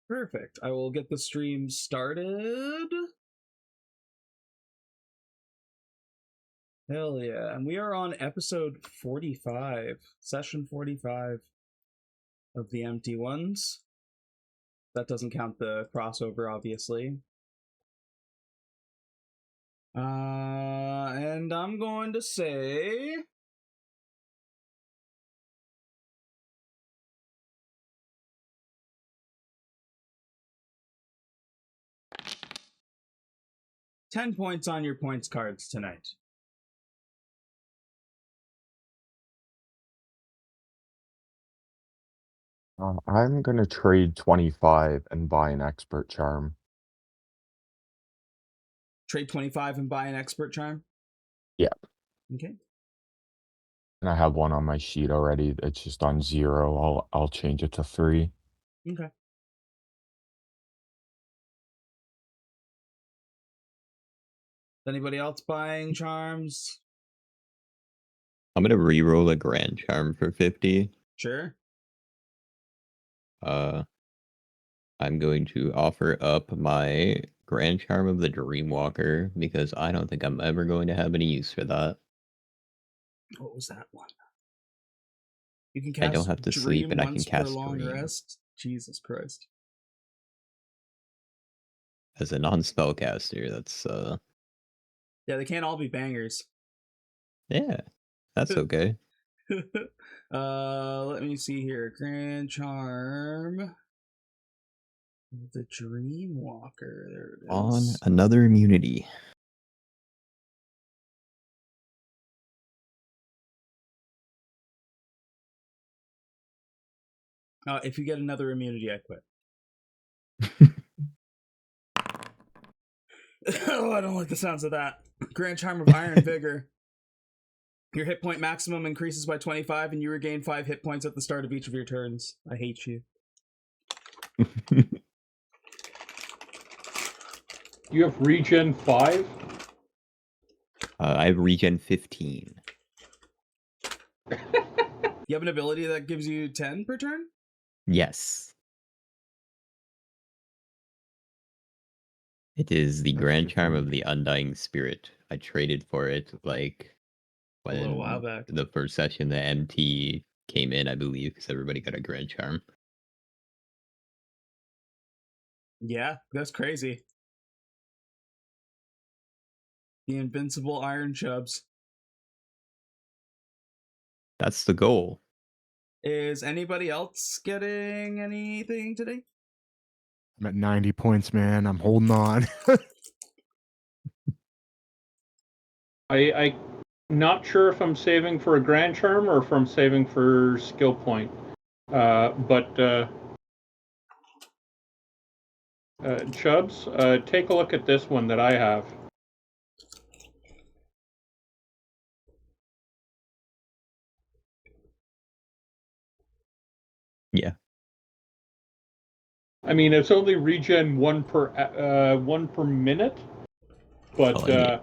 Perfect. I will get the stream started. Hell yeah. And we are on episode 45, session 45 of the Empty Ones. That doesn't count the crossover, obviously. And I'm going to say... $10 points on your points cards tonight. I'm going to trade 25 and buy an expert charm. Trade 25 and buy an expert charm? Yeah. Okay. And I have one on my sheet already. It's just on 0. I'll change it to 3. Okay. Anybody else buying charms? I'm gonna re-roll a grand charm for 50. Sure. I'm going to offer up my grand charm of the Dreamwalker because I don't think I'm ever going to have any use for that. What was that one? You can I cast don't have to sleep and I can once cast per long Dream. rest. Jesus Christ. As a non-spellcaster, that's Yeah, they can't all be bangers. yeah, that's okay. Let me see here. Grand charm. The Dreamwalker. There it is. On another immunity. If you get another immunity, I quit. Oh, I don't like the sounds of that. Grand charm of Iron Vigor. Your hit point maximum increases by 25 and you regain 5 hit points at the start of each of your turns. I hate you. You have regen 5? I have regen 15. You have an ability that gives you 10 per turn? Yes. It is the grand charm of the Undying Spirit. I traded for it like A little while back. the first session the MT came in, I believe, because everybody got a grand charm. Yeah, that's crazy. The invincible Iron Chubbs. That's the goal. Is anybody else getting anything today? I'm at 90 points, man. I'm holding on. I'm not sure if I'm saving for a grand charm or if I'm saving for skill point. Chubbs, take a look at this one that I have. Yeah. I mean, it's only regen 1 per minute, but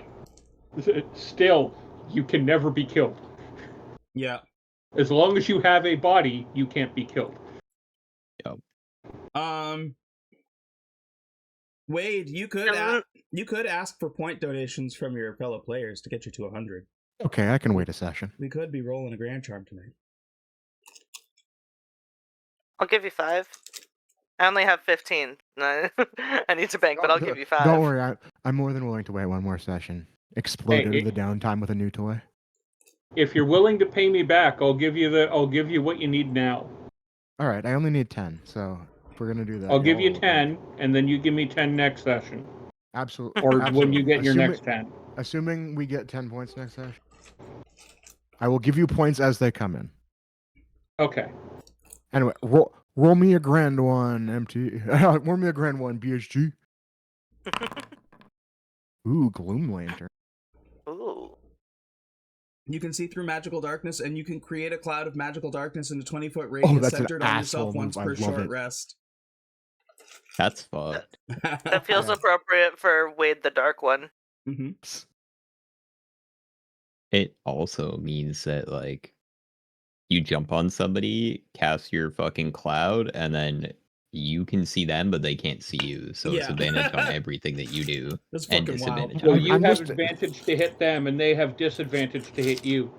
still, you can never be killed. Yeah. As long as you have a body, you can't be killed. Yep. Wade, you could ask for point donations from your fellow players to get you to 100. Okay, I can wait a session. We could be rolling a grand charm tonight. I'll give you 5. I only have 15. I need to bank, but I'll give you 5. Don't worry, I'm more than willing to wait one more session. Explode into the downtime with a new toy. If you're willing to pay me back, I'll give you what you need now. All right, I only need 10, so if we're gonna do that, I'll give you 10, and then you give me 10 next session. Absolutely. Or when you get your next 10. Assuming we get 10 points next session, I will give you points as they come in. Okay. Anyway, roll me a grand one, MT. Roll me a grand one, BHG. Ooh, Gloom Lantern. Ooh. You can see through magical darkness, and you can create a cloud of magical darkness in a 20-foot radius centered on yourself once per short rest. That's fun. That feels appropriate for Wade the Dark One. Mm-hmm. It also means that, like, you jump on somebody, cast your fucking cloud, and then you can see them, but they can't see you. So it's Yeah. advantage on everything that you do, That's and fucking wild. disadvantage So on you I'm have just- advantage to hit them, and they have disadvantage to hit you.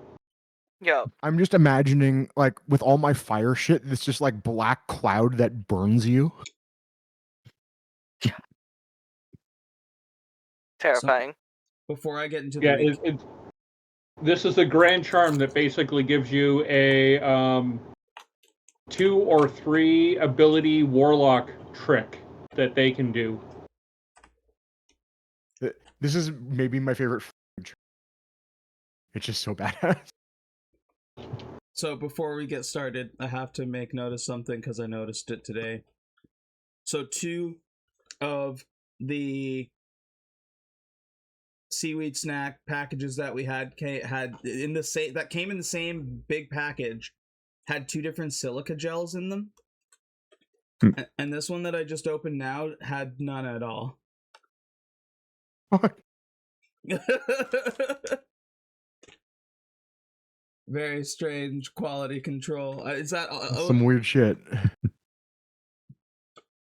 Yo. I'm just imagining, like, with all my fire shit, it's just like black cloud that burns you. Terrifying. Before I get into the Yeah, this is a grand charm that basically gives you a 2 or 3 ability warlock trick that they can do. This is maybe my favorite. It's just so badass. So before we get started, I have to make note of something because I noticed it today. So 2 of the seaweed snack packages that we had in the same that came in the same big package had 2 different silica gels in them. And this one that I just opened now had none at all. Very strange quality control. Is that Some weird shit.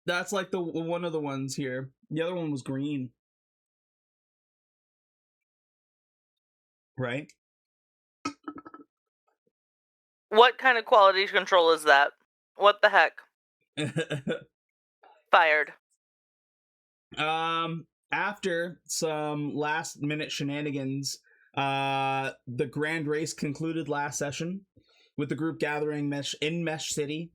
That's like the one of the ones here. The other one was green. Right? What kind of quality control is that? What the heck? Fired. After some last minute shenanigans, the grand race concluded last session with the group gathering in Mesh City.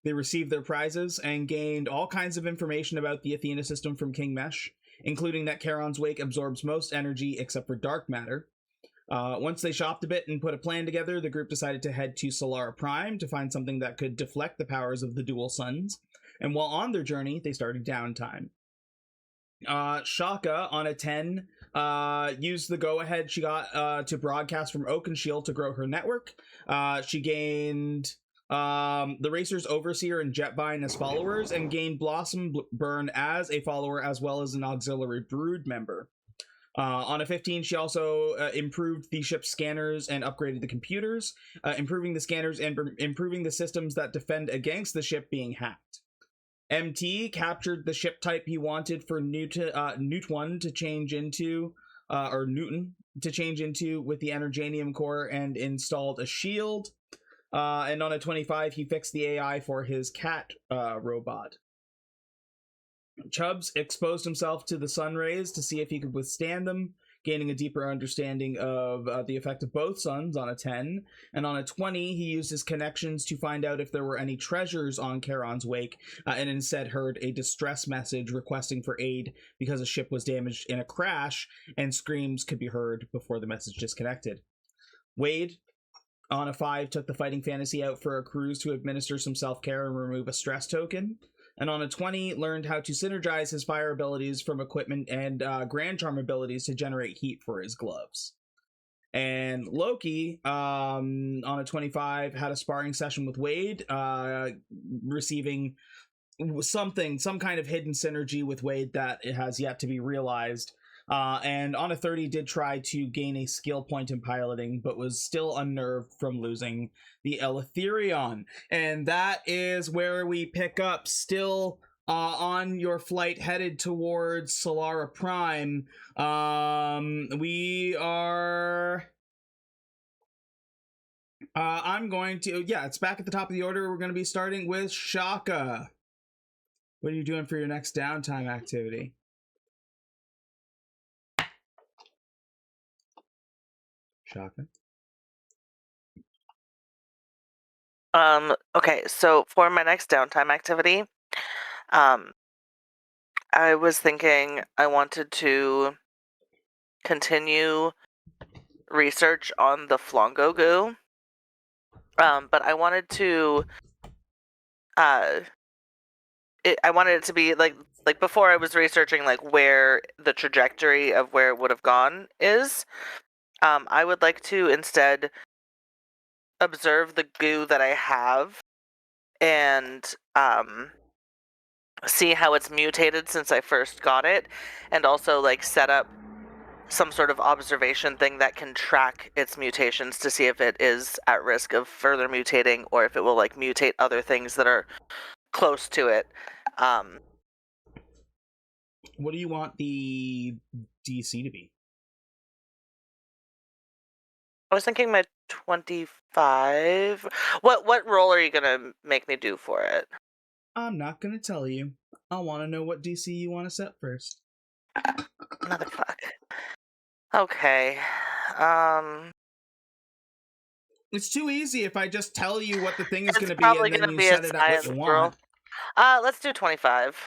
They received their prizes and gained all kinds of information about the Athena system from King Mesh, including that Charon's Wake absorbs most energy except for dark matter. Once they shopped a bit and put a plan together, the group decided to head to Solara Prime to find something that could deflect the powers of the dual suns. And while on their journey, they started downtime. Chaka, on a 10, used the go-ahead she got to broadcast from Oakenshield to grow her network. She gained the Racer's Overseer and Jetbine as followers, and gained Blossom Burn as a follower, as well as an auxiliary brood member. On a 15, she also improved the ship's scanners and upgraded the computers, improving the scanners and improving the systems that defend against the ship being hacked. MT captured the ship type he wanted for Newton to change into, with the Energanium core, and installed a shield. And on a 25, he fixed the AI for his cat robot. Chubbs exposed himself to the sun rays to see if he could withstand them, gaining a deeper understanding of the effect of both suns on a 10. And on a 20, he used his connections to find out if there were any treasures on Charon's Wake, and instead heard a distress message requesting for aid because a ship was damaged in a crash, and screams could be heard before the message disconnected. Wade, on a 5, took the fighting fantasy out for a cruise to administer some self-care and remove a stress token. And on a 20, learned how to synergize his fire abilities from equipment and Grand Charm abilities to generate heat for his gloves. And Loki, on a 25, had a sparring session with Wade, receiving some kind of hidden synergy with Wade that it has yet to be realized. And on a 30, did try to gain a skill point in piloting, but was still unnerved from losing the Eletherion. And that is where we pick up, still on your flight headed towards Solara Prime. We are... I'm going to... Yeah, it's back at the top of the order. We're going to be starting with Chaka. What are you doing for your next downtime activity? Chaka. Okay, so for my next downtime activity, I was thinking I wanted to continue research on the Flongo goo, but I wanted to, I wanted it to be like before I was researching like where the trajectory of where it would have gone is. I would like to instead observe the goo that I have and see how it's mutated since I first got it, and also like set up some sort of observation thing that can track its mutations to see if it is at risk of further mutating or if it will like mutate other things that are close to it. What do you want the DC to be? I was thinking my 25. What roll are you gonna make me do for it? I'm not gonna tell you. I want to know what DC you want to set first. Motherfuck. Okay. It's too easy if I just tell you what the thing is It's going to be probably and then gonna you be a set it at what science you roll. want. Let's do 25.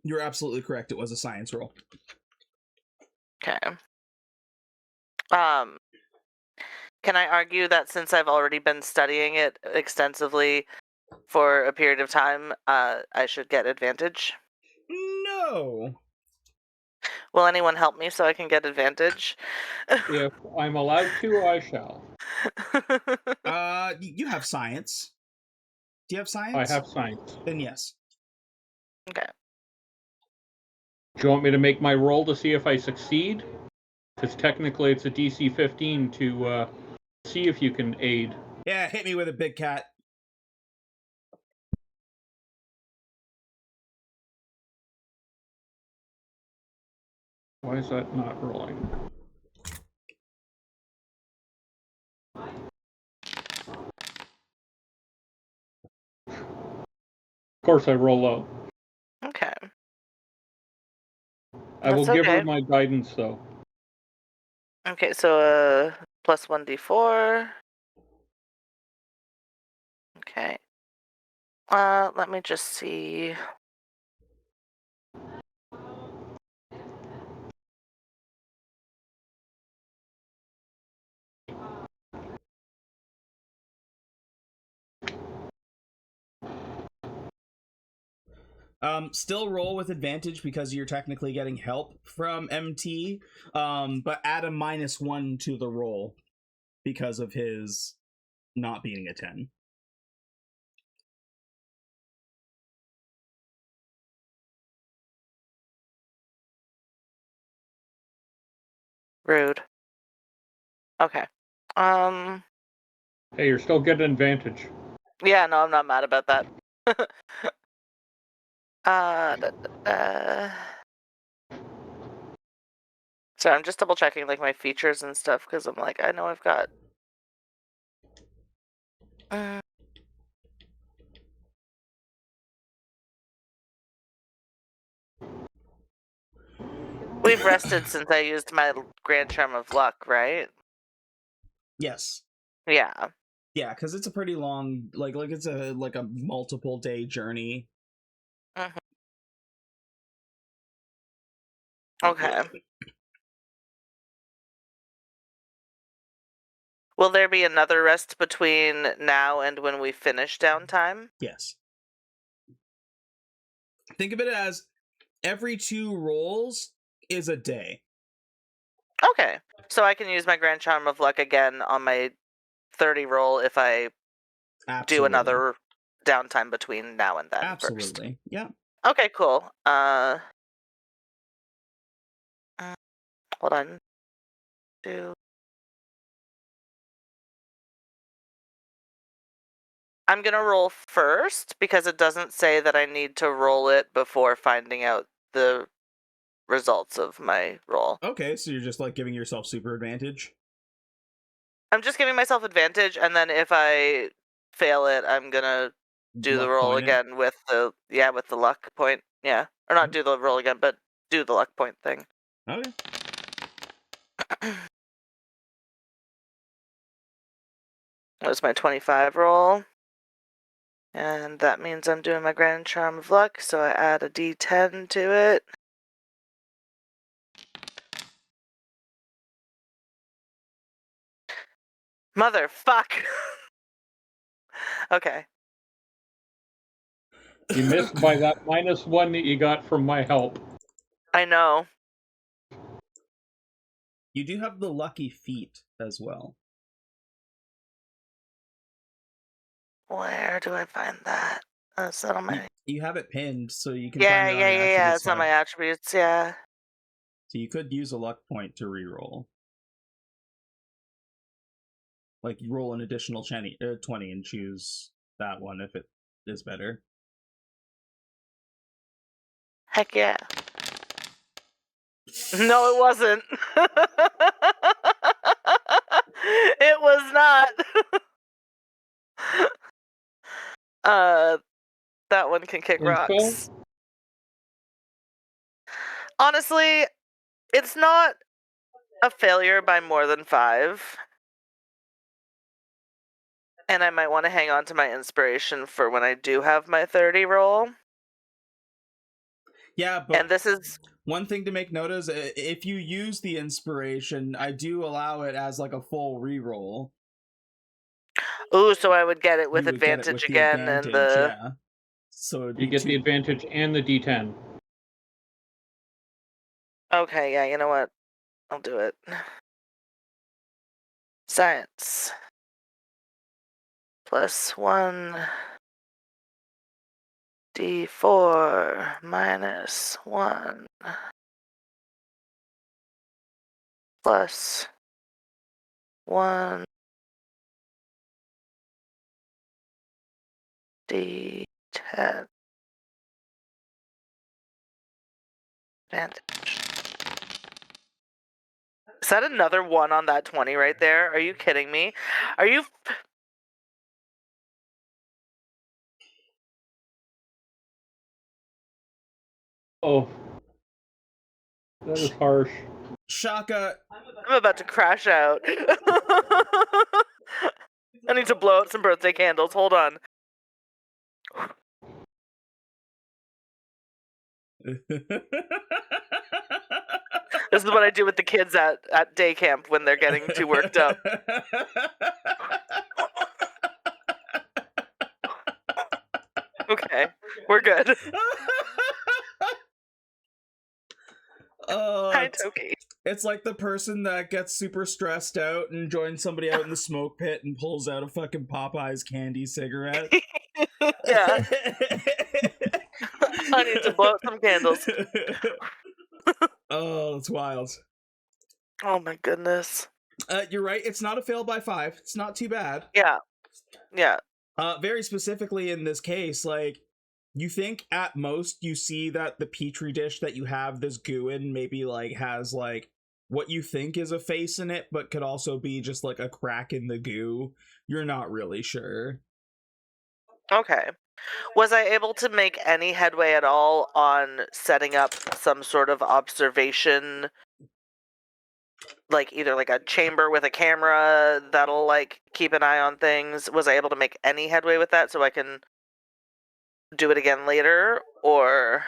You're absolutely correct. It was a science roll. Okay. Can I argue that since I've already been studying it extensively for a period of time, I should get advantage? No. Will anyone help me so I can get advantage? If I'm allowed to, I shall. You have science. Do you have science? I have science. Then yes. Okay. Do you want me to make my roll to see if I succeed? Because technically it's a DC 15 to see if you can aid. Yeah, hit me with a big cat. Why is that not rolling? Of course I roll low. Okay. I will That's give her okay. my guidance, though. Okay, so plus 1d4. Okay. Let me just see. Still roll with advantage because you're technically getting help from MT, but add a -1 to the roll because of his not being a 10. Rude. Okay. Hey, you're still getting advantage. Yeah, no, I'm not mad about that. Da, da, da. So I'm just double checking like my features and stuff because I'm like, I know I've got. We've rested since I used my Grand Charm of Luck, right? Yes. Yeah. Yeah, because it's a pretty long, like it's a multiple day journey. Mm-hmm. Okay. Will there be another rest between now and when we finish downtime? Yes. Think of it as every 2 rolls is a day. Okay. So I can use my Grand Charm of Luck again on my 30 roll if I do another downtime between now and then. Absolutely. First. Yeah. Okay, cool. Hold on. I'm gonna roll first because it doesn't say that I need to roll it before finding out the results of my roll. Okay, so you're just like giving yourself super advantage? I'm just giving myself advantage, and then if I fail it, I'm gonna do the roll again with the luck point. Yeah. Or not do the roll again, but do the luck point thing. Okay. That was my 25 roll. And that means I'm doing my Grand Charm of Luck, so I add a d10 to it. Motherfuck! Okay. You missed by that -1 that you got from my help. I know. You do have the lucky feat as well. Where do I find that? Is that on my... You have it pinned, so you can Yeah, find it on your attributes it's on my attributes, yeah. So you could use a luck point to reroll. Like, you roll an additional 20 and choose that one if it is better. Heck yeah. No, it wasn't. It was not. That one can kick Info? rocks. Honestly, it's not a failure by more than 5. And I might want to hang on to my inspiration for when I do have my 30 roll. Yeah, but And this is... one thing to make note is if you use the inspiration, I do allow it as like a full reroll. Ooh, so I would get it with You would get it advantage with the again, advantage, and the... yeah. So it'd You be get two... the advantage and the D10. Okay, yeah, you know what? I'll do it. Science. +1 D4 -1 +1 D10 advantage. Is that another 1 on that 20 right there? Are you kidding me? Are you... Oh. That is harsh. Chaka, I'm about to crash out. I need to blow out some birthday candles. Hold on. This is what I do with the kids at day camp when they're getting too worked up. Okay, we're good. Hi, Toki. It's like the person that gets super stressed out and joins somebody out in the smoke pit and pulls out a fucking Popeye's candy cigarette. Yeah. I need to blow out some candles. Oh, that's wild. Oh my goodness. You're right, it's not a fail by 5. It's not too bad. Yeah. Yeah. Very specifically in this case, like, you think at most you see that the petri dish that you have this goo in maybe like has like what you think is a face in it, but could also be just like a crack in the goo. You're not really sure. Okay. Was I able to make any headway at all on setting up some sort of observation, like either like a chamber with a camera that'll like keep an eye on things? Was I able to make any headway with that so I can do it again later, or...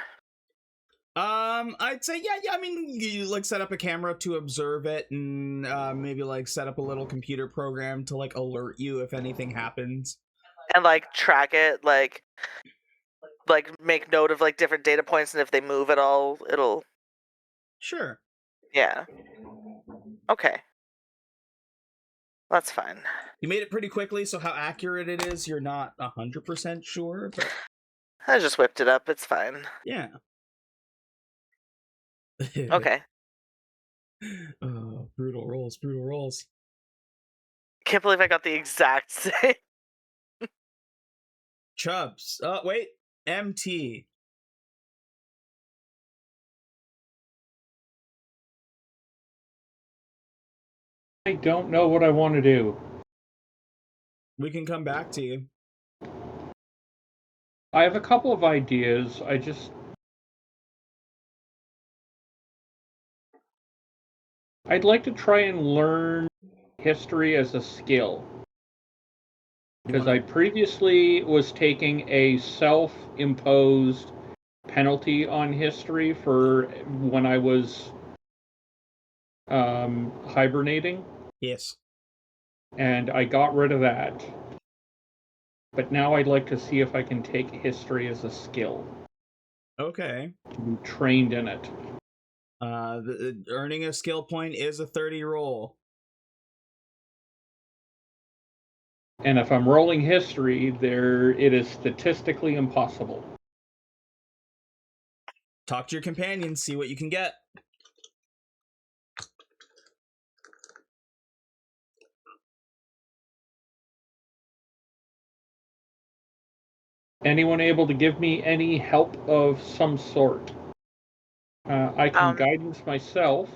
I'd say, yeah, I mean, you, like, set up a camera to observe it, and, maybe, like, set up a little computer program to, like, alert you if anything happens. And, like, track it, like, make note of, like, different data points, and if they move at all, it'll... Sure. Yeah. Okay. That's fine. You made it pretty quickly, so how accurate it is, you're not 100% sure, but... I just whipped it up, it's fine. Yeah. Okay. Oh, brutal rolls, brutal rolls. Can't believe I got the exact same. Chubbs. Wait. MT. I don't know what I want to do. We can come back to you. I have a couple of ideas. I'd like to try and learn history as a skill. Because I previously was taking a self-imposed penalty on history for when I was hibernating. Yes. And I got rid of that. But now I'd like to see if I can take history as a skill. Okay. To be trained in it. Earning a skill point is a 30 roll. And if I'm rolling history, it is statistically impossible. Talk to your companions, see what you can get. anyone able to give me any help of some sort? I can guidance myself.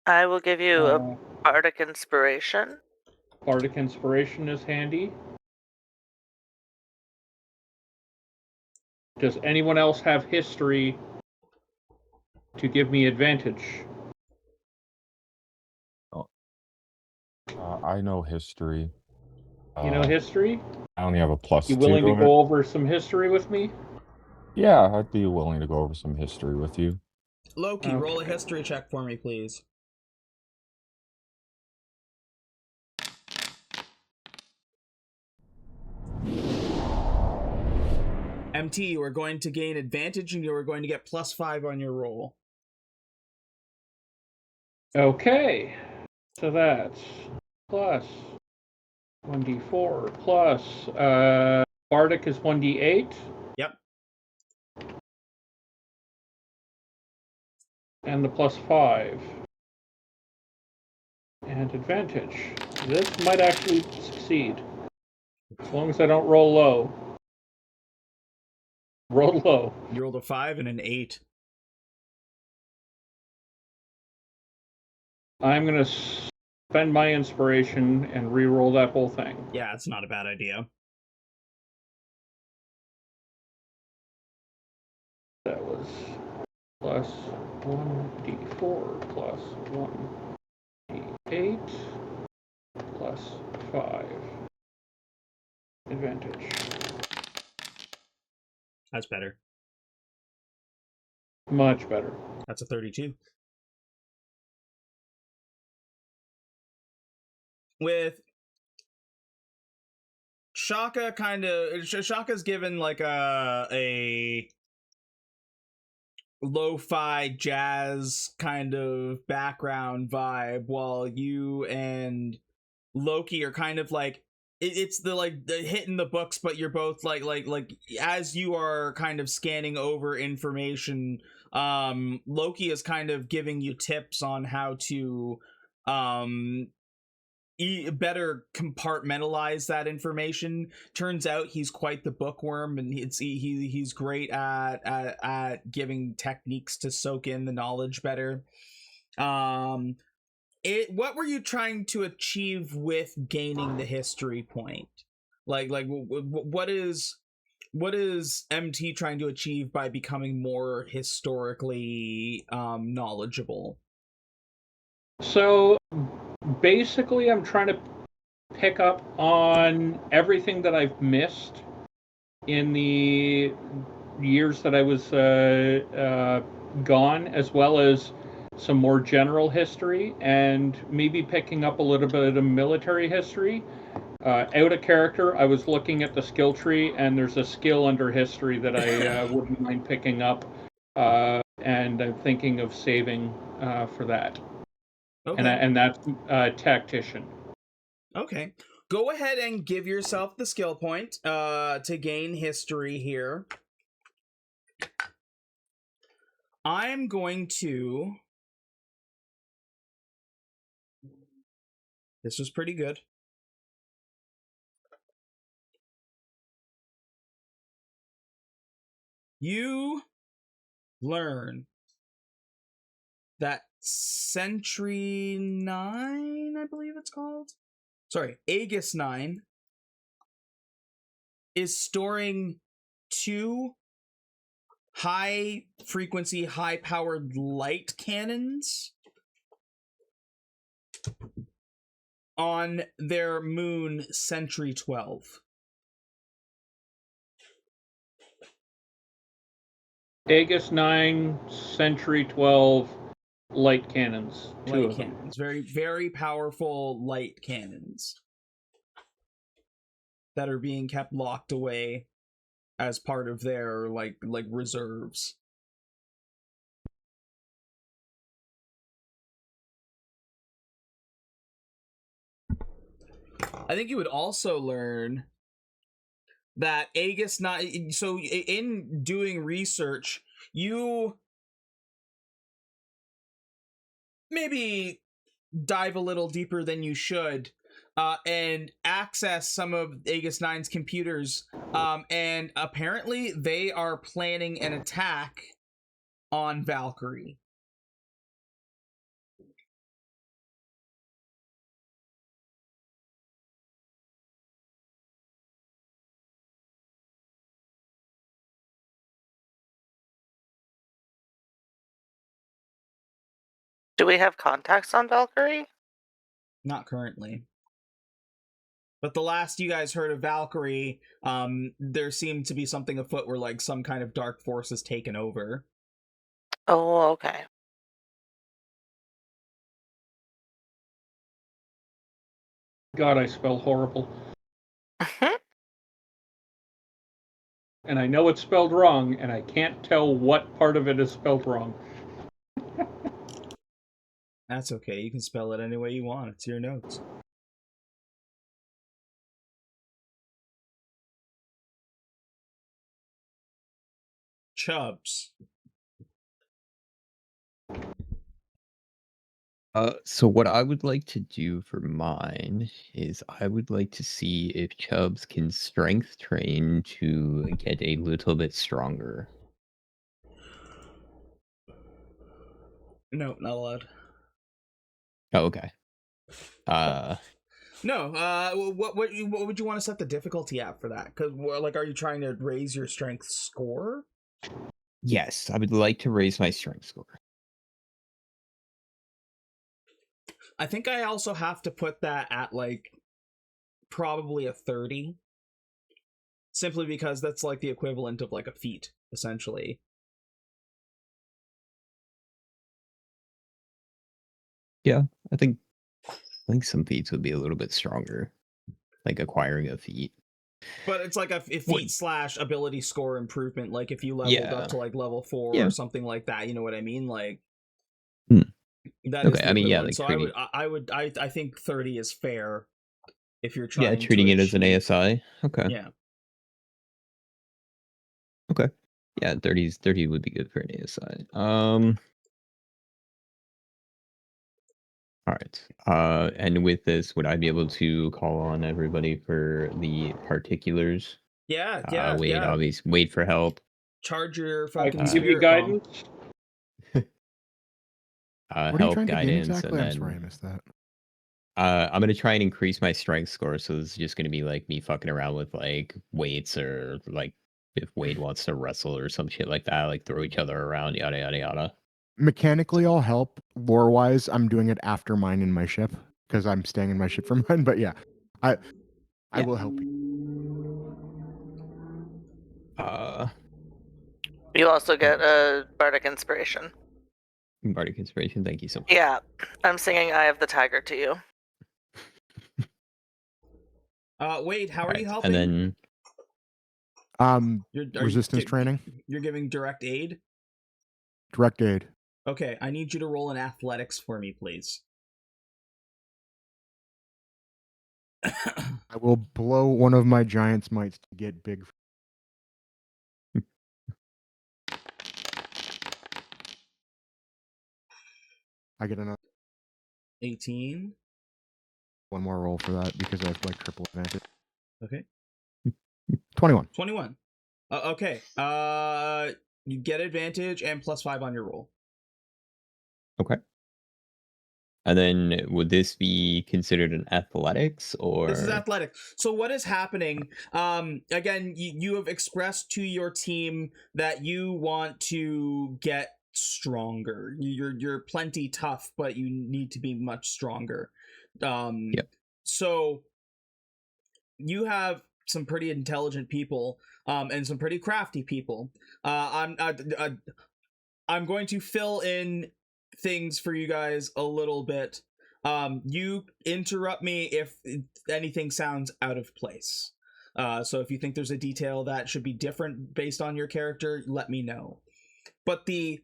I will give you a bardic inspiration. Bardic inspiration is handy. Does anyone else have history to give me advantage? I know history. You know history? I only have a +2. You willing to go over some history with me? Yeah, I'd be willing to go over some history with you. Loki, roll a history check for me, please. MT, you are going to gain advantage and you are going to get +5 on your roll. Okay. So that's plus 1d4 plus Bardic is 1d8. Yep. And the +5. And advantage. This might actually succeed. As long as I don't roll low. Roll low. You rolled a 5 and an 8. I'm going to spend my inspiration and re-roll that whole thing. Yeah, it's not a bad idea. That was plus 1d4 plus 1d8 plus 5. Advantage. That's better. Much better. That's a 32. With Chaka Chaka's given like a lo-fi jazz kind of background vibe, while you and Loki are kind of like it's the hitting the books, but you're both like as you are kind of scanning over information, Loki is kind of giving you tips on how to better compartmentalize that information. Turns out he's quite the bookworm, and he's great at giving techniques to soak in the knowledge better. What were you trying to achieve with gaining the history point? What is MT trying to achieve by becoming more historically knowledgeable? So basically, I'm trying to pick up on everything that I've missed in the years that I was gone, as well as some more general history, and maybe picking up a little bit of military history. Out of character, I was looking at the skill tree, and there's a skill under history that I wouldn't mind picking up, and I'm thinking of saving for that. Okay. And that's tactician. Okay. Go ahead and give yourself the skill point to gain history here. I'm going to... This was pretty good. You learn that Sentry 9, I believe it's called. Sorry, Aegis 9 is storing 2 high-frequency, high-powered light cannons on their moon Sentry 12. Aegis 9, Sentry 12, light cannons. Light cannons. Very, very powerful light cannons that are being kept locked away as part of their, like reserves. I think you would also learn that Aegis 9... So, in doing research, you maybe dive a little deeper than you should, and access some of Aegis 9's computers. And apparently they are planning an attack on Valkyrie. Do we have contacts on Valkyrie? Not currently. But the last you guys heard of Valkyrie, there seemed to be something afoot where like some kind of dark force has taken over. Oh, okay. God, I spell horrible. And I know it's spelled wrong, and I can't tell what part of it is spelled wrong. That's okay. You can spell it any way you want. It's your notes. Chubbs. So what I would like to do for mine is I would like to see if Chubbs can strength train to get a little bit stronger. No, not allowed. Oh, okay. No. What would you want to set the difficulty at for that? Because like, are you trying to raise your strength score? Yes, I would like to raise my strength score. I think I also have to put that at like probably a 30. Simply because that's like the equivalent of like a feat, essentially. Yeah, I think some feats would be a little bit stronger, like acquiring a feat. But it's like a feat slash ability score improvement. Like if you leveled up to like level 4 or something like that, you know what I mean? Like that. Okay, I mean, yeah. Like so I think 30 is fair if you're trying. Yeah, treating it as an ASI. Okay. Yeah. Okay. Yeah, 30 would be good for an ASI. All right. And with this, would I be able to call on everybody for the particulars? Yeah. Obviously, wait for help. Charge your I fucking can give you spirit bomb. guidance. What are you Help, trying to gain guidance, exactly? and I'm sorry, I missed that. I'm gonna try and increase my strength score, so it's just gonna be like me fucking around with like weights, or like if Wade wants to wrestle or some shit like that, like throw each other around, yada yada yada. Mechanically, I'll help. Lore-wise, I'm doing it after mine in my ship because I'm staying in my ship for mine. But yeah, I will help you. You also get a bardic inspiration. Bardic inspiration, thank you so much. Yeah, I'm singing "Eye of the Tiger" to you. Wade, how are you helping? And then resistance training. You're giving direct aid? Direct aid. Okay, I need you to roll an athletics for me, please. I will blow one of my giant's mites to get big. I get another 18. one more roll for that because I have like triple advantage. Okay. 21. 21. Okay. You get advantage and +5 on your roll. Okay. And then would this be considered an athletics, or this is athletic? So what is happening? Again, you have expressed to your team that you want to get stronger. You're plenty tough, but you need to be much stronger. Yep. So you have some pretty intelligent people, and some pretty crafty people. I'm going to fill in things for you guys a little bit. You interrupt me if anything sounds out of place. So if you think there's a detail that should be different based on your character, let me know. But the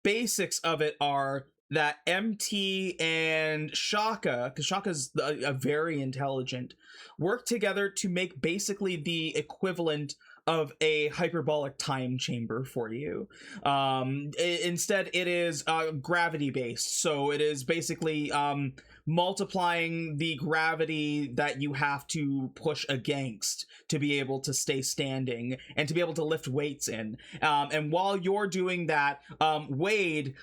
basics of it are that MT and Chaka, because Chaka's a very intelligent, work together to make basically the equivalent of a hyperbolic time chamber for you. Instead, it is gravity based, so it is basically multiplying the gravity that you have to push against to be able to stay standing and to be able to lift weights in. And while you're doing that, Wade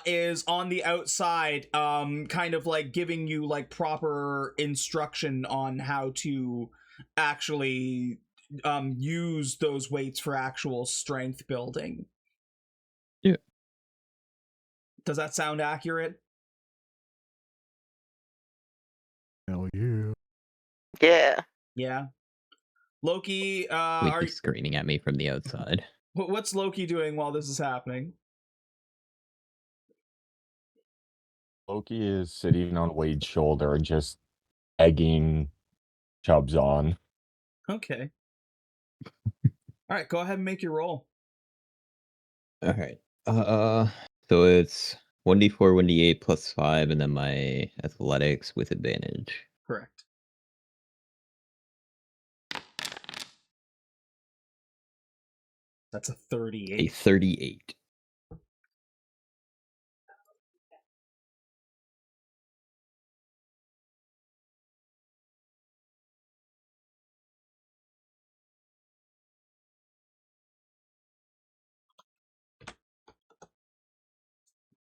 is on the outside, kind of like giving you like proper instruction on how to actually use those weights for actual strength building. Yeah. Does that sound accurate? Hell yeah. Yeah. Yeah. Loki, Like he's screaming at me from the outside. what's Loki doing while this is happening? Loki is sitting on Wade's shoulder, just egging Chubbs on. Okay. All right, go ahead and make your roll. All right. So it's 1d4, 1d8 plus 5, and then my athletics with advantage. Correct. That's a 38. A 38.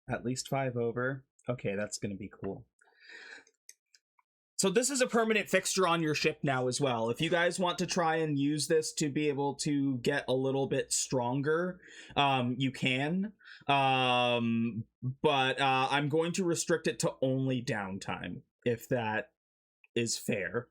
At least 5 over. Okay, that's going to be cool. So this is a permanent fixture on your ship now as well. If you guys want to try and use this to be able to get a little bit stronger, you can. But I'm going to restrict it to only downtime, if that is fair.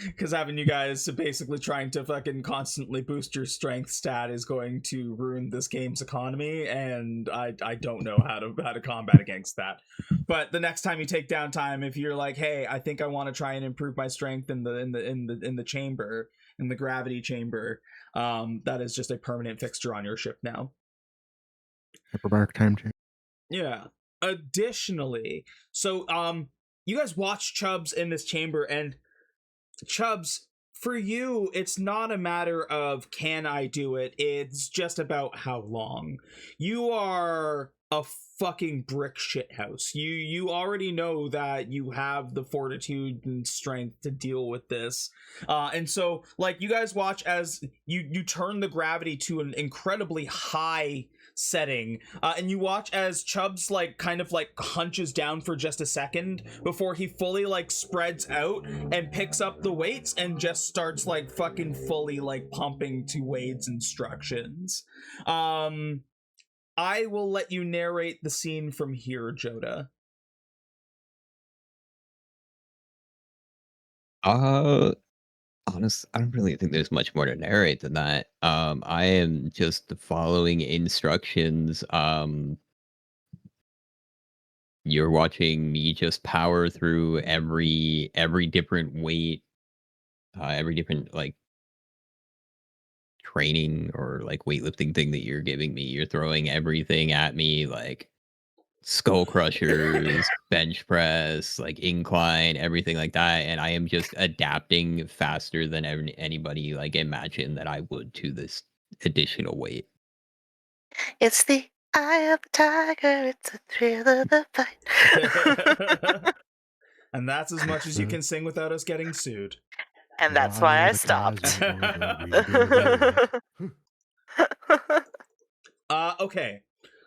Because having you guys basically trying to fucking constantly boost your strength stat is going to ruin this game's economy, and I don't know how to combat against that. But the next time you take downtime, if you're like, hey, I think I want to try and improve my strength in the chamber, in the gravity chamber, that is just a permanent fixture on your ship now. Hyperbaric time change. Yeah. Additionally, so you guys watch Chubbs in this chamber, and Chubbs, for you, it's not a matter of can I do it, it's just about how long. You are a fucking brick shit house. You already know that you have the fortitude and strength to deal with this. And so, like, you guys watch as you turn the gravity to an incredibly high setting, and you watch as Chubbs like kind of like hunches down for just a second before he fully like spreads out and picks up the weights and just starts like fucking fully like pumping to Wade's instructions. I will let you narrate the scene from here, Joda. Honest, I don't really think there's much more to narrate than that. I am just following instructions. You're watching me just power through every different weight, every different like training or like weightlifting thing that you're giving me. You're throwing everything at me, like skull crushers, bench press, like incline, everything like that, and I am just adapting faster than anybody like imagined that I would to this additional weight. It's the eye of the tiger. It's the thrill of the fight. And that's as much as you can sing without us getting sued. And that's why I stopped. Okay.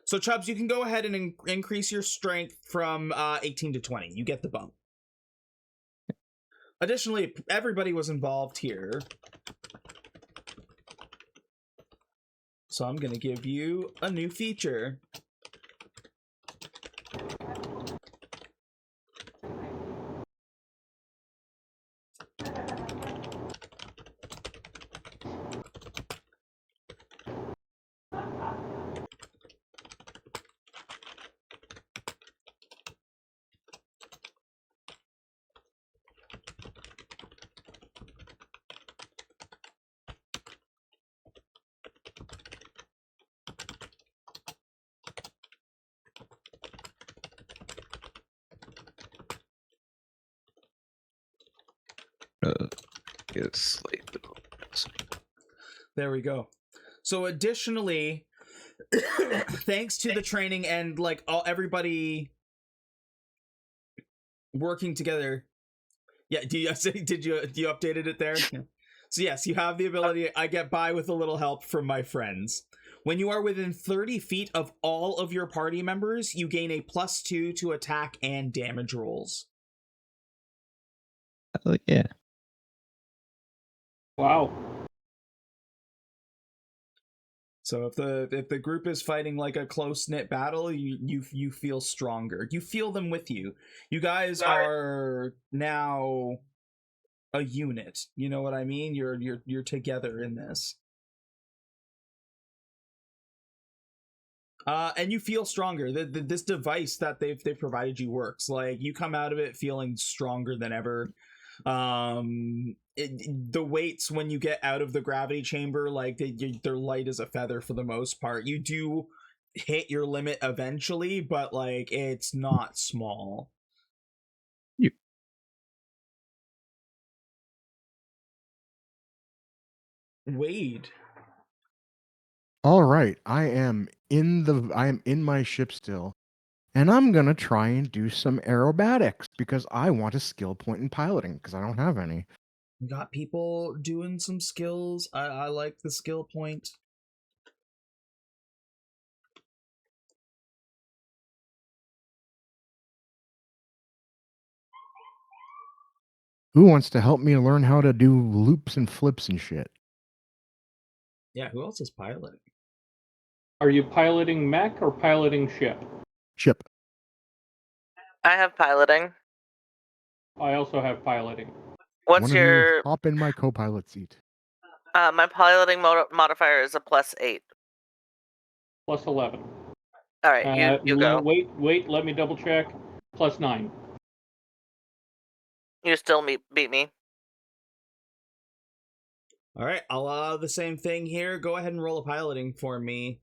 So, Chubbs, you can go ahead and increase your strength from 18 to 20. You get the bump. Additionally, everybody was involved here. So I'm going to give you a new feature. Yes, There we go. So additionally, thanks to the training and like everybody working together. Yeah, do you updated it there? Yeah. So yes, you have the ability. I get by with a little help from my friends. When you are within 30 feet of all of your party members, you gain a +2 to attack and damage rolls. Oh yeah. Wow. So if the group is fighting like a close-knit battle, you feel stronger. You feel them with you. You guys are now a unit. You know what I mean? You're together in this. And you feel stronger. This device that they've provided you works. Like you come out of it feeling stronger than ever. The weights when you get out of the gravity chamber, like they're light as a feather for the most part. You do hit your limit eventually, but like it's not small. Wade. All right, I am in my ship still, and I'm gonna try and do some aerobatics because I want a skill point in piloting because I don't have any. We got people doing some skills. I like the skill point. Who wants to help me learn how to do loops and flips and shit? Yeah, who else is piloting? Are you piloting mech or piloting ship? Ship. I have piloting. I also have piloting. What's One of you your... hop in my co-pilot seat? my piloting modifier is a +8. Plus 11. All right, you go. Wait, let me double check. Plus 9. You still beat me. All right, I'll allow the same thing here. Go ahead and roll a piloting for me.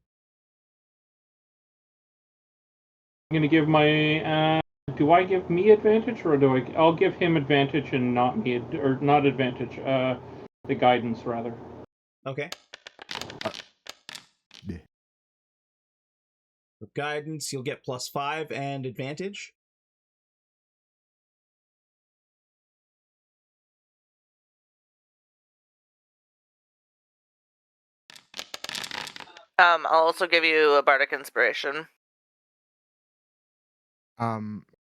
I'm gonna give my. Do I give me advantage or do I? I'll give him advantage and not me, or not advantage. The guidance rather. Okay. Yeah. With guidance, you'll get +5 and advantage. I'll also give you a bardic inspiration.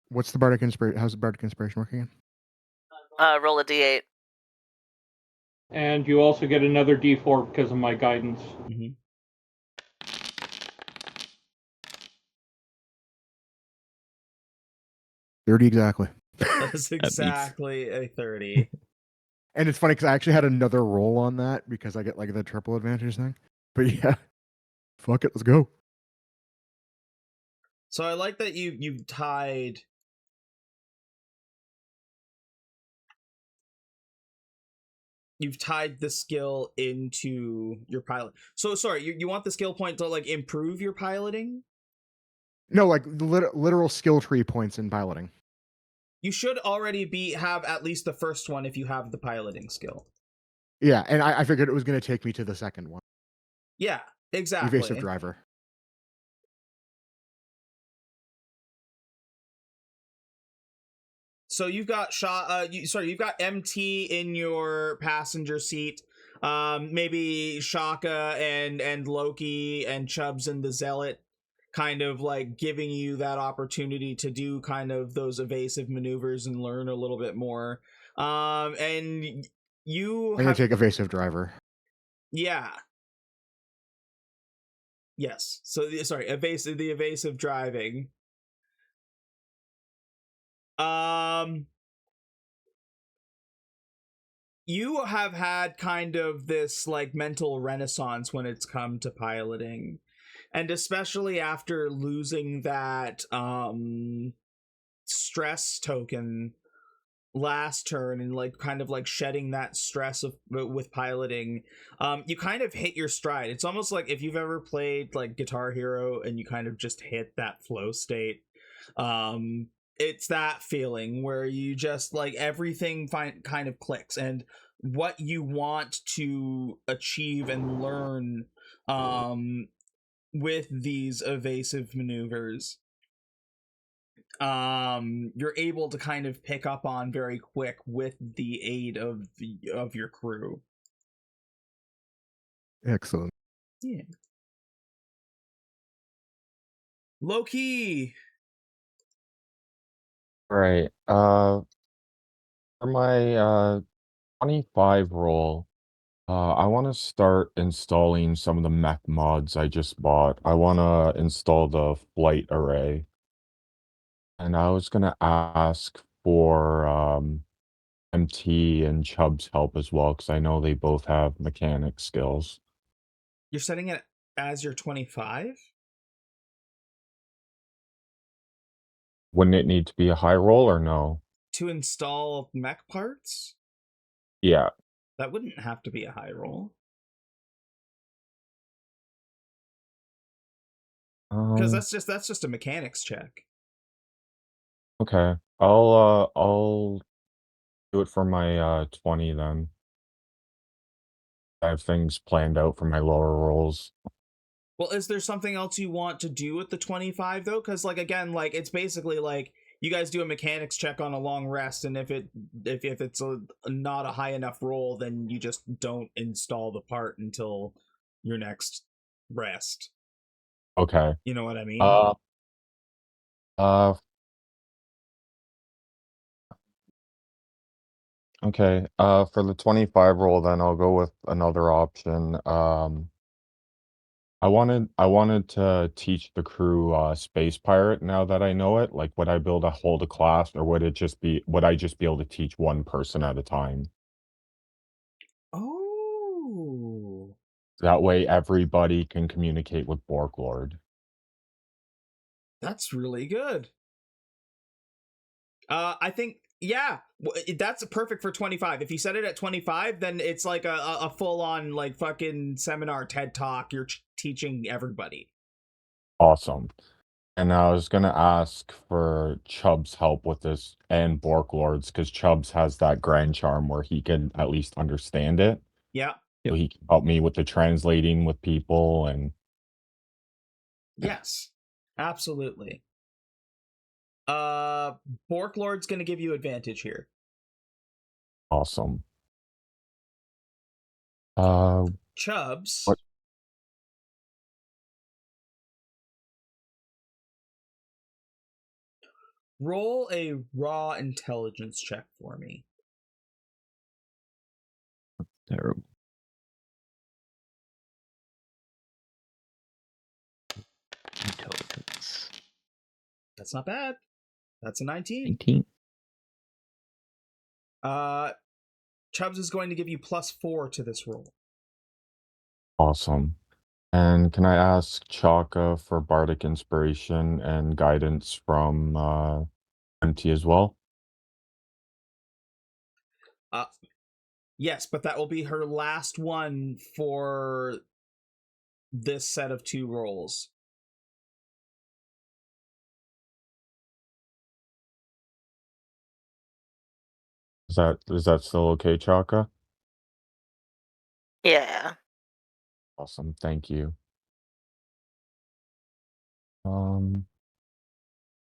What's the bardic inspiration? How's the bardic inspiration working again? Roll a d8. And you also get another D4 because of my guidance. Mm-hmm. $30 exactly. That's exactly a 30. And it's funny because I actually had another roll on that because I get like the triple advantage thing. But yeah, fuck it, let's go. So I like that you've tied. You've tied the skill into your pilot. So sorry, you want the skill point to like improve your piloting? No, like literal skill tree points in piloting. You should already have at least the first one if you have the piloting skill. Yeah, and I figured it was going to take me to the second one. Yeah, exactly. Evasive driver. So you've got you've got MT in your passenger seat. Maybe Chaka and Loki and Chubbs and the Zealot kind of like giving you that opportunity to do kind of those evasive maneuvers and learn a little bit more. And you I'm going to take evasive driver. Yeah. Yes. So sorry, the evasive driving. You have had kind of this like mental renaissance when it's come to piloting, and especially after losing that stress token last turn and like kind of like shedding that stress with piloting, you kind of hit your stride. It's almost like if you've ever played like Guitar Hero and you kind of just hit that flow state. It's that feeling where you just like everything kind of clicks, and what you want to achieve and learn with these evasive maneuvers. You're able to kind of pick up on very quick with the aid of your crew. Excellent. Yeah. Loki. Right. For my 25 roll, I want to start installing some of the mech mods I just bought. I want to install the flight array. And I was gonna ask for MT and Chubbs' help as well, because I know they both have mechanic skills. You're setting it as your 25? Wouldn't it need to be a high roll or no? To install mech parts? Yeah. That wouldn't have to be a high roll. Because that's just a mechanics check. Okay. I'll do it for my 20 then. I have things planned out for my lower rolls. Well, is there something else you want to do with the 25 though? Because like again, like it's basically like you guys do a mechanics check on a long rest, and if it's not a high enough roll, then you just don't install the part until your next rest. Okay. You know what I mean? Okay. For the 25 roll, then I'll go with another option. I wanted to teach the crew Space Pirate now that I know it. Like, would I be able to hold a class, or would I just be able to teach one person at a time? Oh, That way everybody can communicate with Borglord. that's really good. I think yeah, that's perfect for 25. If you set it at 25, then it's like a full on like fucking seminar TED talk. You're teaching everybody. Awesome. And I was gonna ask for Chubbs' help with this and Borglord's, because Chubbs has that grand charm where he can at least understand it. Yeah. So he can help me with the translating with people and Yes. Absolutely. Borklord's gonna give you advantage here. awesome. Chubbs. What? Roll a raw intelligence check for me. Terrible. Intelligence. That's not bad. That's a 19. 19. Chubbs is going to give you +4 to this roll. Awesome. And can I ask Chaka for bardic inspiration and guidance from MT as well? Yes, but that will be her last one for this set of 2 rolls. Is that still okay, Chaka? Yeah. Awesome, thank you.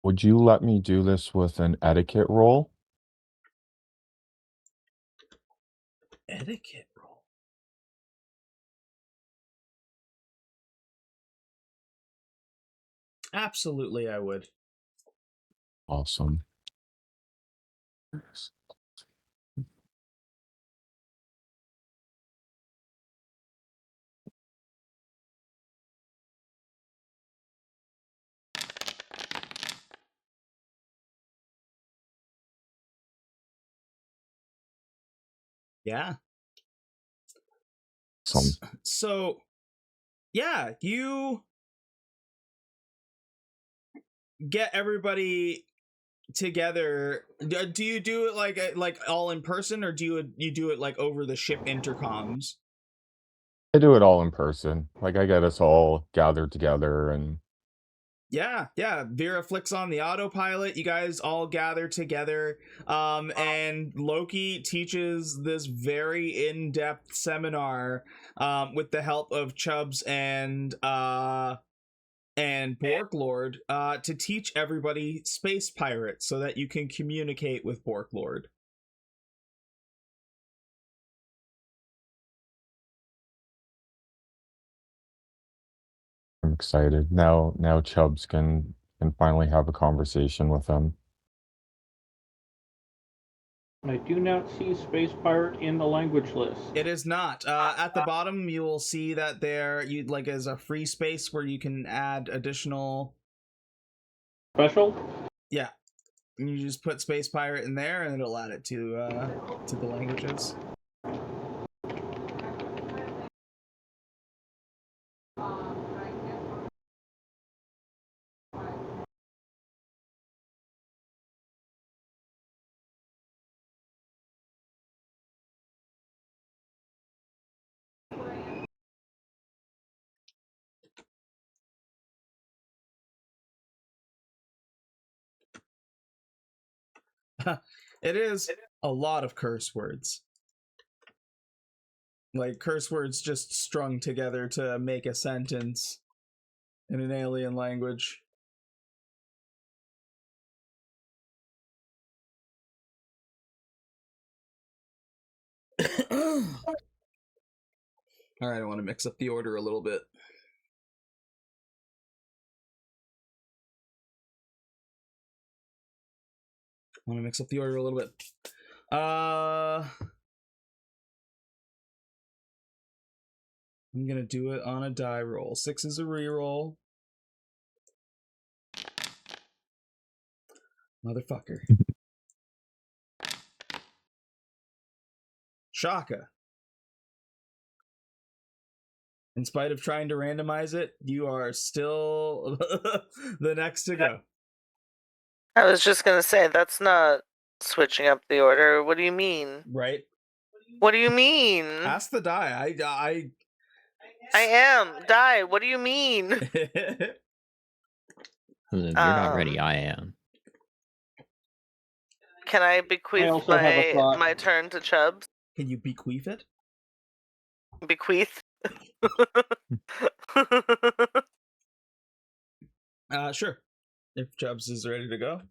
Would you let me do this with an etiquette roll? Etiquette roll. Absolutely, I would. Awesome. Yeah. Awesome. So, yeah, you get everybody together. Do you do it like all in person, or do you do it like over the ship intercoms? I do it all in person. Like, I get us all gathered together and Yeah. Vera flicks on the autopilot. You guys all gather together. And Loki teaches this very in-depth seminar with the help of Chubbs and Bork Lord to teach everybody space pirates so that you can communicate with Bork Lord. I'm excited. Now Chubbs can finally have a conversation with him. I do not see Space Pirate in the language list. It is not. At the bottom, you will see that there is a free space where you can add additional. Special? Yeah, you just put Space Pirate in there, and it'll add it to the languages. It is a lot of curse words. Like curse words just strung together to make a sentence in an alien language. All right, I want to mix up the order a little bit. I'm gonna do it on a die roll. 6 is a reroll. Motherfucker. Chaka. In spite of trying to randomize it, you are still the next to go. I was just gonna say, that's not switching up the order. What do you mean? Right? What do you mean? Ask the die. I am. Die. What do you mean? If you're not ready, I am. Can I bequeath also have a thought. my turn to Chubbs? Can you bequeath it? Bequeath? Sure. If Chubbs is ready to go.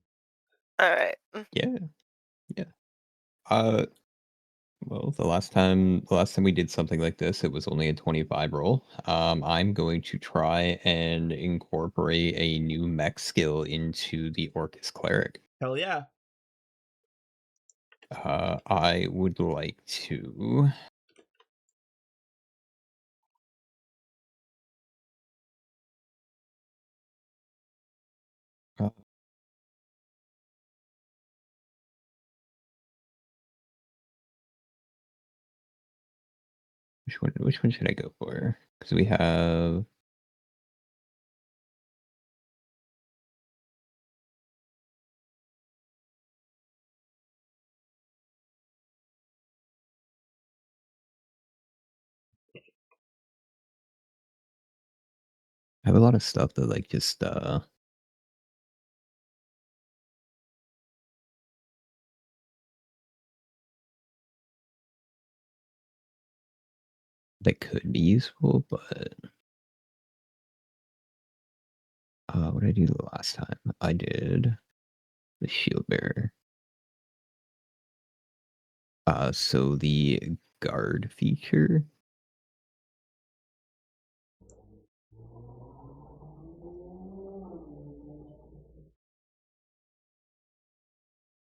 Alright. Yeah. Well, the last time we did something like this, it was only a 25 roll. I'm going to try and incorporate a new mech skill into the Orcus Cleric. Hell yeah. I would like to. Which one should I go for? Because we have. I have a lot of stuff that like just that could be useful, but what did I do the last time? I did the shield bearer. So the guard feature.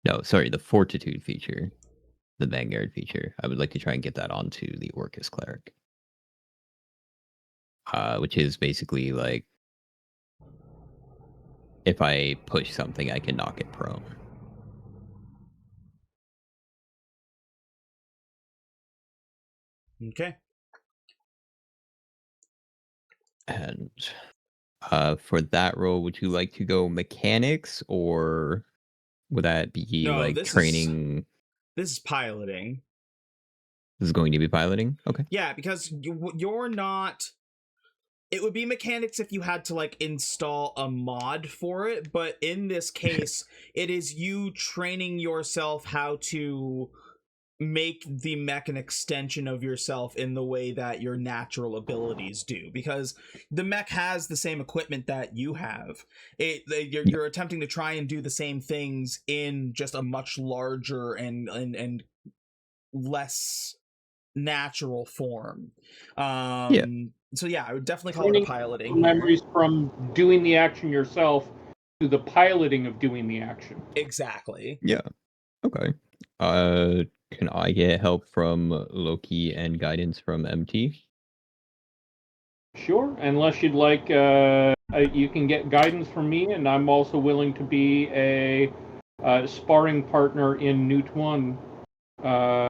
No, sorry, the fortitude feature, the vanguard feature. I would like to try and get that onto the Orcus Cleric. Which is basically like if I push something, I can knock it prone. Okay. And for that role, would you like to go mechanics, or would that be No, like training? This is piloting. This is going to be piloting? Okay. Yeah, because you're not. It would be mechanics if you had to like install a mod for it, but in this case, it is you training yourself how to make the mech an extension of yourself in the way that your natural abilities do, because the mech has the same equipment that you have. You're attempting to try and do the same things in just a much larger and less natural form. So yeah, I would definitely call it a piloting. Memories from doing the action yourself to the piloting of doing the action. Exactly. Yeah. Okay. Can I get help from Loki and guidance from MT? Sure, unless you'd like, you can get guidance from me, and I'm also willing to be a sparring partner in Newt 1. Yeah,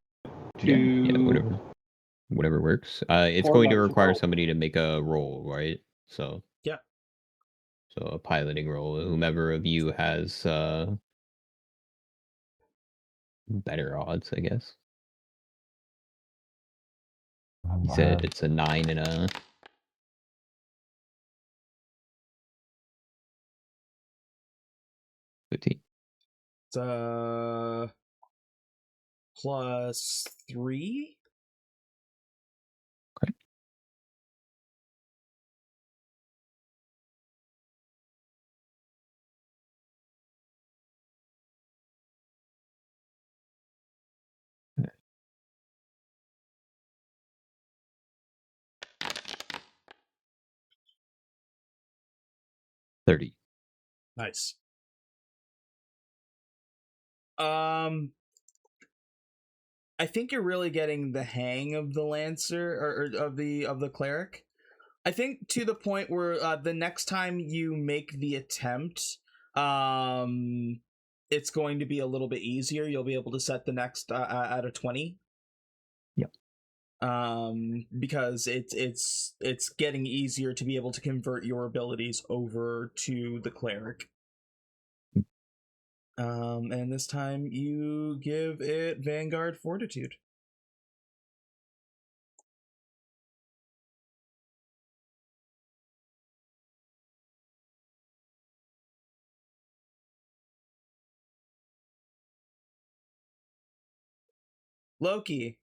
whatever works. It's going to require somebody to make a roll, right? So yeah. So a piloting roll. Whomever of you has better odds, I guess. He said it's a 9 and a 15. It's +3. Okay. $30. Nice. I think you're really getting the hang of the Lancer or of the cleric. I think to the point where the next time you make the attempt, it's going to be a little bit easier. You'll be able to set the next at a 20. Yep. Because it's getting easier to be able to convert your abilities over to the cleric. And this time you give it Vanguard Fortitude. Loki.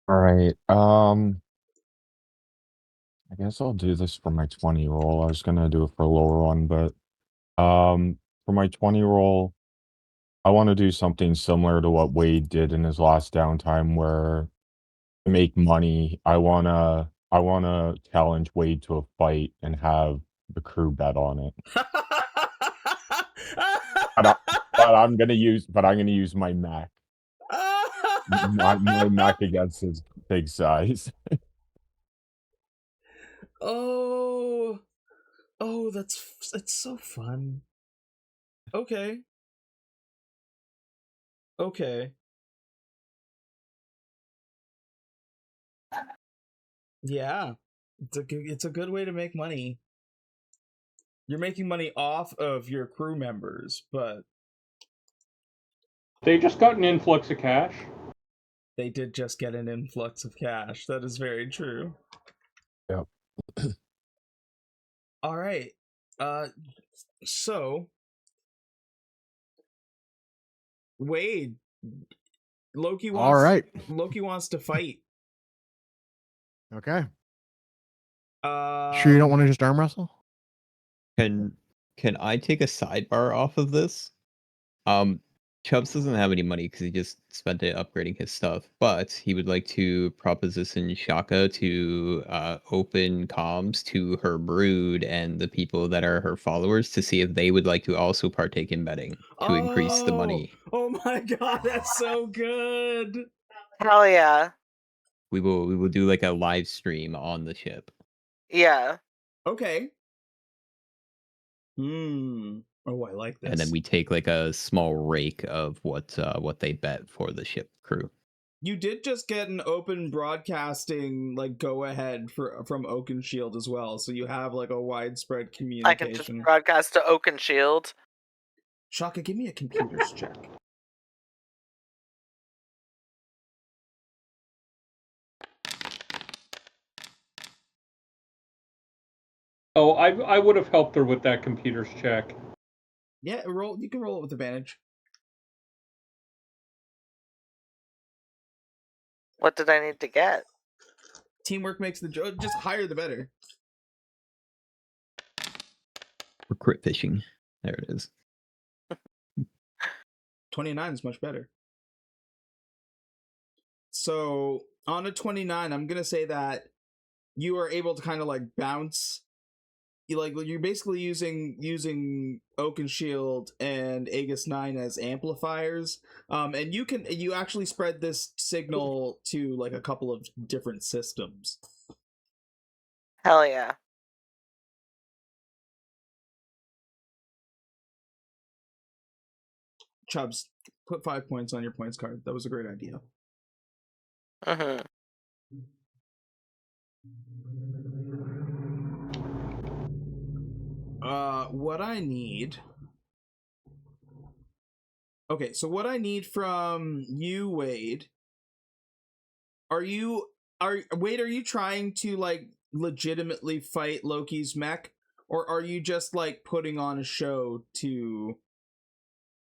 All right. I guess I'll do this for my 20 roll. I was gonna do it for a lower one, but for my 20 roll, I want to do something similar to what Wade did in his last downtime, where to make money, I wanna challenge Wade to a fight and have the crew bet on it. I'm gonna use my Mac. My Mac against his big size. Oh, that's so fun. Okay. Yeah, it's a good way to make money. You're making money off of your crew members, but they just got an influx of cash. They did just get an influx of cash. That is very true. Yep. All right. So Wade, Loki wants to fight. Okay. Sure you don't want to just arm wrestle? Can I take a sidebar off of this? Chubbs doesn't have any money because he just spent it upgrading his stuff, but he would like to proposition Chaka to open comms to her brood and the people that are her followers to see if they would like to also partake in betting to increase the money. Oh my god, that's so good. Hell yeah. We will do like a live stream on the ship. Yeah. Okay. Oh, I like this. And then we take like a small rake of what they bet for the ship crew. You did just get an open broadcasting like go ahead from Oakenshield as well, so you have like a widespread communication. I can just broadcast to Oakenshield. Chaka, give me a computers check. Oh, I would have helped her with that computer's check. Yeah, roll. You can roll it with advantage. What did I need to get? Teamwork makes the joke. Just higher the better. We're crit fishing. There it is. 29 is much better. So on a 29, I'm gonna say that you are able to kind of like bounce. You're basically using Oaken Shield and Aegis 9 as amplifiers. And you actually spread this signal to like a couple of different systems. Hell yeah. Chubbs, put 5 points on your points card. That was a great idea. Mm-hmm. What I need... Okay, so what I need from you, Wade... Are you trying to, like, legitimately fight Loki's mech? Or are you just, like, putting on a show to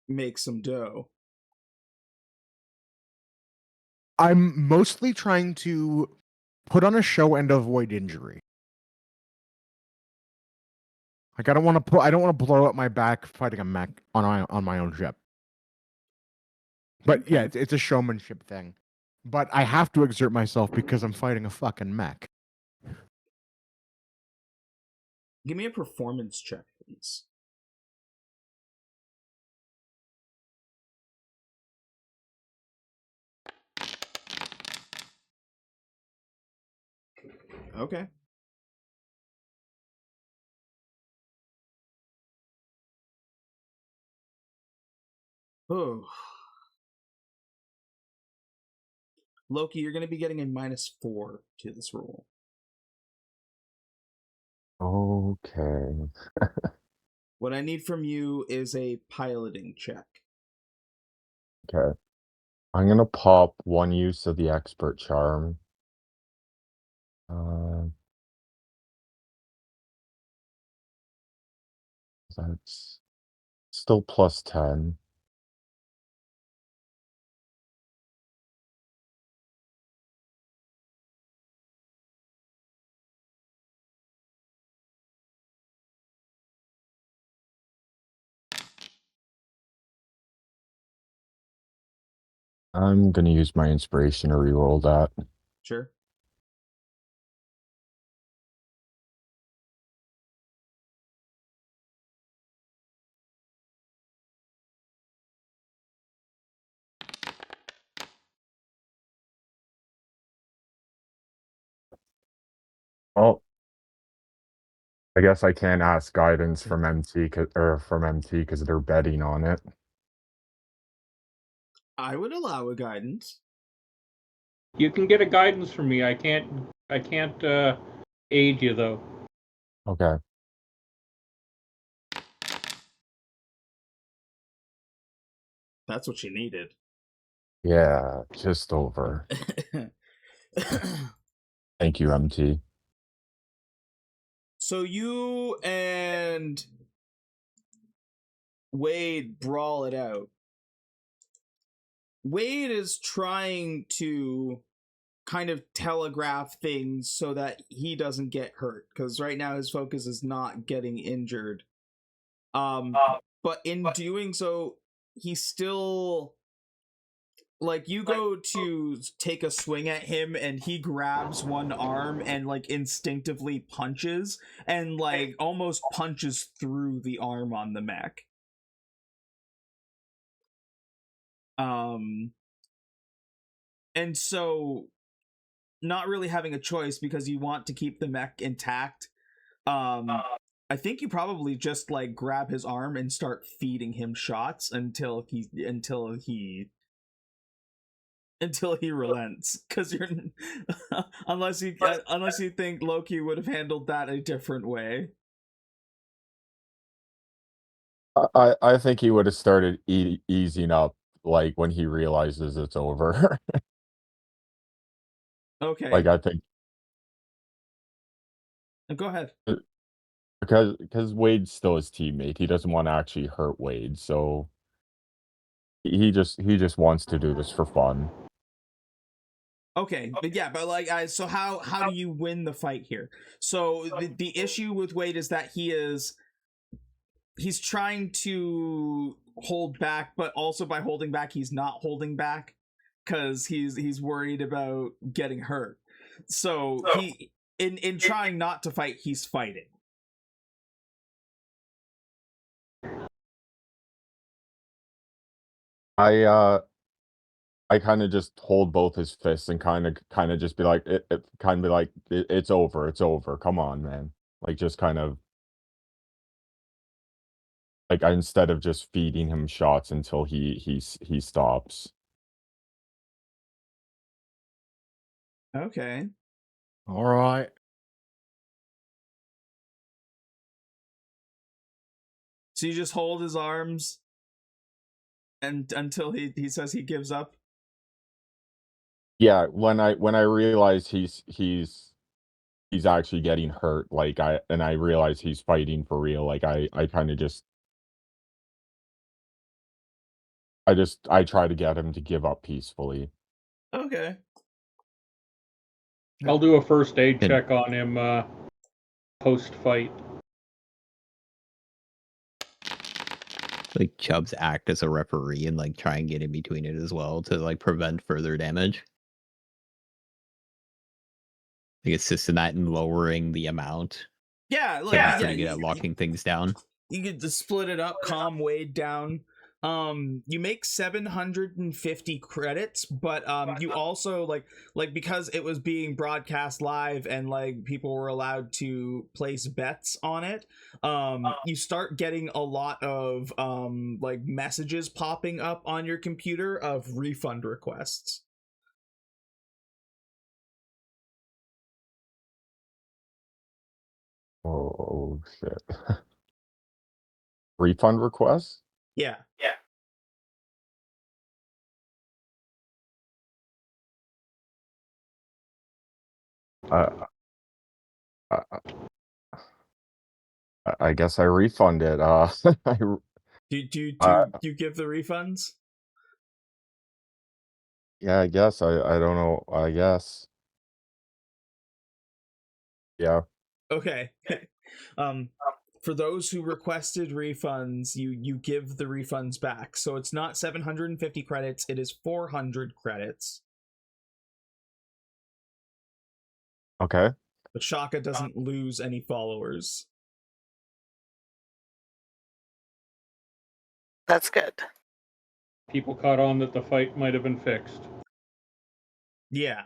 make some dough? I'm mostly trying to put on a show and avoid injury. Like I don't want to blow up my back fighting a mech on my own ship. But yeah, it's a showmanship thing. But I have to exert myself because I'm fighting a fucking mech. Give me a performance check, please. Okay. Oh. Loki, you're going to be getting a -4 to this roll. Okay. What I need from you is a piloting check. Okay. I'm gonna pop one use of the expert charm. That's still +10. I'm gonna use my inspiration to reroll that. Sure. Oh, I guess I can't ask guidance from MT because they're betting on it. I would allow a guidance. You can get a guidance from me. I can't aid you though. Okay. That's what you needed. Yeah, just over. Thank you, MT. So you and Wade brawl it out. Wade is trying to kind of telegraph things so that he doesn't get hurt, because right now his focus is not getting injured. But in doing so, he still... Like, you go to take a swing at him, and he grabs one arm and, like, instinctively punches, and, like, almost punches through the arm on the mech. And so, not really having a choice because you want to keep the mech intact, I think you probably just, like, grab his arm and start feeding him shots until he relents, because you're unless you think Loki would have handled that a different way. I think he would have started easing up like when he realizes it's over. Okay. Like I think Go ahead. because Wade's still his teammate. He doesn't want to actually hurt Wade, so he just wants to do this for fun. Okay, but yeah, but like, so how do you win the fight here? So the issue with Wade is that he's trying to hold back, but also by holding back, he's not holding back because he's worried about getting hurt. So he in trying not to fight, he's fighting. I kind of just hold both his fists and kind of just be like, it's over, come on, man. Like, just kind of like, instead of just feeding him shots until he stops. Okay. All right. So you just hold his arms and until he says he gives up. Yeah, when I realize he's actually getting hurt, like I realize he's fighting for real, like I kind of just I try to get him to give up peacefully. Okay. I'll do a first aid check on him post-fight. Like Chubbs act as a referee and like try and get in between it as well to like prevent further damage. Like assist in that and lowering the amount. Yeah, look, Like pretty good at locking things down. You could just split it up, calm Wade down. You make 750 credits, but you also like because it was being broadcast live and like people were allowed to place bets on it. You start getting a lot of like messages popping up on your computer of refund requests. Oh shit. Refund requests? Yeah. I guess I refund it. Do you give the refunds? Yeah, I guess I don't know. I guess. Yeah. Okay. For those who requested refunds, you give the refunds back. So it's not 750 credits, it is 400 credits. Okay. But Chaka doesn't lose any followers. That's good. People caught on that the fight might have been fixed. Yeah.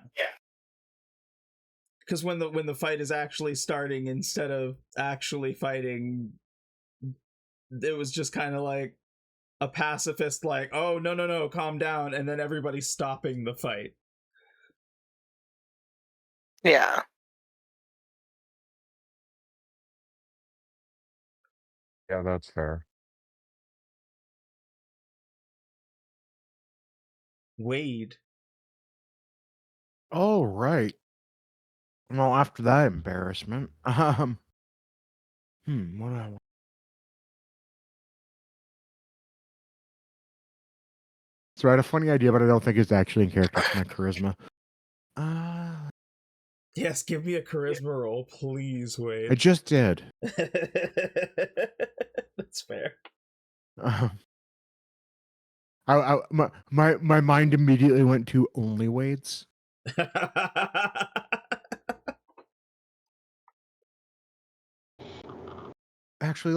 Because when the fight is actually starting instead of actually fighting, it was just kind of like a pacifist like, oh, no, calm down, and then everybody stopping the fight. Yeah. Yeah, that's fair. Wade. Oh, right. Well, after that embarrassment, what do I want? So I had a funny idea, but I don't think it's actually in character. It's my charisma. Yes, give me a charisma roll, please, Wade. I just did. That's fair. My mind immediately went to only Wade's. Actually,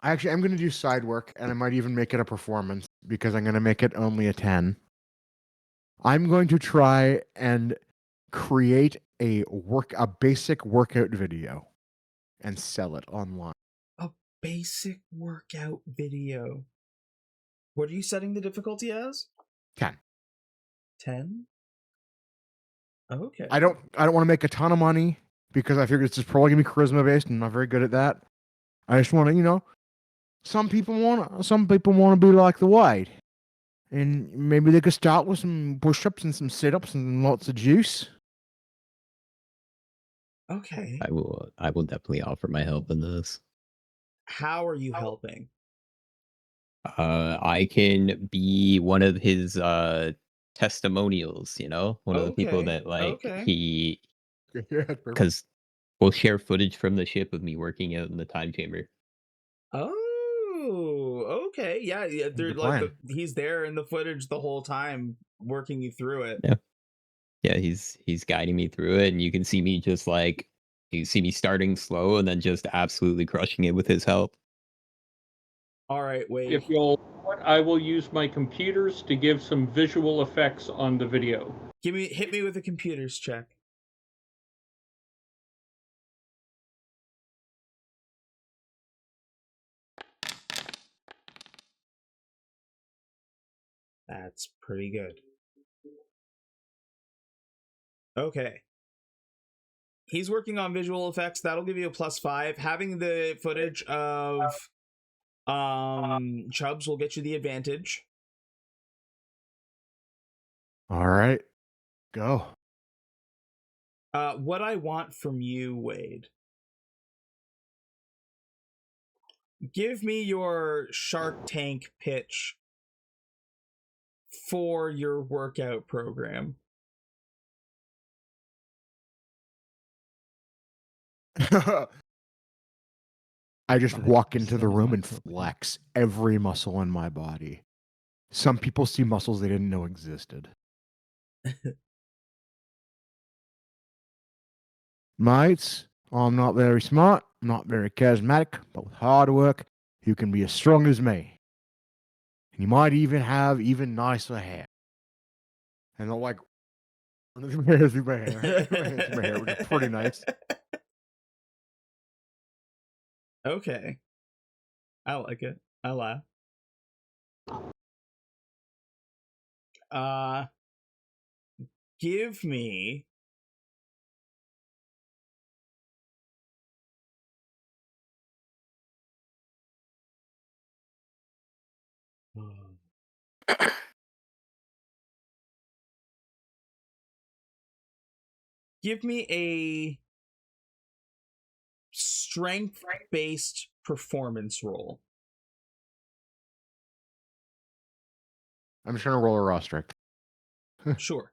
I'm going to do side work, and I might even make it a performance because I'm going to make it only a 10. I'm going to try and create a basic workout video and sell it online. A basic workout video. What are you setting the difficulty as? 10. 10? Okay. I don't want to make a ton of money because I figure it's just probably gonna be charisma based, and I'm not very good at that. I just want to, some people want to be like the Wade, and maybe they could start with some push-ups and some sit-ups and lots of juice. Okay. I will definitely offer my help in this. How are you helping? I can be one of his testimonials, you know, one of the people Okay. that like Okay. he Yeah, perfect. because we'll share footage from the ship of me working out in the time chamber. Oh, okay. Yeah, they're Good like plan. he's there in the footage the whole time working you through it. Yeah. Yeah, he's guiding me through it, and you can see me just like you see me starting slow and then just absolutely crushing it with his help. All right, wait. If you'll, I will use my computers to give some visual effects on the video. Hit me with a computers check. That's pretty good. Okay. He's working on visual effects. That'll give you a +5. Having the footage of Chubbs will get you the advantage. All right, go. What I want from you, Wade. Give me your Shark Tank pitch for your workout program. I just walk into the room and flex every muscle in my body. Some people see muscles they didn't know existed. Mates, I'm not very smart, I'm not very charismatic, but with hard work, you can be as strong as me. And you might even have even nicer hair. And they're like, through my hair, my hair, which is pretty nice. Okay. I like it. I laugh. Give me give me a strength-based performance roll. I'm just trying to roll a raw strength. Sure.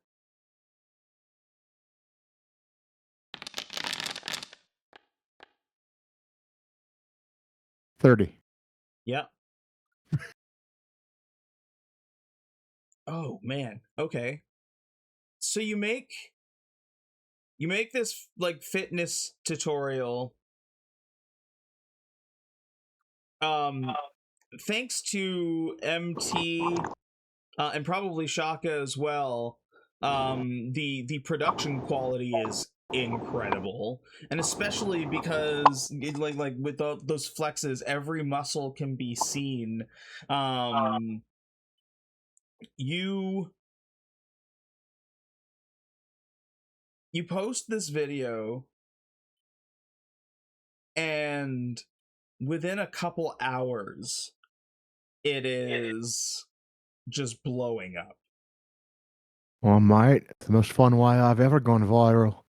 $30. Yep. Oh man. Okay. So you make this like fitness tutorial thanks to MT and probably Chaka as well. The production quality is incredible, and especially because like with those flexes, every muscle can be seen. You post this video, and within a couple hours, it is just blowing up. Well, mate, it's the most fun way I've ever gone viral.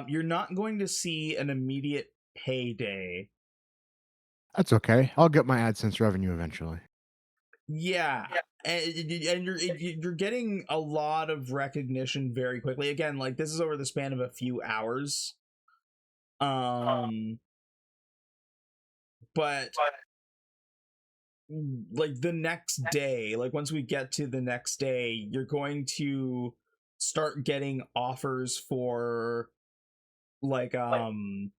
You're not going to see an immediate payday. That's okay. I'll get my AdSense revenue eventually. Yeah. And you're getting a lot of recognition very quickly. Again, like this is over the span of a few hours. But like the next day, like once we get to the next day, you're going to start getting offers for like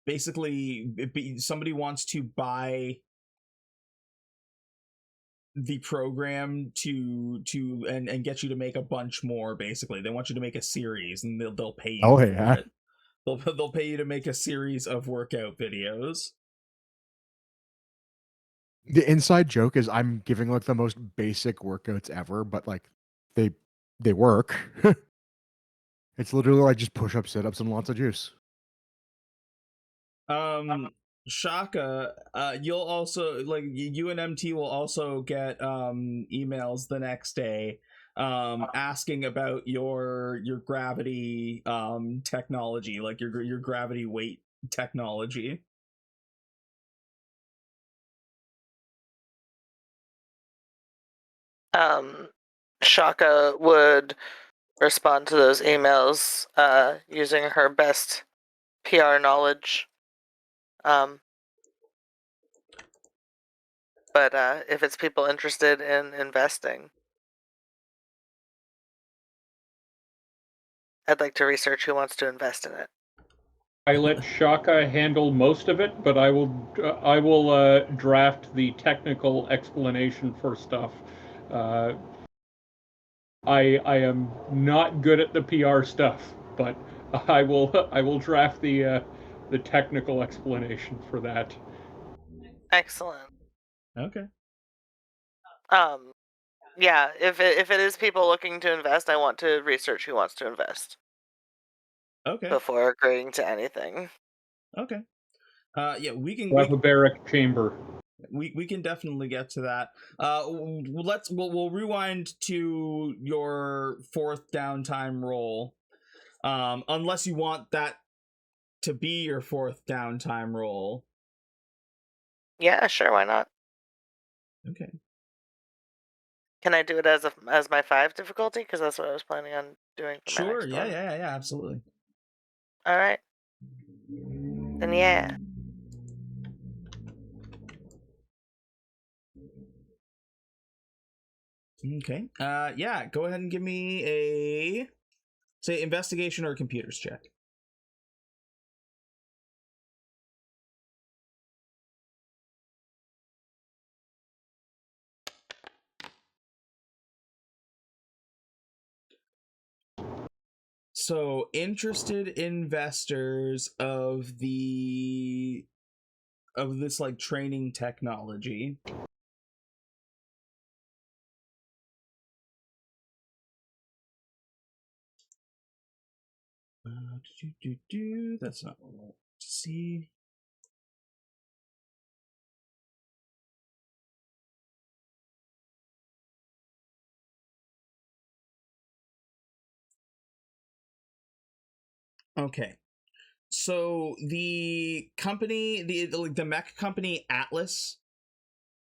basically somebody wants to buy the program to and get you to make a bunch more. Basically they want you to make a series, and they'll pay you for it. They'll pay you to make a series of workout videos. The inside joke is I'm giving like the most basic workouts ever, but like they work. It's literally like just push-ups, sit-ups, and lots of juice. Chaka, you'll also like you and MT will also get emails the next day asking about your gravity technology, like your gravity weight technology. Chaka would respond to those emails using her best PR knowledge. But if it's people interested in investing, I'd like to research who wants to invest in it. I let Chaka handle most of it, but I will draft the technical explanation for stuff. I am not good at the PR stuff, but I will draft the technical explanation for that. Excellent. Okay. Yeah, if it is people looking to invest, I want to research who wants to invest. Okay. Before agreeing to anything. Okay. Yeah, Barbaric chamber. We can definitely get to that. We'll rewind to your 4th downtime roll. Unless you want that to be your 4th downtime roll. Yeah, sure, why not? Okay. Can I do it as my 5 difficulty? Because that's what I was planning on doing for my Sure, next yeah, one. yeah, absolutely. Alright. Then yeah. Okay. Yeah, go ahead and give me a, say, investigation or computers check. So, interested investors of this like training technology. That's not what I want to see. Okay. So the company, the mech company Atlas,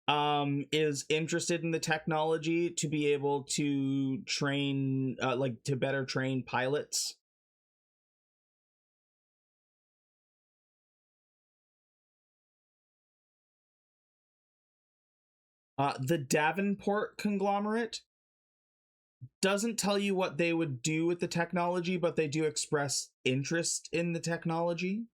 is interested in the technology to be able to train, to better train pilots. The Davenport conglomerate doesn't tell you what they would do with the technology, but they do express interest in the technology.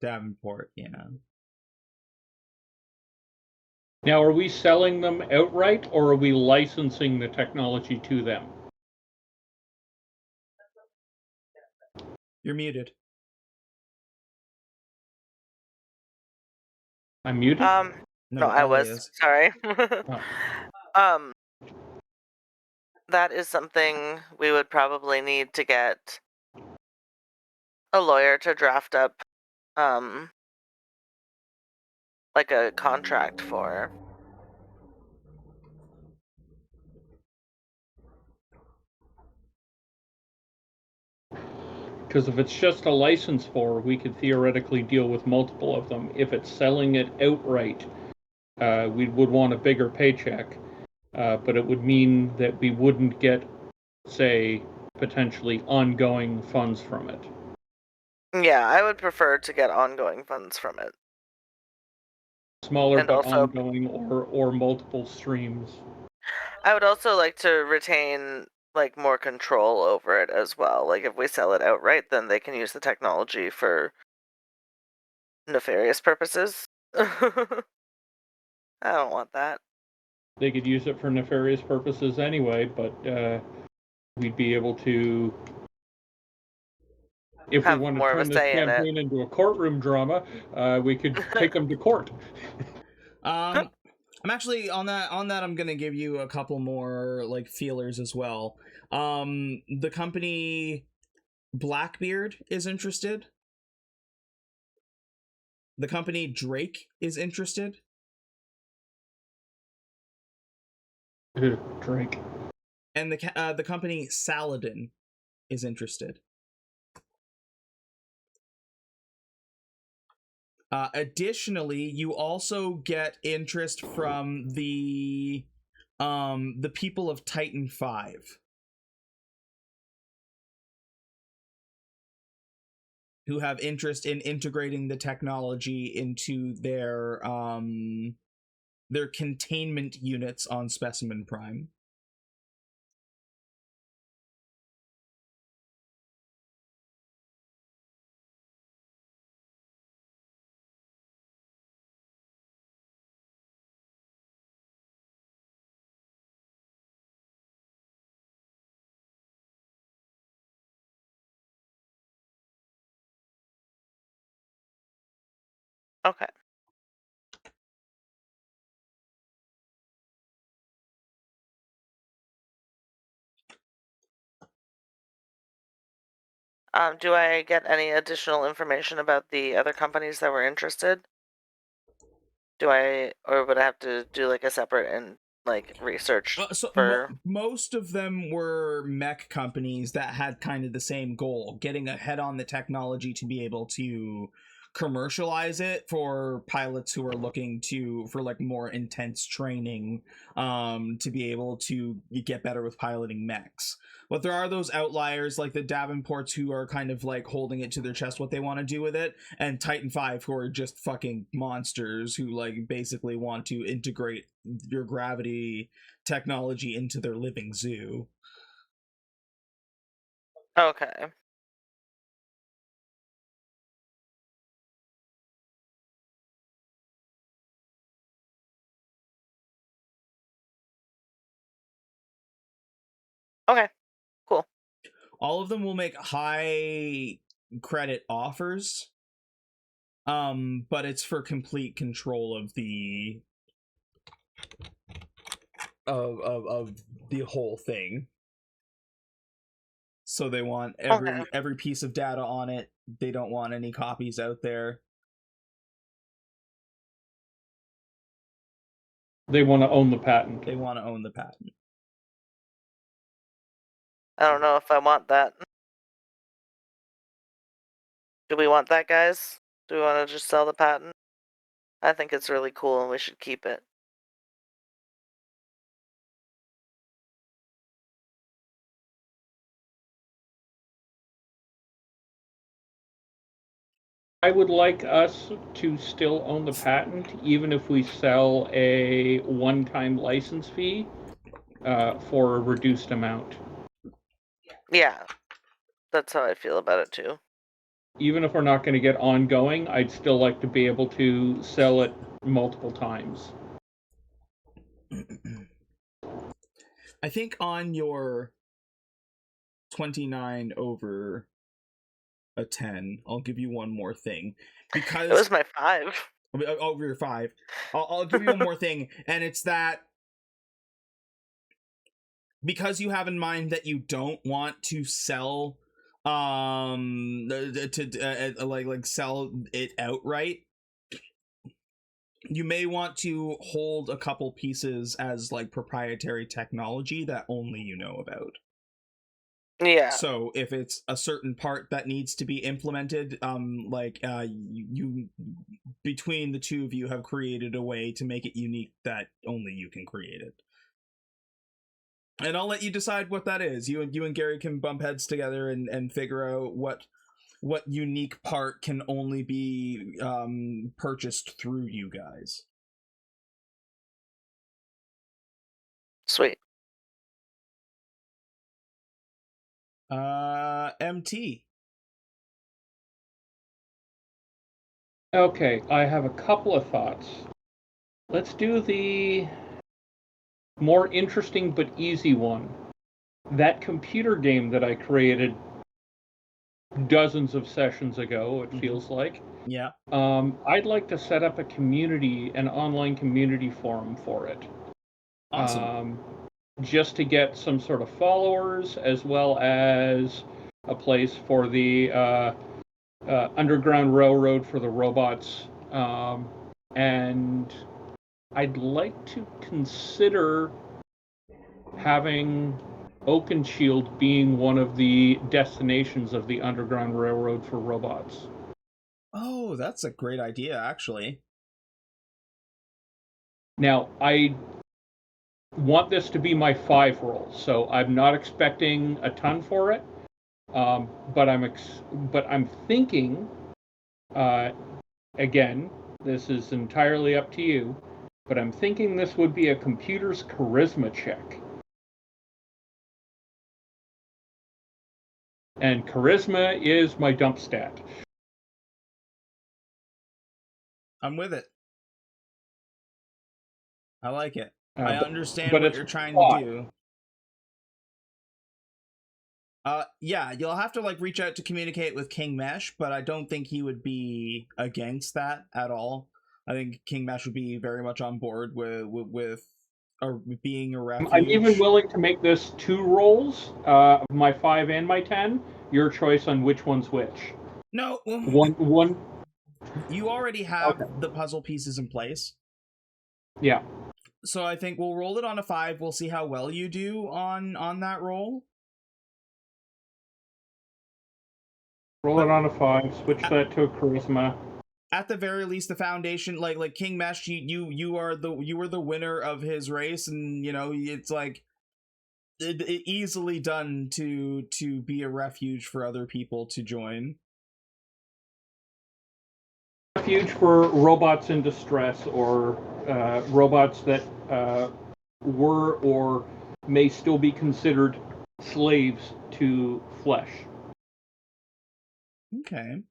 Davenport, yeah. Now, are we selling them outright, or are we licensing the technology to them? You're muted. I'm muted? No, I was. Is. Sorry. Oh. That is something we would probably need to get a lawyer to draft up, like a contract for. Because if it's just a license for, we could theoretically deal with multiple of them. If it's selling it outright, we would want a bigger paycheck, but it would mean that we wouldn't get, say, potentially ongoing funds from it. Yeah, I would prefer to get ongoing funds from it. Smaller And but also, ongoing, or multiple streams. I would also like to retain like more control over it as well. Like if we sell it outright, then they can use the technology for nefarious purposes. I don't want that. They could use it for nefarious purposes anyway, but we'd be able to, if we want to turn this campaign into a courtroom drama, we could take them to court. I'm actually on that. I'm gonna give you a couple more like feelers as well. The company Blackbeard is interested. The company Drake is interested. Drink. And the company Saladin is interested. Additionally, you also get interest from the people of Titan 5, who have interest in integrating the technology into their containment units on Specimen Prime. Okay. Do I get any additional information about the other companies that were interested? Or would I have to do like a separate and like research for? Most of them were mech companies that had kind of the same goal, getting ahead on the technology to be able to commercialize it for pilots who are looking for like more intense training, to be able to get better with piloting mechs. But there are those outliers like the Davenports who are kind of like holding it to their chest what they want to do with it, and Titan 5 who are just fucking monsters who like basically want to integrate your gravity technology into their living zoo. Okay. Okay. Cool. All of them will make high credit offers, but it's for complete control of the of the whole thing. So they want every piece of data on it. They don't want any copies out there. They want to own the patent. They want to own the patent. I don't know if I want that. Do we want that, guys? Do we want to just sell the patent? I think it's really cool and we should keep it. I would like us to still own the patent, even if we sell a one-time license fee for a reduced amount. Yeah, that's how I feel about it too. Even if we're not going to get ongoing, I'd still like to be able to sell it multiple times. I think on your 29 over a 10, I'll give you one more thing, because it was my 5. Over your 5. I'll give you one more thing, and it's that because you have in mind that you don't want to sell like sell it outright, you may want to hold a couple pieces as like proprietary technology that only you know about. Yeah. So if it's a certain part that needs to be implemented, you between the two of you have created a way to make it unique that only you can create it. And I'll let you decide what that is. You and Gary can bump heads together and figure out what unique part can only be purchased through you guys. Sweet. MT. Okay, I have a couple of thoughts. Let's do the more interesting but easy one. That computer game that I created dozens of sessions ago, it feels like. Yeah. I'd like to set up an online community forum for it. Awesome. Just to get some sort of followers, as well as a place for the Underground Railroad for the robots, and I'd like to consider having Oakenshield being one of the destinations of the Underground Railroad for robots. Oh, that's a great idea, actually. Now, I want this to be my 5 roll, so I'm not expecting a ton for it, but I'm thinking, again, this is entirely up to you, but I'm thinking this would be a computer's charisma check. And charisma is my dump stat. I'm with it. I like it. I But- understand but what it's you're trying five. to do. Yeah, you'll have to like reach out to communicate with King Mesh, but I don't think he would be against that at all. I think King Mesh would be very much on board with or being a refuge. I'm even willing to make this 2 rolls, my 5 and my 10. Your choice on which one's which. No, One. you already have Okay. the puzzle pieces in place. Yeah. So I think we'll roll it on a 5. We'll see how well you do on that roll. Roll it on a 5. Switch that to a charisma. At the very least, the foundation, like King Mesh, you are the winner of his race, and you know it's like it easily done to be a refuge for other people to join. Refuge for robots in distress, or robots that were or may still be considered slaves to flesh. Okay.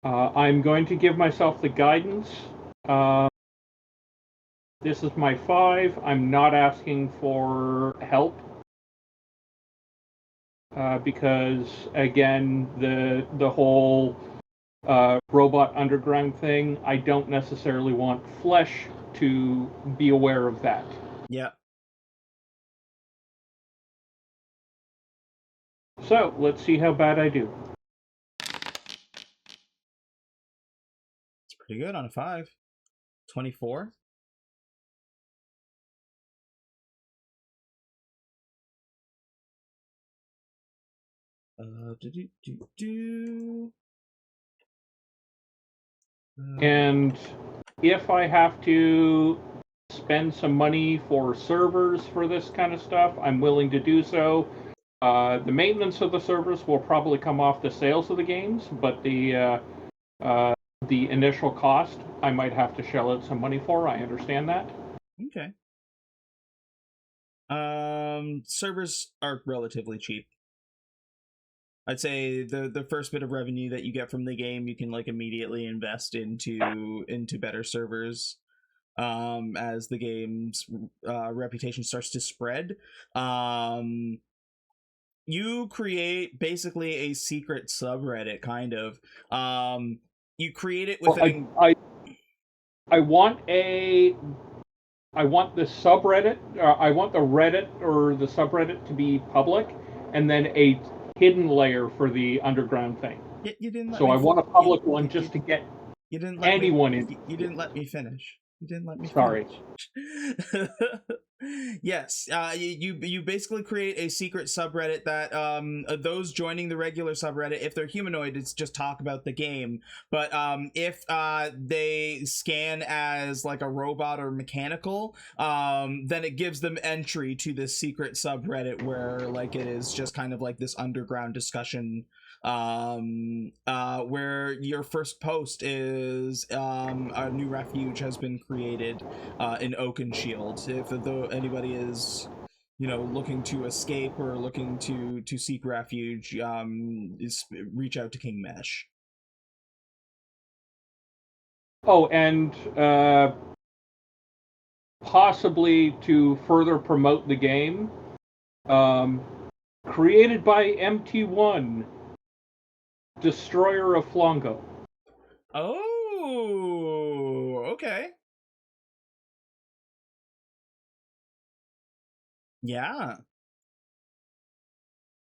I'm going to give myself the guidance. This is my 5. I'm not asking for help. Because, again, the whole robot underground thing, I don't necessarily want flesh to be aware of that. Yeah. So, let's see how bad I do. It's pretty good on a 5. 24. And if I have to spend some money for servers for this kind of stuff, I'm willing to do so. The maintenance of the servers will probably come off the sales of the games, but the initial cost I might have to shell out some money for. I understand that. Okay. Servers are relatively cheap. I'd say the first bit of revenue that you get from the game, you can like immediately invest into better servers. As the game's reputation starts to spread, you create basically a secret subreddit, kind of. You create it with I want the subreddit. I want the Reddit or the subreddit to be public, and then a hidden layer for the underground thing. You didn't let so me I want a public one just to get you didn't let anyone me, in. You didn't let me finish. You didn't let me Sorry. finish. Yes, you basically create a secret subreddit that those joining the regular subreddit, if they're humanoid, it's just talk about the game. But if they scan as like a robot or mechanical, then it gives them entry to this secret subreddit where like it is just kind of like this underground discussion where your first post is a new refuge has been created in Oakenshield. If anybody is looking to escape or looking to seek refuge, reach out to King Mesh. Oh, and possibly to further promote the game, created by MT1, Destroyer of Flongo. Oh, okay. Yeah.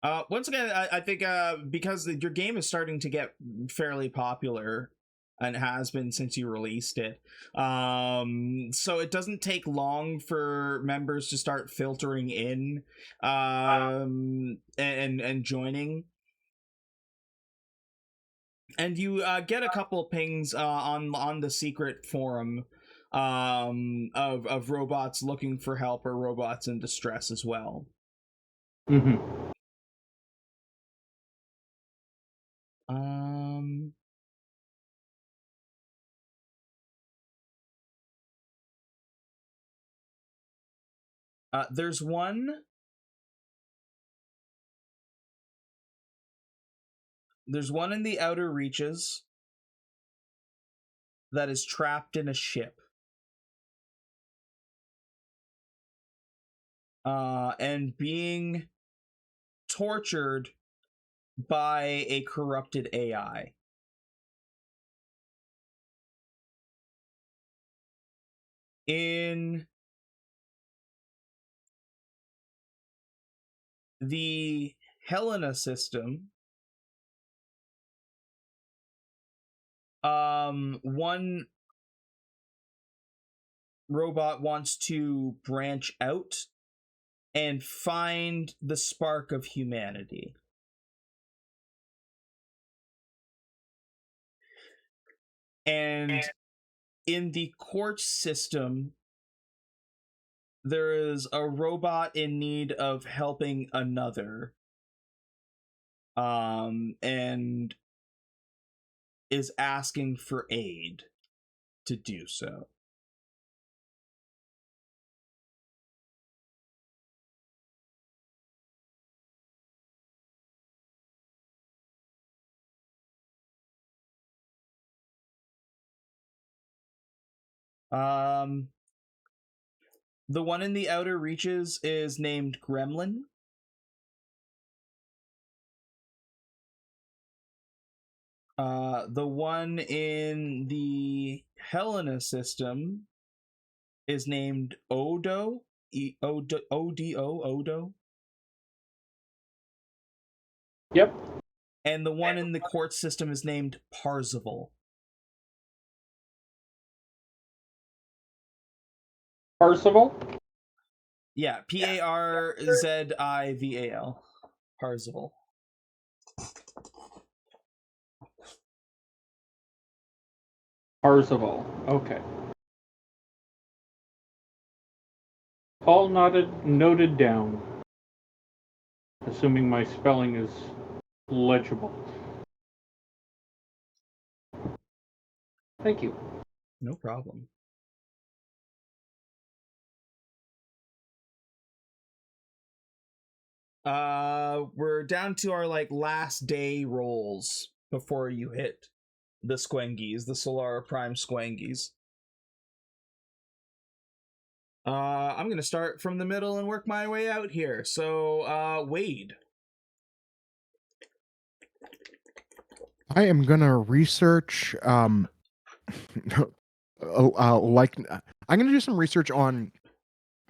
Once again, I think because your game is starting to get fairly popular and has been since you released it, so it doesn't take long for members to start filtering in and joining. And you get a couple pings on the secret forum of robots looking for help or robots in distress as well. Mm-hmm. There's one. There's one in the outer reaches that is trapped in a ship. And being tortured by a corrupted AI. In the Helena system, one robot wants to branch out and find the spark of humanity. And in the court system, there is a robot in need of helping another, and is asking for aid to do so. The one in the outer reaches is named Gremlin. The one in the Helena system is named Odo. Odo. Yep. And the one in the court system is named Parzival. Parzival? Yeah, Parzival. Parzival. Parzival. Okay. All noted down. Assuming my spelling is legible. Thank you. No problem. We're down to our last day rolls before you hit the Squengies, the Solara Prime Squengies. I'm gonna start from the middle and work my way out here. So, Wade. I am gonna research. I'm gonna do some research on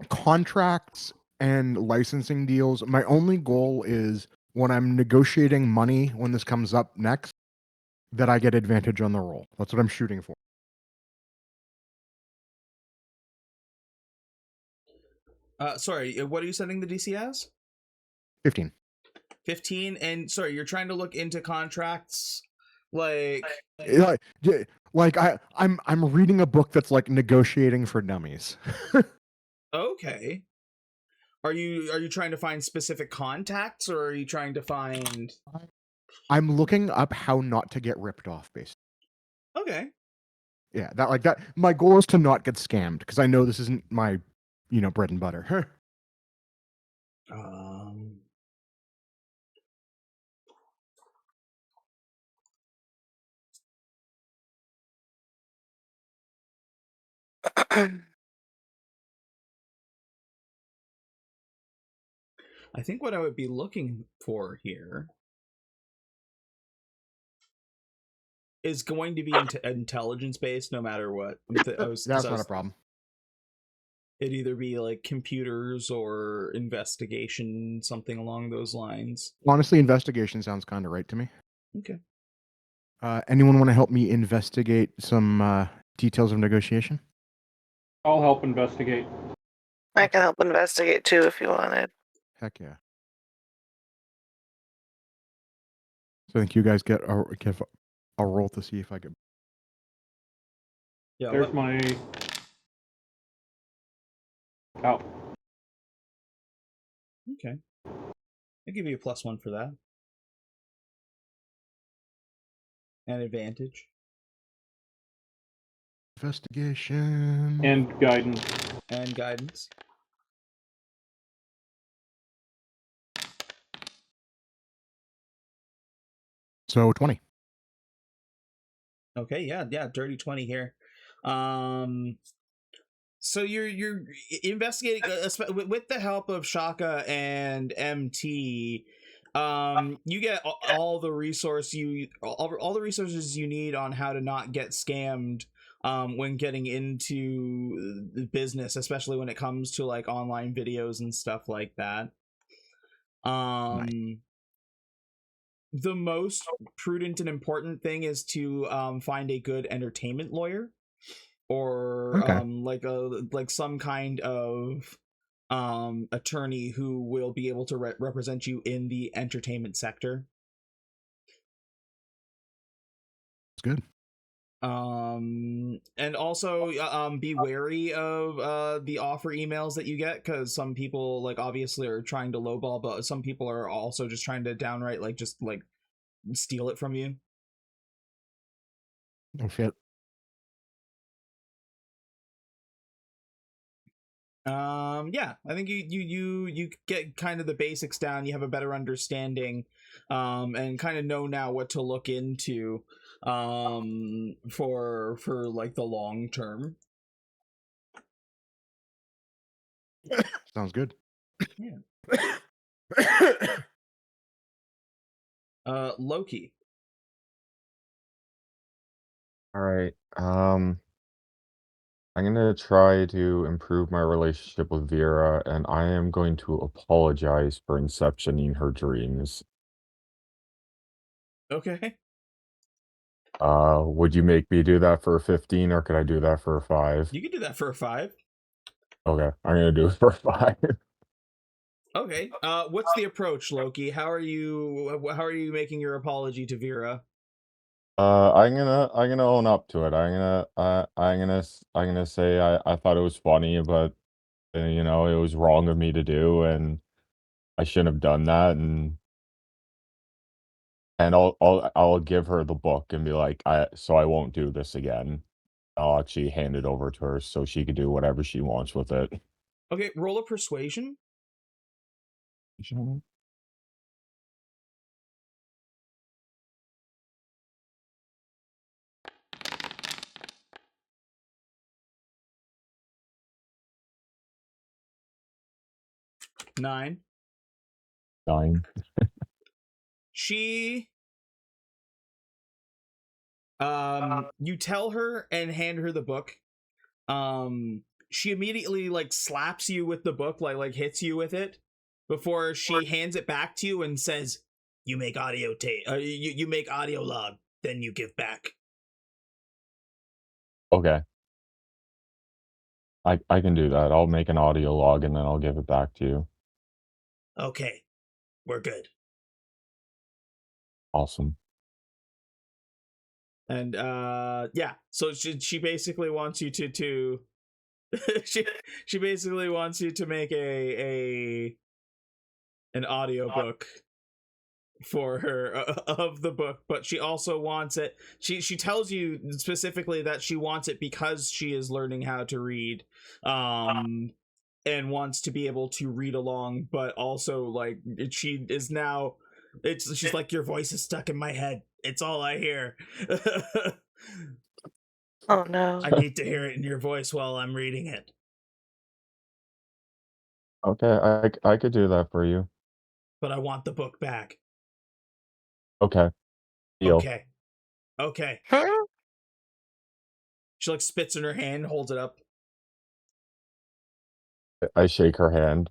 contracts and licensing deals. My only goal is when I'm negotiating money, when this comes up next, that I get advantage on the roll. That's what I'm shooting for. Sorry, what are you setting the DC as? 15. 15, and sorry, you're trying to look into contracts, like I'm reading a book that's like negotiating for dummies. Okay. Are you trying to find specific contacts, or are you trying to find? I'm looking up how not to get ripped off, basically. Okay. Yeah, that. My goal is to not get scammed because I know this isn't my, bread and butter. I think what I would be looking for here is going to be intelligence based, no matter what. That's not a problem. It'd either be like computers or investigation, something along those lines. Honestly, investigation sounds kind of right to me. Okay. Anyone want to help me investigate some details of negotiation? I'll help investigate. I can help investigate too if you wanted. Heck yeah. So I think you guys get a roll to see if I get. Yeah. There's my. Oh. Okay. I'll give you a +1 for that. An advantage. Investigation. And guidance. And guidance. So 20. Okay, yeah, dirty 20 here. So you're investigating with the help of Chaka and MT. You get all the resources you need on how to not get scammed when getting into the business, especially when it comes to like online videos and stuff like that. Nice. The most prudent and important thing is to find a good entertainment lawyer, or Okay. like some kind of attorney who will be able to represent you in the entertainment sector. It's good. And also be wary of the offer emails that you get, because some people like obviously are trying to lowball, but some people are also just trying to downright like just like steal it from you. Oh shit. Yeah, I think you get kind of the basics down. You have a better understanding and kind of know now what to look into for like the long term. Sounds good. Yeah. Loki. All right. I'm gonna try to improve my relationship with Vera, and I am going to apologize for inceptioning her dreams. Okay. Would you make me do that for a 15, or could I do that for a 5? You can do that for a 5. Okay, I'm gonna do it for a 5. Okay. What's the approach, Loki? How are you making your apology to Vera? I'm gonna own up to it. I'm gonna say I thought it was funny, but you know, it was wrong of me to do, and I shouldn't have done that, and I'll give her the book and be like, I won't do this again. I'll actually hand it over to her so she could do whatever she wants with it. Okay, roll a persuasion. Nine. 9. She you tell her and hand her the book. She immediately like slaps you with the book, like hits you with it before she hands it back to you and says, "You make audio tape. You make audio log, then you give back." Okay. I can do that. I'll make an audio log and then I'll give it back to you. Okay, we're good. Awesome. And yeah, so she basically wants you to she basically wants you to make an audiobook for her of the book, but she also wants it. She tells you specifically that she wants it because she is learning how to read, and wants to be able to read along, but also like she is now. She's like, your voice is stuck in my head. It's all I hear. Oh no. I need to hear it in your voice while I'm reading it. Okay, I could do that for you. But I want the book back. Okay. Deal. Okay. She like spits in her hand, holds it up. I shake her hand.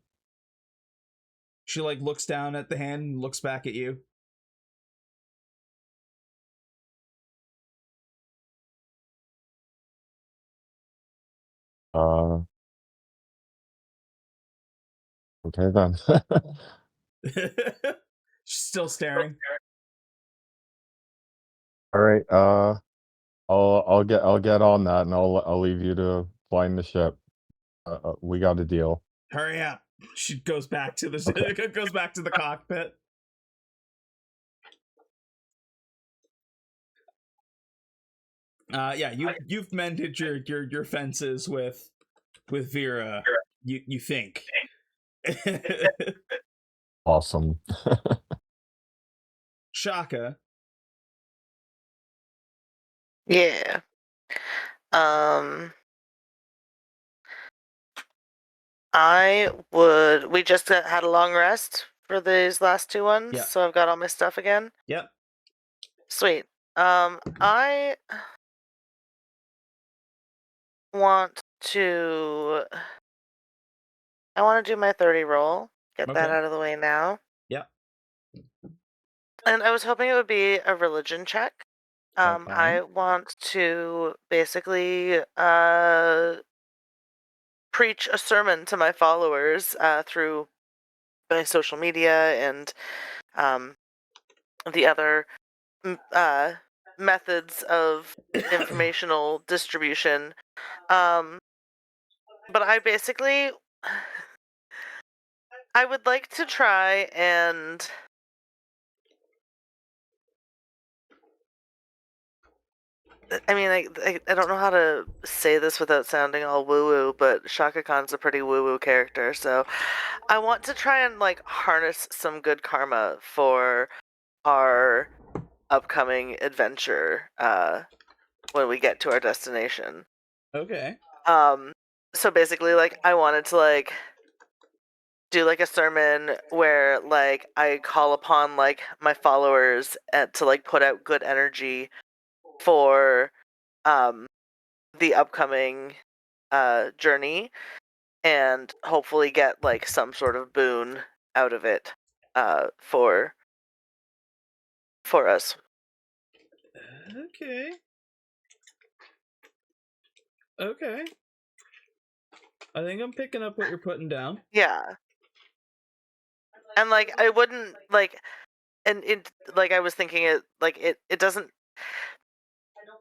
She like looks down at the hand and looks back at you. Uh, okay then. She's still staring. All right. I'll get on that, and I'll leave you to flying the ship. We got a deal. Hurry up. She goes back to the Okay. goes back to the cockpit. Yeah, you've mended your fences with Vera. You think. Awesome. Chaka. Yeah. We just had a long rest for these last two ones, Yeah. so I've got all my stuff again. Yep. Sweet. I want to do my 30 roll. Get that Okay. out of the way now. Yep. And I was hoping it would be a religion check. Okay. I want to basically preach a sermon to my followers through my social media and the other methods of informational distribution. But I basically, I would like to try and I mean, I don't know how to say this without sounding all woo-woo, but Chaka Khan's a pretty woo-woo character, so I want to try and, like, harness some good karma for our upcoming adventure when we get to our destination. Okay. So basically, like, I wanted to, like, do, like, a sermon where, like, I call upon, like, my followers to, like, put out good energy for the upcoming journey and hopefully get like some sort of boon out of it for us. Okay. Okay. I think I'm picking up what you're putting down. Yeah. And like I wouldn't like and it like I was thinking it doesn't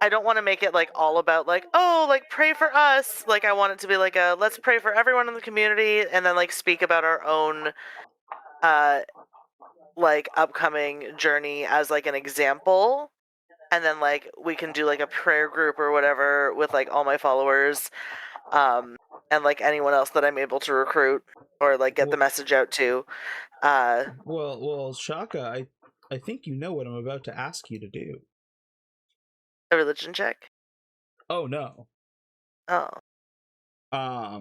I don't want to make it like all about like, oh, like pray for us. Like I want it to be like a let's pray for everyone in the community and then like speak about our own like upcoming journey as like an example. And then like we can do like a prayer group or whatever with like all my followers and like anyone else that I'm able to recruit or like get the message out to. Well, Chaka, I think you know what I'm about to ask you to do. A religion check? Oh no. Oh. Oh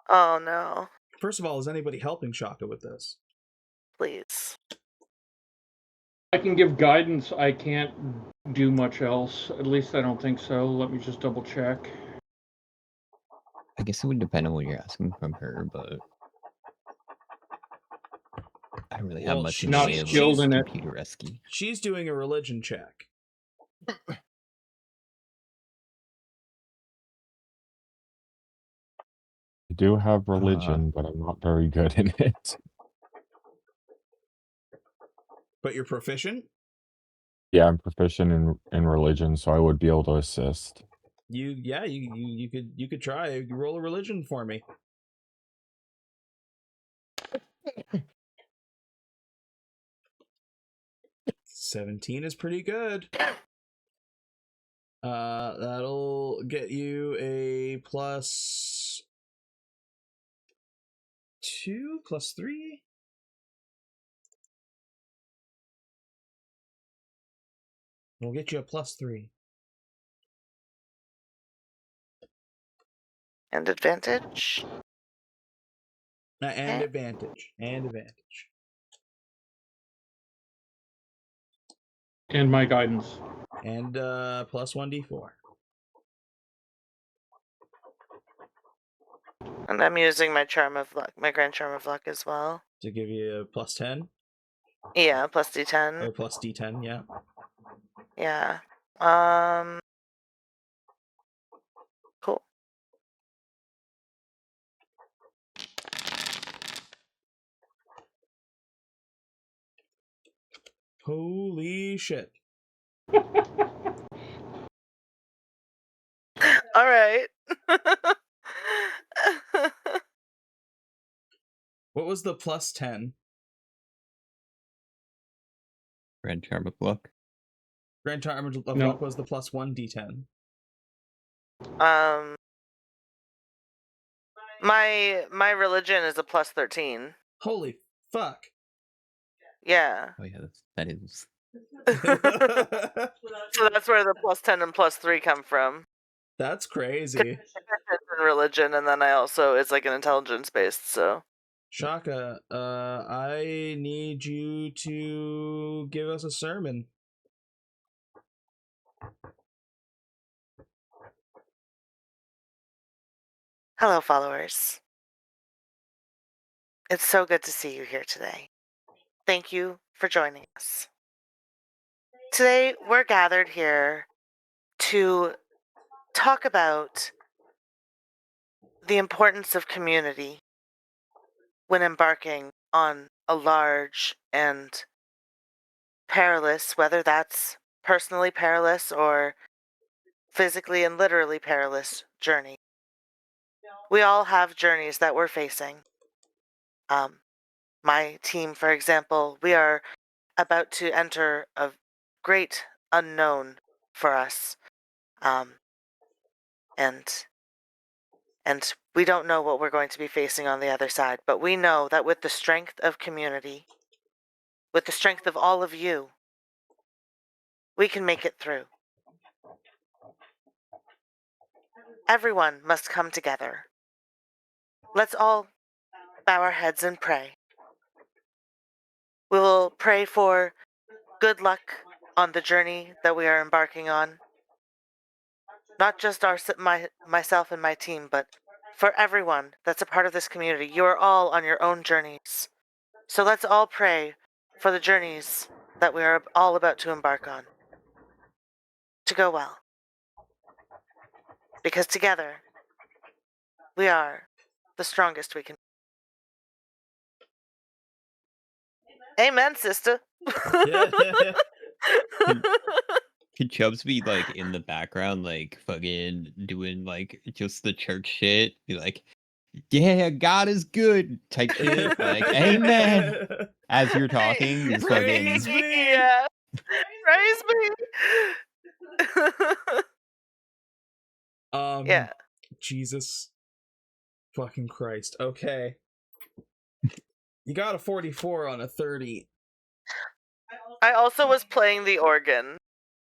no. First of all, is anybody helping Chaka with this? Please. I can give guidance. I can't do much else. At least I don't think so. Let me just double check. I guess it would depend on what you're asking from her, but I don't really have Well, much she's in the not way of skilled in it. computer rescue. She's doing a religion check. I do have religion, but I'm not very good in it. But you're proficient? Yeah, I'm proficient in religion, so I would be able to assist. You could try. You roll a religion for me. 17 is pretty good. That'll get you a +2, +3. We'll get you a +3. And advantage? And advantage. And advantage. And my guidance. And +1d4. And I'm using my charm of luck, my grand charm of luck as well. To give you a plus 10 Yeah, plus D10. or plus D10, yeah. Yeah. Cool. Holy shit. All right. What was the plus 10? Grand charm of luck. Grand charm of No. luck was the plus 1d10. My religion is a plus 13. Holy fuck. Yeah. Oh yeah, that is. So that's where the plus 10 and plus 3 come from. That's crazy. In religion, and then I also, it's like an intelligence based, so. Chaka, I need you to give us a sermon. Hello, followers. It's so good to see you here today. Thank you for joining us. Today, we're gathered here to talk about the importance of community when embarking on a large and perilous, whether that's personally perilous or physically and literally perilous journey. We all have journeys that we're facing. My team, for example, we are about to enter a great unknown for us. And we don't know what we're going to be facing on the other side, but we know that with the strength of community, with the strength of all of you, we can make it through. Everyone must come together. Let's all bow our heads and pray. We will pray for good luck on the journey that we are embarking on. Not just myself and my team, but for everyone that's a part of this community. You are all on your own journeys. So let's all pray for the journeys that we are all about to embark on to go well. Because together, we are the strongest we can. Amen, sister. Yeah. Could Chubbs be like in the background, like fucking doing like just the church shit? Be like, yeah, God is good type shit. Like, amen. As you're talking, just fucking. Praise me. Yeah. Praise me. Yeah. Jesus fucking Christ. Okay. You got a 44 on a 30. I also was playing the organ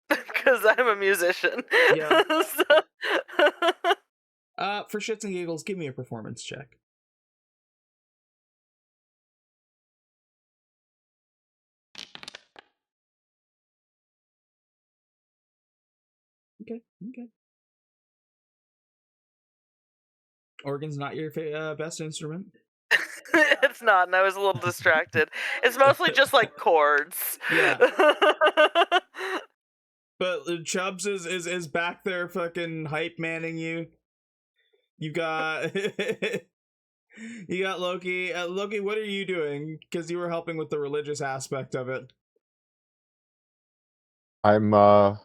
because I'm a musician. Yeah. So... For shits and giggles, give me a performance check. Okay. Organ's not your best instrument. It's not, and I was a little distracted. It's mostly just like chords. Yeah. But Chubbs is back there fucking hype manning you. You got you got Loki. Loki, what are you doing? Because you were helping with the religious aspect of it. I'm not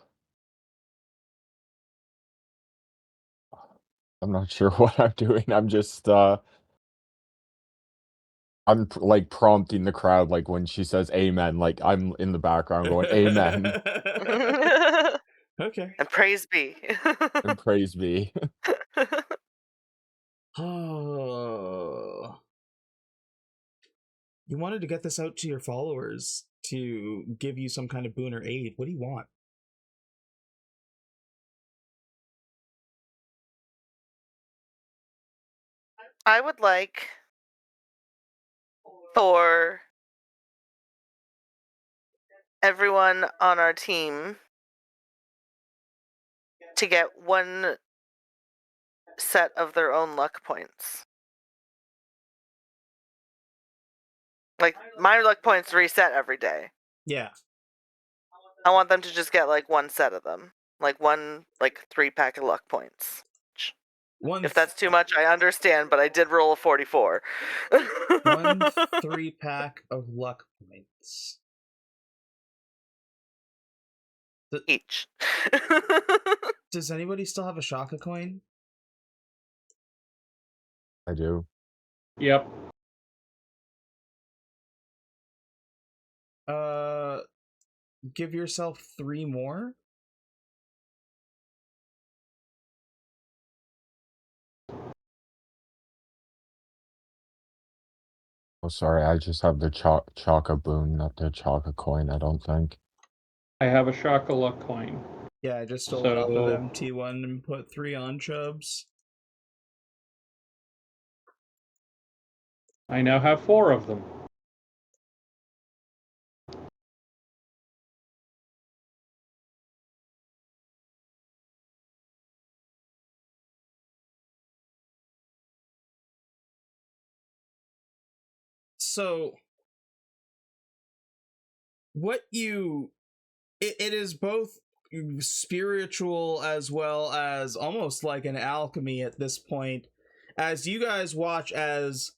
sure what I'm doing. I'm just like prompting the crowd, like when she says amen, like I'm in the background going amen Okay. And praise be. and praise be. Oh. You wanted to get this out to your followers to give you some kind of boon or aid. What do you want? I would like for everyone on our team to get one set of their own luck points. Like, my luck points reset every day. Yeah. I want them to just get, like, one set of them. Like, one, like, 3-pack of luck points. If that's too much, I understand, but I did roll a 44. one 3-pack of luck points. Each. Does anybody still have a Chaka coin? I do. Yep. Give yourself 3 more. Oh, sorry, I just have the Chaka boon, not the Chaka coin, I don't think. I have a Chaka luck coin. Yeah, I just stole it off of So- MT1 and put 3 on Chubbs. I now have 4 of them. So, what it is both spiritual as well as almost like an alchemy at this point, as you guys watch as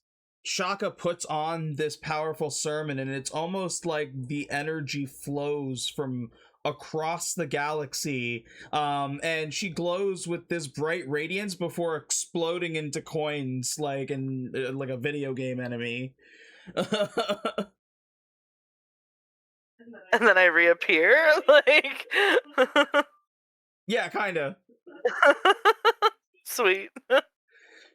Chaka puts on this powerful sermon, and it's almost like the energy flows from across the galaxy, and she glows with this bright radiance before exploding into coins like in like a video game enemy. And then I reappear, like... Yeah, kinda. Sweet.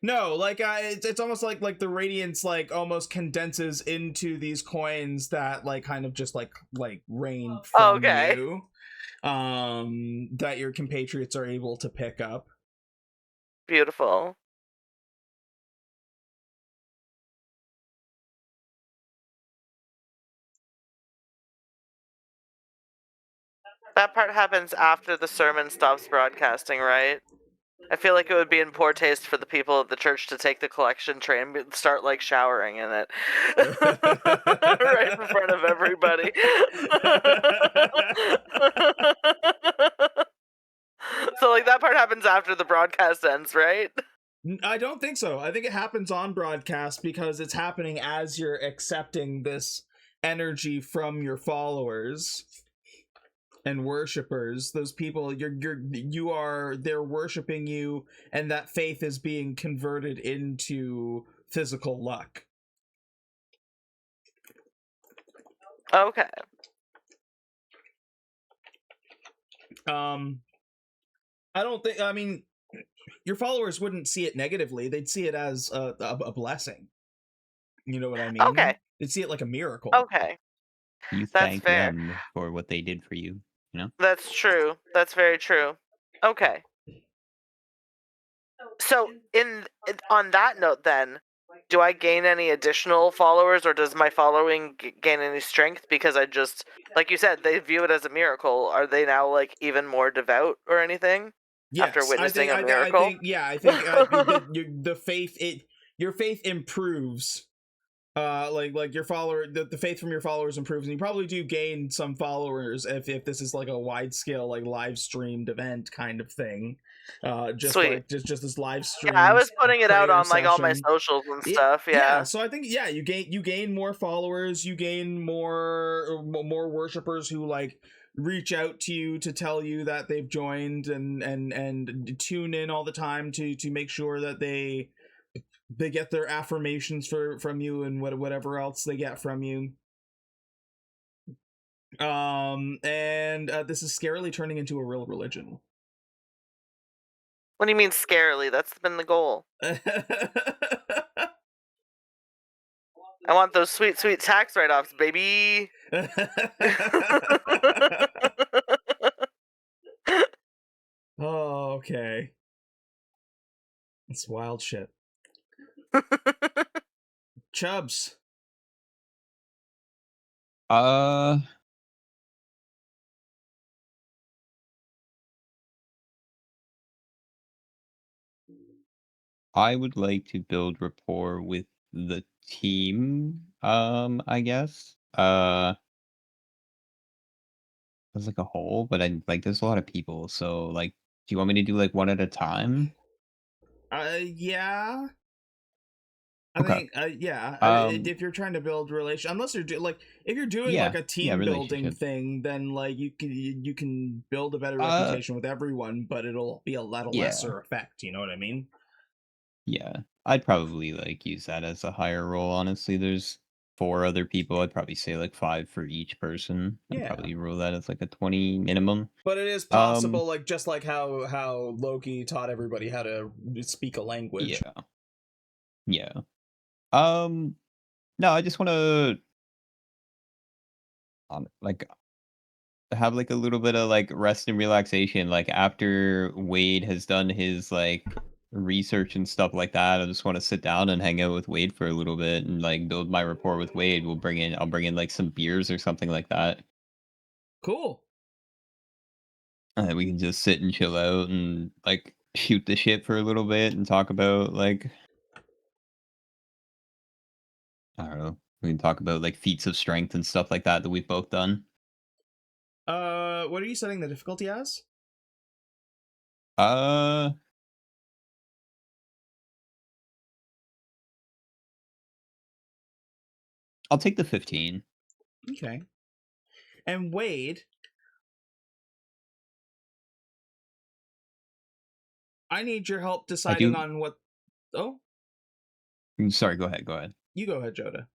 No, like it's almost like the radiance like almost condenses into these coins that like kind of just like rain from Okay. you, that your compatriots are able to pick up. Beautiful. That part happens after the sermon stops broadcasting, right? I feel like it would be in poor taste for the people of the church to take the collection tray and start, like, showering in it. Right in front of everybody. So, like, that part happens after the broadcast ends, right? I don't think so. I think it happens on broadcast because it's happening as you're accepting this energy from your followers and worshippers. Those people they're worshiping you, and that faith is being converted into physical luck. Okay. I don't think, I mean, your followers wouldn't see it negatively. They'd see it as a blessing. You know what I mean? Okay. They'd see it like a miracle. Okay. You That's thank fair. them for what they did for you, you know? That's true. That's very true. Okay. So, on that note, then, do I gain any additional followers, or does my following gain any strength? Because I just, like you said, they view it as a miracle. Are they now, like, even more devout or anything? Yes, After witnessing I a miracle? think the faith, your faith improves. Like your the faith from your followers improves, and you probably do gain some followers if this is like a wide scale, like live streamed event kind of thing. Just Sweet. like just this live stream. Yeah, I was putting it out prayer on, like, all my session. socials and stuff, Yeah, yeah. so I think you gain more followers, you gain more worshippers who like reach out to you to tell you that they've joined and tune in all the time to make sure that they get their affirmations from you and whatever else they get from you. And this is scarily turning into a real religion. What do you mean scarily? That's been the goal. I want those sweet, sweet tax write-offs, baby. Oh, okay. It's wild shit. Chubbs. I would like to build rapport with the team, I guess. As like a whole, but I like there's a lot of people, so like, do you want me to do like one at a time? Yeah. I Okay. think, yeah. If you're trying to build relation, unless you're if you're doing like Yeah, a team building relationship. thing, then like you can build a better reputation with everyone, but it'll be a Yeah. lesser effect. You know what I mean? Yeah, I'd probably like use that as a higher roll. Honestly, there's 4 other people. I'd probably say like 5 for each person. I'd Yeah. probably roll that as like a 20 minimum. But it is possible, like just like how Loki taught everybody how to speak a language. Yeah. Yeah. No, I just want to like have like a little bit of like rest and relaxation. Like after Wade has done his like research and stuff like that, I just want to sit down and hang out with Wade for a little bit and like build my rapport with Wade. I'll bring in like some beers or something like that. Cool. And we can just sit and chill out and like shoot the shit for a little bit and talk about like I don't know. We can talk about like feats of strength and stuff like that we've both done. What are you setting the difficulty as? Uh I'll take the 15. Okay. And Wade, I need your help deciding on what. Oh, Sorry, go ahead. you go ahead, Joda.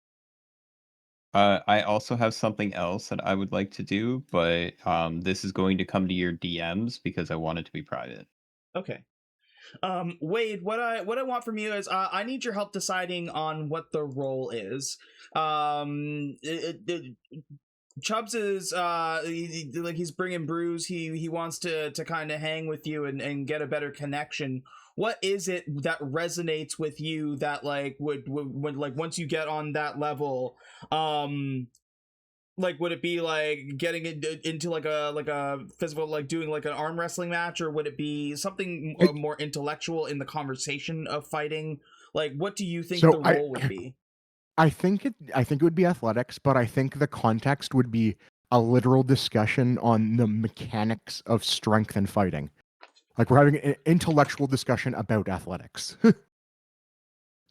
I also have something else that I would like to do, but this is going to come to your DMs because I want it to be private. Okay. Wade, what I want from you is I need your help deciding on what the role is. Chubbs is he's bringing brews. He wants to kind of hang with you and get a better connection. What is it that resonates with you that like would like once you get on that level, like would it be like getting into like a physical, like doing like an arm wrestling match, or would it be something more intellectual in the conversation of fighting? Like, what do you think the role would be? I think it would be athletics, but I think the context would be a literal discussion on the mechanics of strength and fighting. Like we're having an intellectual discussion about athletics.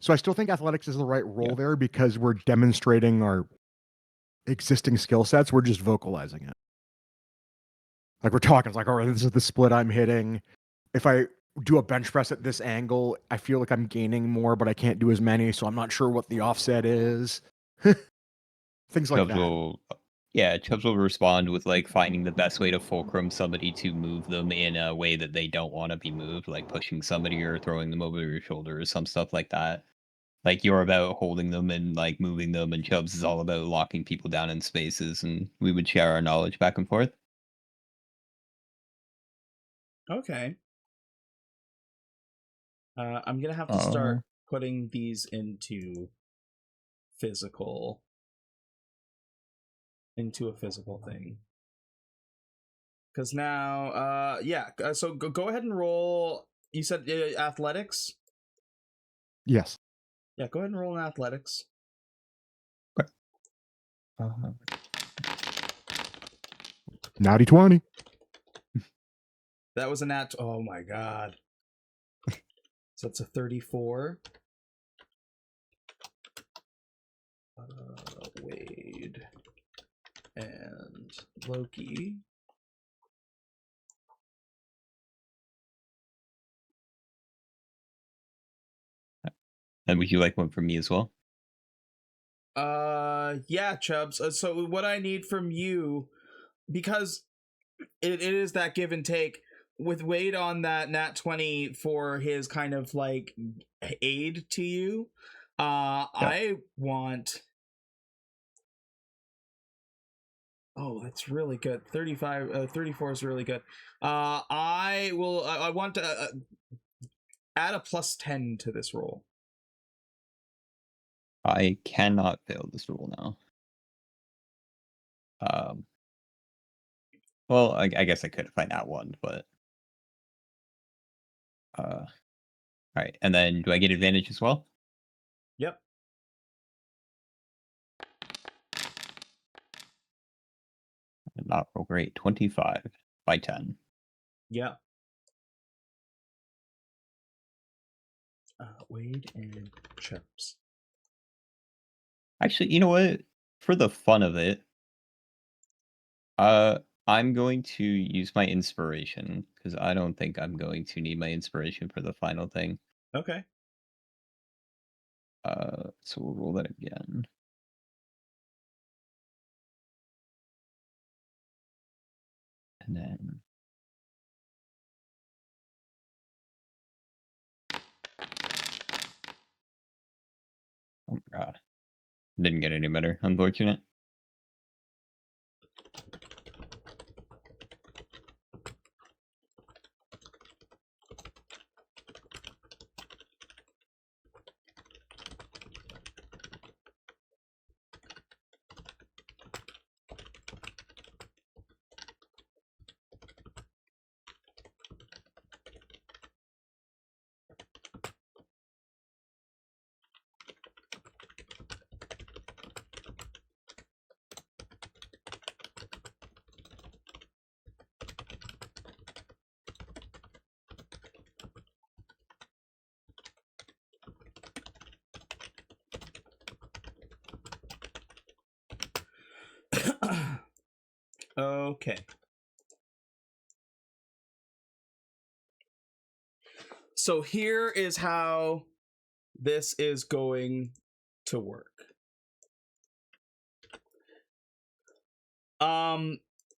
So I still think athletics is the right role there because we're demonstrating our existing skill sets. We're just vocalizing it. Like we're talking, it's like, all right, this is the split I'm hitting. If I do a bench press at this angle, I feel like I'm gaining more, but I can't do as many, so I'm not sure what the offset is. Things like that. Chubbs will respond with like finding the best way to fulcrum somebody to move them in a way that they don't want to be moved, like pushing somebody or throwing them over your shoulder or some stuff like that. Like you're about holding them and like moving them, and Chubbs is all about locking people down in spaces, and we would share our knowledge back and forth. Okay. I'm gonna have to start putting these into a physical thing. Because now, so go ahead and roll. You said athletics? Yes. Yeah, go ahead and roll in athletics. Natty 20. That was a nat. Oh my god. So it's a 34. Wade and Loki. And would you like one from me as well? Yeah, Chubbs. So what I need from you, because it is that give and take with Wade on that nat 20 for his kind of like aid to you. I want. Oh, that's really good. 34 is really good. I want to add a +10 to this roll. I cannot fail this rule now. Well, I guess I could if I nat one, but all right. And then do I get advantage as well? Yep. Not real great. 25 by 10. Yeah. Wade and Chubbs. Actually, you know what? For the fun of it, I'm going to use my inspiration because I don't think I'm going to need my inspiration for the final thing. Okay. So we'll roll that again. And then oh my god. Didn't get any better, unfortunate. Okay. So here is how this is going to work.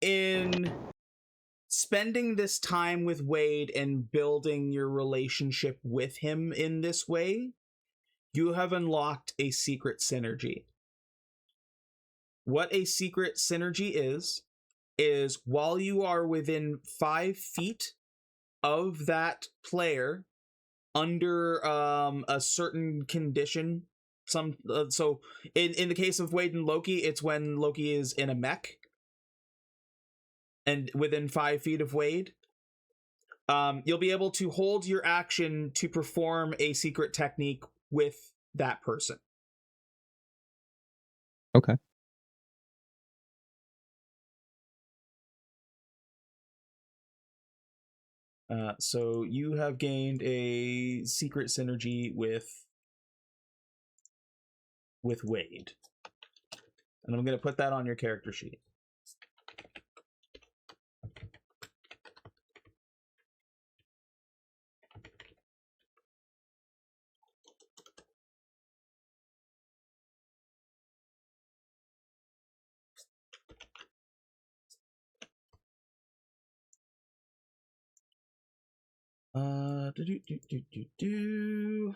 In spending this time with Wade and building your relationship with him in this way, you have unlocked a secret synergy. What a secret synergy is while you are within 5 feet of that player under a certain condition, so in the case of Wade and Loki, it's when Loki is in a mech and within 5 feet of Wade, you'll be able to hold your action to perform a secret technique with that person. Okay. So you have gained a secret synergy with Wade. And I'm going to put that on your character sheet. Do.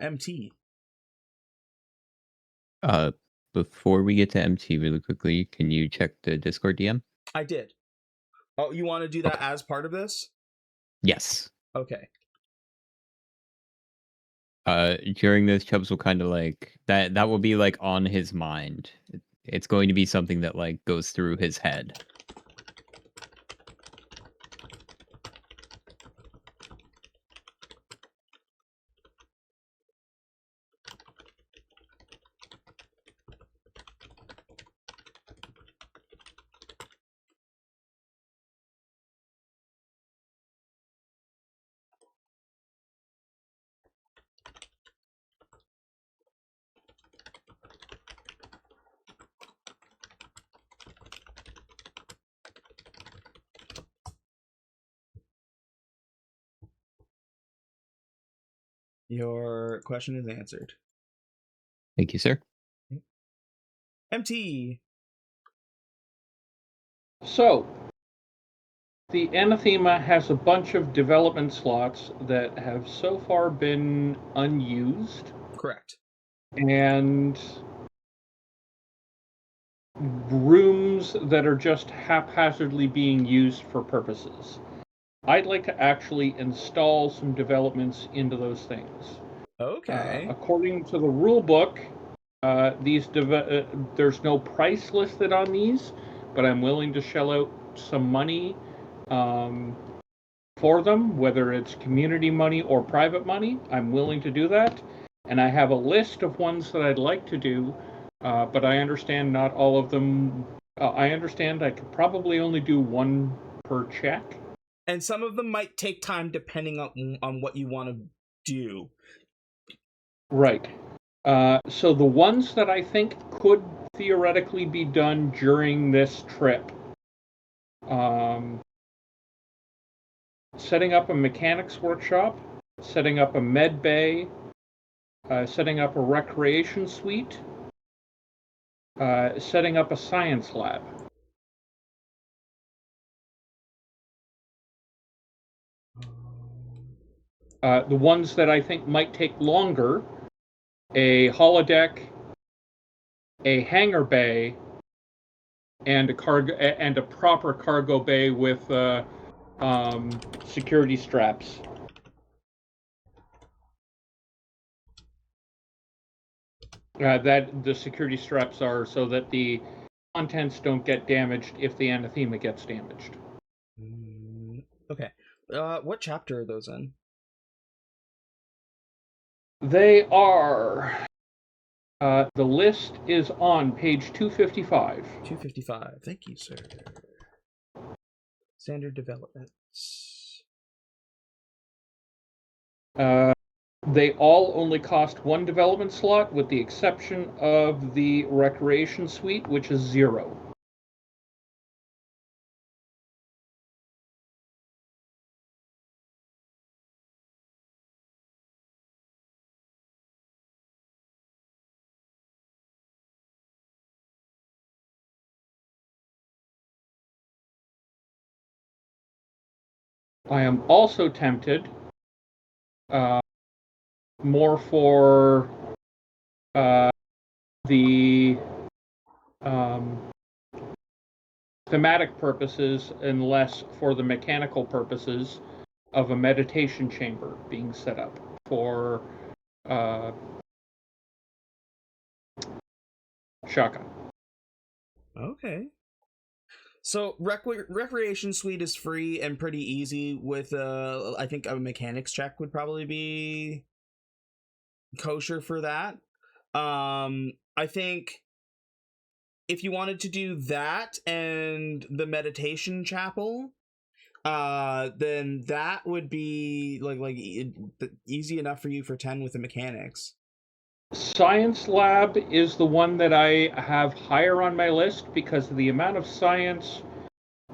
MT. Before we get to MT really quickly, can you check the Discord DM? I did. Oh, you want to do that Okay. as part of this? Yes. Okay. During this, Chubbs will kind of like that will be like on his mind. It's going to be something that like goes through his head. Your question is answered. Thank you, sir. MT. So, the anathema has a bunch of development slots that have so far been unused, Correct. and rooms that are just haphazardly being used for purposes. I'd like to actually install some developments into those things. Okay. According to the rule book, there's no price listed on these, but I'm willing to shell out some money for them, whether it's community money or private money. I'm willing to do that. And I have a list of ones that I'd like to do, but I understand not all of them. I understand I could probably only do one per check. And some of them might take time depending on what you want to do. Right. So the ones that I think could theoretically be done during this trip, setting up a mechanics workshop, setting up a med bay, setting up a recreation suite, setting up a science lab. The ones that I think might take longer, a holodeck, a hangar bay, and a cargo and a proper cargo bay with security straps. That the security straps are so that the contents don't get damaged if the anathema gets damaged. Okay. What chapter are those in? They are. The list is on page 255. 255. Thank you, sir. Standard developments. They all only cost 1 development slot, with the exception of the recreation suite, which is 0. I am also tempted, more for the thematic purposes and less for the mechanical purposes, of a meditation chamber being set up for Chaka. Okay. So recreation suite is free and pretty easy with I think a mechanics check would probably be kosher for that. I think if you wanted to do that and the meditation chapel, then that would be like easy enough for you for 10 with the mechanics. Science lab is the one that I have higher on my list because of the amount of science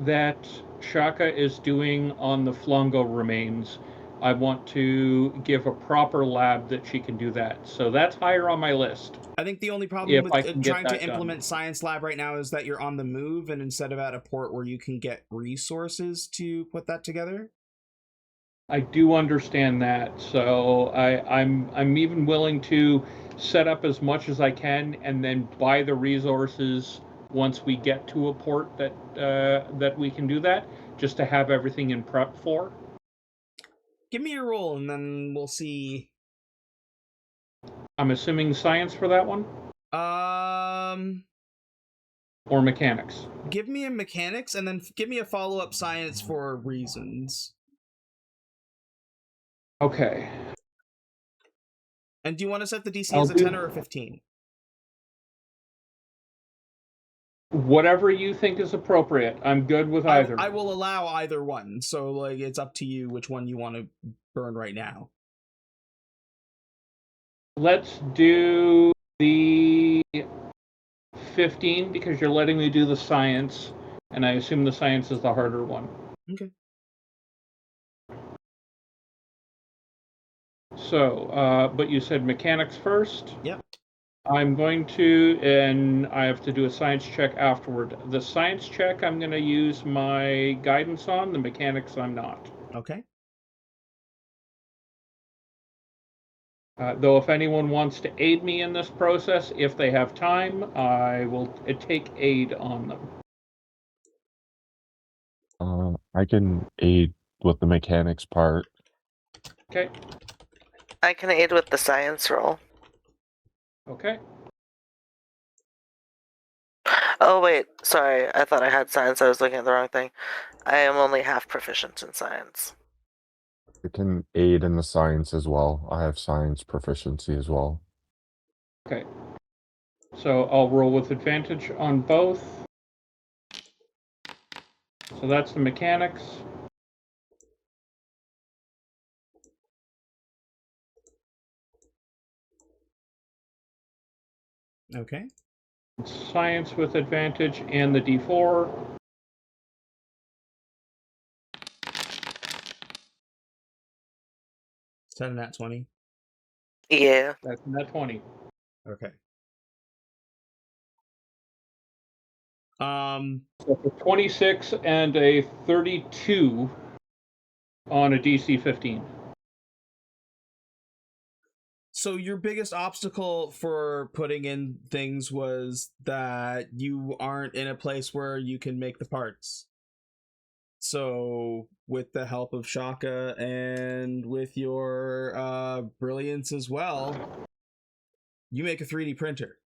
that Chaka is doing on the Flongo remains. I want to give a proper lab that she can do that. So that's higher on my list. I think the only problem If with I can get trying to that implement done. Science Lab right now is that you're on the move, and instead of at a port where you can get resources to put that together. I do understand that, so I'm even willing to set up as much as I can and then buy the resources once we get to a port that that we can do that, just to have everything in prep for. Give me your roll, and then we'll see. I'm assuming science for that one, or mechanics. Give me a mechanics, and then give me a follow-up science for reasons. Okay. And do you want to set the DC I'll as a do- 10 or a 15? Whatever you think is appropriate. I'm good with either. I will allow either one, so like it's up to you which one you want to burn right now. Let's do the 15 because you're letting me do the science, and I assume the science is the harder one. Okay. So, but you said mechanics first? Yep. I'm going to, and I have to do a science check afterward. The science check I'm going to use my guidance on, the mechanics I'm not. Okay. Though if anyone wants to aid me in this process, if they have time, I will take aid on them. I can aid with the mechanics part. Okay. I can aid with the science roll. Okay. Oh wait, sorry. I thought I had science. I was looking at the wrong thing. I am only half proficient in science. It can aid in the science as well. I have science proficiency as well. Okay. So I'll roll with advantage on both. So that's the mechanics. Okay. Science with advantage and the D4. Is that a nat 20? Yeah. That's net 20. Okay. So for 26 and a 32 on a DC 15. So your biggest obstacle for putting in things was that you aren't in a place where you can make the parts. So with the help of Chaka and with your brilliance as well, you make a 3D printer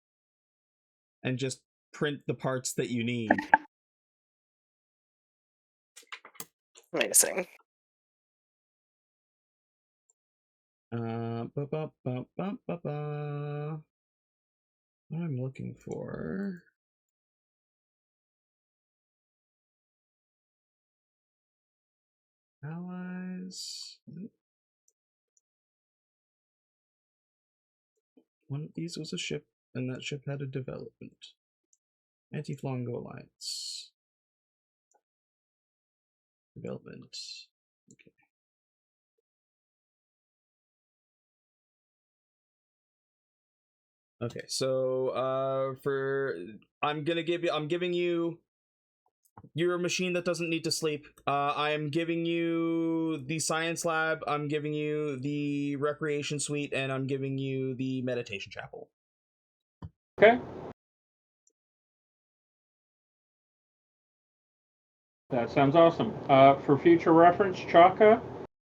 and just print the parts that you need. Amazing. What I'm looking for. Allies. One of these was a ship, and that ship had a development. Anti-Flongo Alliance. Development. Okay. Okay, so I'm giving you your machine that doesn't need to sleep. I am giving you the science lab, I'm giving you the recreation suite, and I'm giving you the meditation chapel. Okay. That sounds awesome. For future reference, Chaka,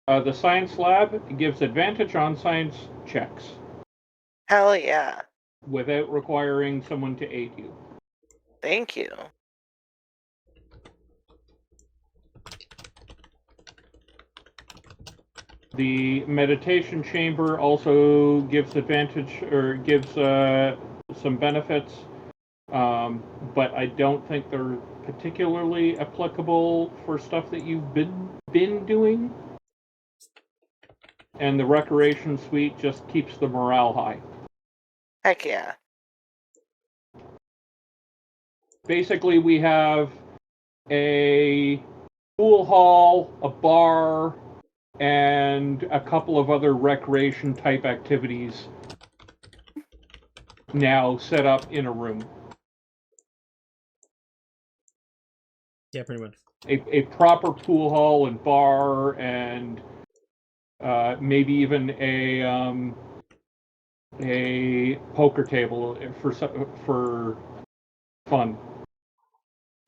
the science lab gives advantage on science checks Hell yeah. without requiring someone to aid you. Thank you. The meditation chamber also gives advantage or gives some benefits, but I don't think they're particularly applicable for stuff that you've been doing. And the recreation suite just keeps the morale high. Heck yeah. Basically, we have a pool hall, a bar, and a couple of other recreation type activities now set up in a room. Yeah, pretty much. A proper pool hall and bar, and maybe even a poker table for fun.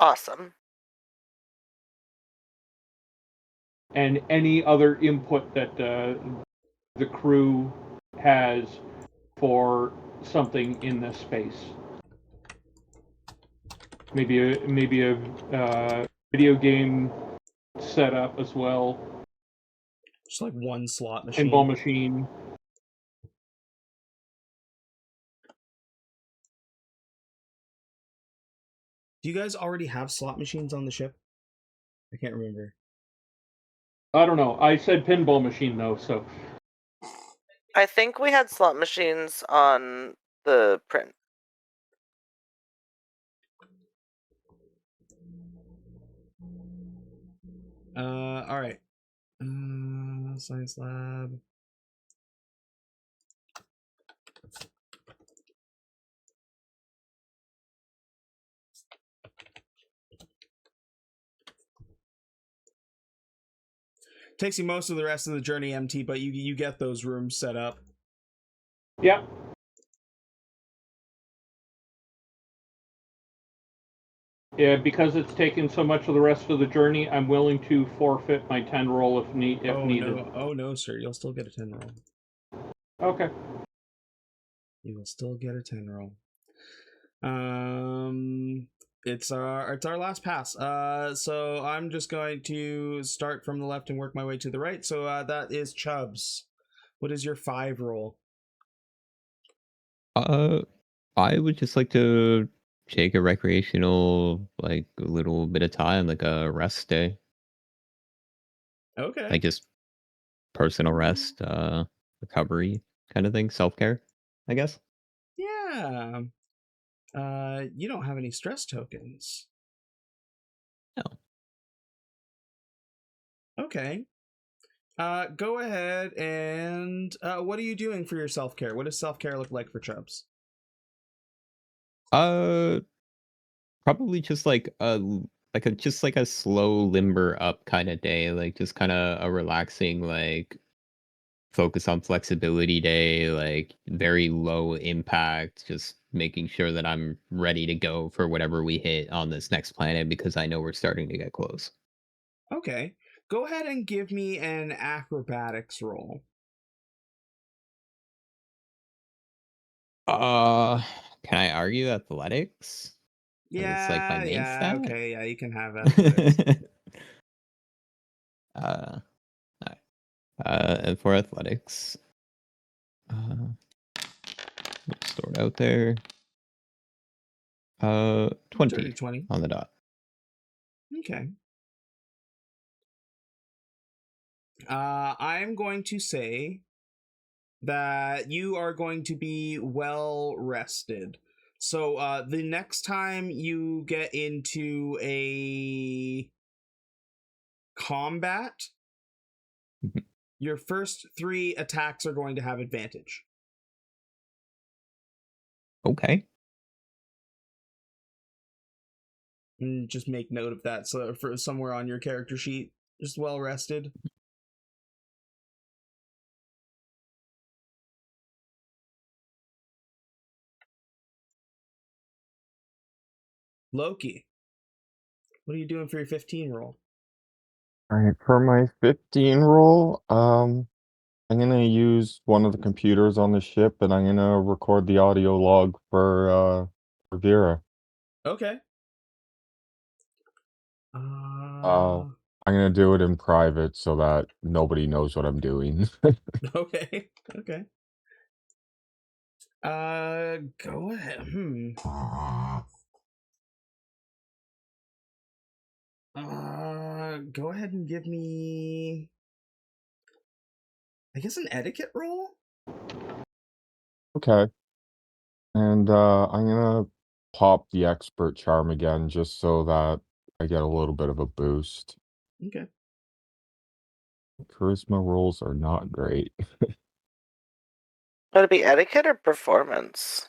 Awesome. And any other input that the crew has for something in this space. Maybe a video game setup as well. Just like one slot machine. Pinball machine. Do you guys already have slot machines on the ship? I can't remember. I don't know. I said pinball machine though, so. I think we had slot machines on the print. All right. Science lab. Takes you most of the rest of the journey empty, but you get those rooms set up. Yeah. Yeah, because it's taken so much of the rest of the journey, I'm willing to forfeit my 10 roll if needed. No. Oh no, sir. You'll still get a 10 roll. Okay. You will still get a 10 roll. It's our last pass. So I'm just going to start from the left and work my way to the right. So that is Chubbs. What is your 5 roll? I would just like to take a recreational, like, a little bit of time, like a rest day. Okay. Like, just personal rest, recovery kind of thing, self-care, I guess. Yeah. You don't have any stress tokens. No. Okay. Go ahead and what are you doing for your self-care? What does self-care look like for Chubbs? Probably just like a slow limber up kind of day, like just kind of a relaxing, like focus on flexibility day, like very low impact, just making sure that I'm ready to go for whatever we hit on this next planet because I know we're starting to get close. Okay. Go ahead and give me an acrobatics roll. Can I argue athletics? 'Cause it's like my main stat. Okay, yeah, you can have athletics. uh, alright. And for athletics, let's throw it out there. 20 20. on the dot. Okay. I'm going to say that you are going to be well rested. So the next time you get into a combat, Mhm. your first 3 attacks are going to have advantage. Okay. And just make note of that. So for somewhere on your character sheet, just well rested. Loki, what are you doing for your 15 roll? Alright, for my 15 roll, I'm gonna use one of the computers on the ship, and I'm gonna record the audio log for Vera. Okay. I'm gonna do it in private so that nobody knows what I'm doing. Okay. Okay. Go ahead. Go ahead and give me, I guess, an etiquette roll? Okay. And I'm gonna pop the expert charm again just so that I get a little bit of a boost. Okay. Charisma rolls are not great. Would it be etiquette or performance?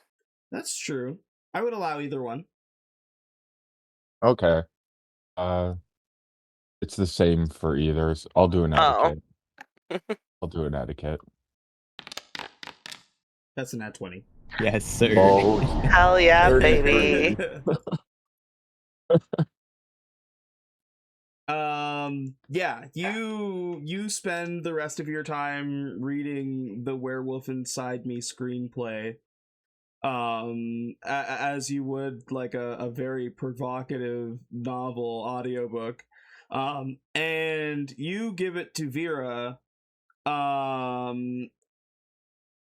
That's true. I would allow either one. Okay. Uh, it's the same for either. I'll do an Oh. etiquette. I'll do an etiquette. That's an at 20. Yes, sir. Oh, Hell yeah, 33. baby. Yeah, you spend the rest of your time reading the Werewolf Inside Me screenplay. As you would like a very provocative novel audiobook. And you give it to Vera. And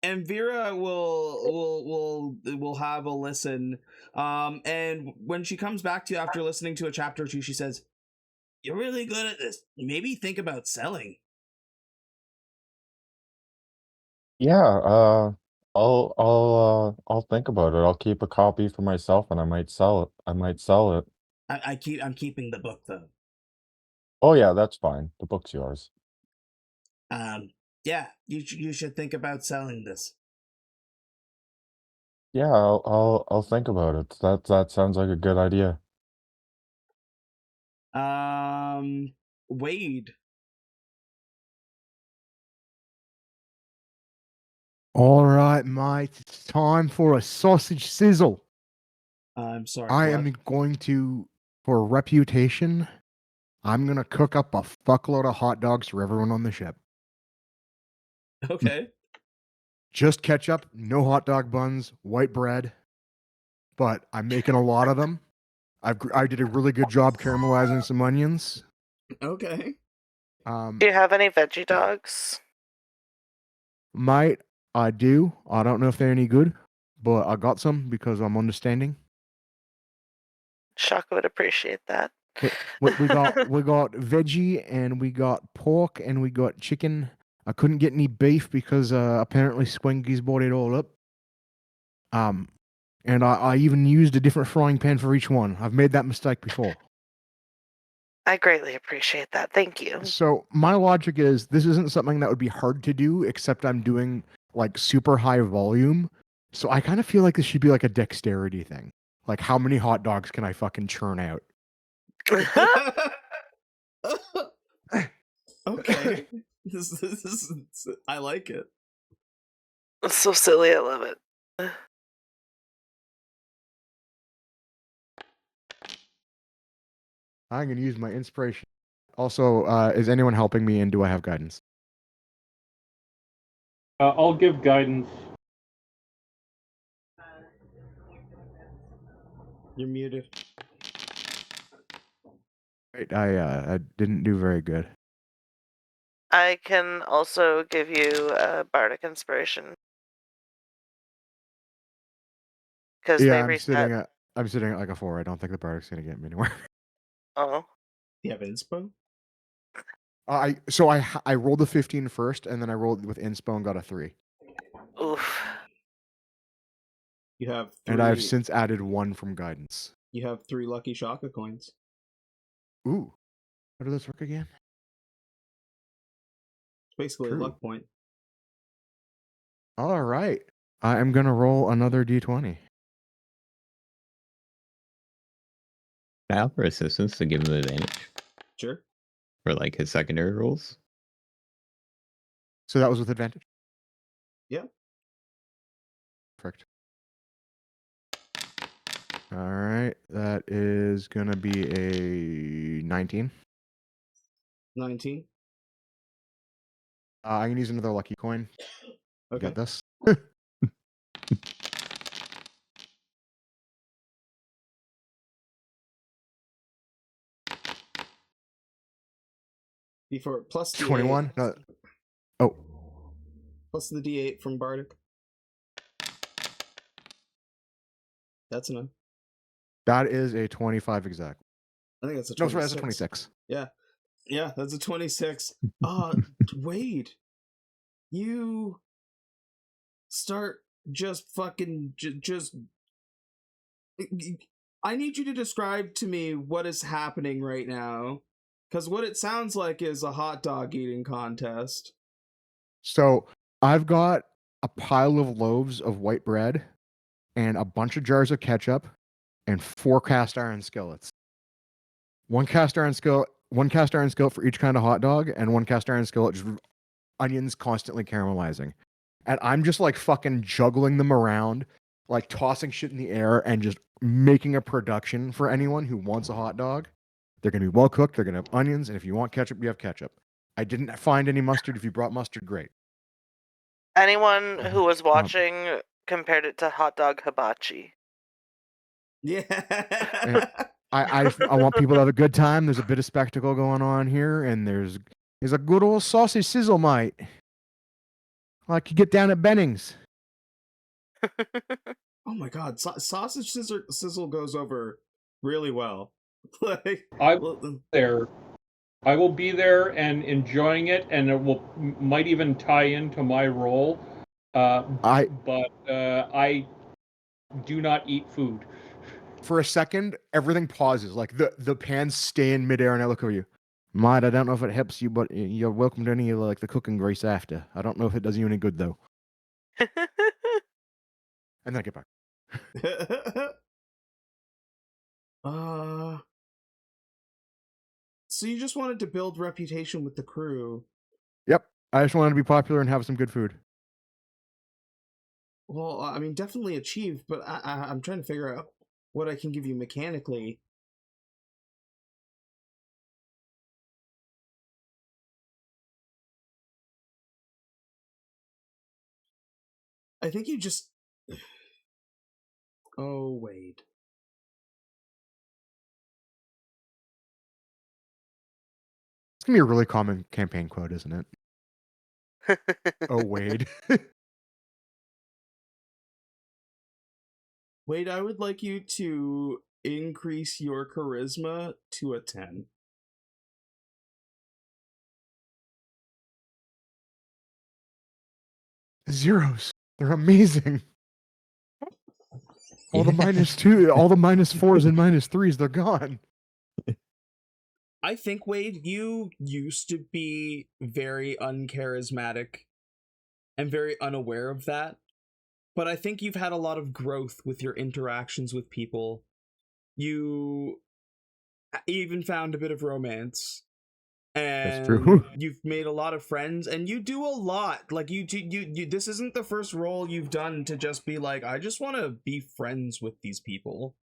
Vera will have a listen. And when she comes back to you after listening to a chapter or two, she says, "You're really good at this. Maybe think about selling." Yeah, I'll think about it. I'll keep a copy for myself and I might sell it. I might sell it. I'm keeping the book though. Oh yeah, that's fine. The book's yours. Yeah, you should think about selling this. Yeah, I'll think about it. That sounds like a good idea. Wade. All right, mate. It's time for a sausage sizzle. I'm sorry. I what? am going to, for reputation, I'm going to cook up a fuckload of hot dogs for everyone on the ship. Okay. Just ketchup, no hot dog buns, white bread. but I'm making a lot of them. I did a really good job caramelizing some onions. Okay. Do you have any veggie dogs? Might I do? I don't know if they're any good, but I got some because I'm understanding. Chaka would appreciate that. We got veggie and we got pork and we got chicken. I couldn't get any beef because apparently Squinky's bought it all up. And I even used a different frying pan for each one. I've made that mistake before. I greatly appreciate that. Thank you. So my logic is this isn't something that would be hard to do, except I'm doing like super high volume. So I kind of feel like this should be like a dexterity thing. Like how many hot dogs can I fucking churn out? Okay. This is I like it. It's so silly. I love it. I'm going to use my inspiration. Also, is anyone helping me and do I have guidance? I'll give guidance. You're muted. Right, I didn't do very good. I can also give you a bardic inspiration. Because Yeah, they I'm reset. sitting at like a 4. I don't think the bardic's going to get me anywhere. Oh. You have inspo? I rolled a 15 first, and then I rolled with inspo and got a 3. Oof. You have 3. And I've since added 1 from guidance. You have 3 lucky Chaka coins. Ooh. How do those work again? It's basically True. a luck point. All right. I am going to roll another d20. Can I offer assistance to give him advantage Sure. for like his secondary rolls? So that was with advantage? Yeah. Perfect. All right. That is going to be a 19. 19. I can use another lucky coin. Okay. Get this. Before plus D8. 21. No. Oh, Plus the D8 from Bardic. That's enough. that is a 25 exact. I think that's a 26. No, sorry, that's a 26. Yeah. Yeah, that's a 26. Wade. You start just fucking just I need you to describe to me what is happening right now. Because what it sounds like is a hot dog eating contest. So I've got a pile of loaves of white bread and a bunch of jars of ketchup and 4 cast iron skillets. One cast iron skillet for each kind of hot dog, and 1 cast iron skillet just onions constantly caramelizing. And I'm just like fucking juggling them around, like tossing shit in the air and just making a production for anyone who wants a hot dog. They're going to be well cooked. They're going to have onions. And if you want ketchup, you have ketchup. I didn't find any mustard. If you brought mustard, great. Anyone who was watching compared it to hot dog hibachi. Yeah. I want people to have a good time. There's a bit of spectacle going on here, and there's a good old sausage sizzle, mate. Like you get down at Benning's. Oh my god, sausage sizzle goes over really well. Like I will be there and enjoying it, and it might even tie into my role. I do not eat food. For a second, everything pauses. Like the pans stay in midair, and I look over you. Mate, I don't know if it helps you, but you're welcome to any of like the cooking grease after. I don't know if it does you any good though. And then I get back. So you just wanted to build reputation with the crew. Yep. I just wanted to be popular and have some good food. Well, I mean, definitely achieved, but I'm trying to figure out what I can give you mechanically. I think you just... Oh, Wade. It's gonna be a really common campaign quote, isn't it? Oh, Wade. Wade, I would like you to increase your charisma to a 10. Zeros. They're amazing. All the Yeah. -2, all the -4s and -3s, they're gone. I think, Wade, you used to be very uncharismatic and very unaware of that. But I think you've had a lot of growth with your interactions with people. You even found a bit of romance. And true. you've made a lot of friends, and you do a lot. Like you this isn't the first role you've done to just be like, I just want to be friends with these people.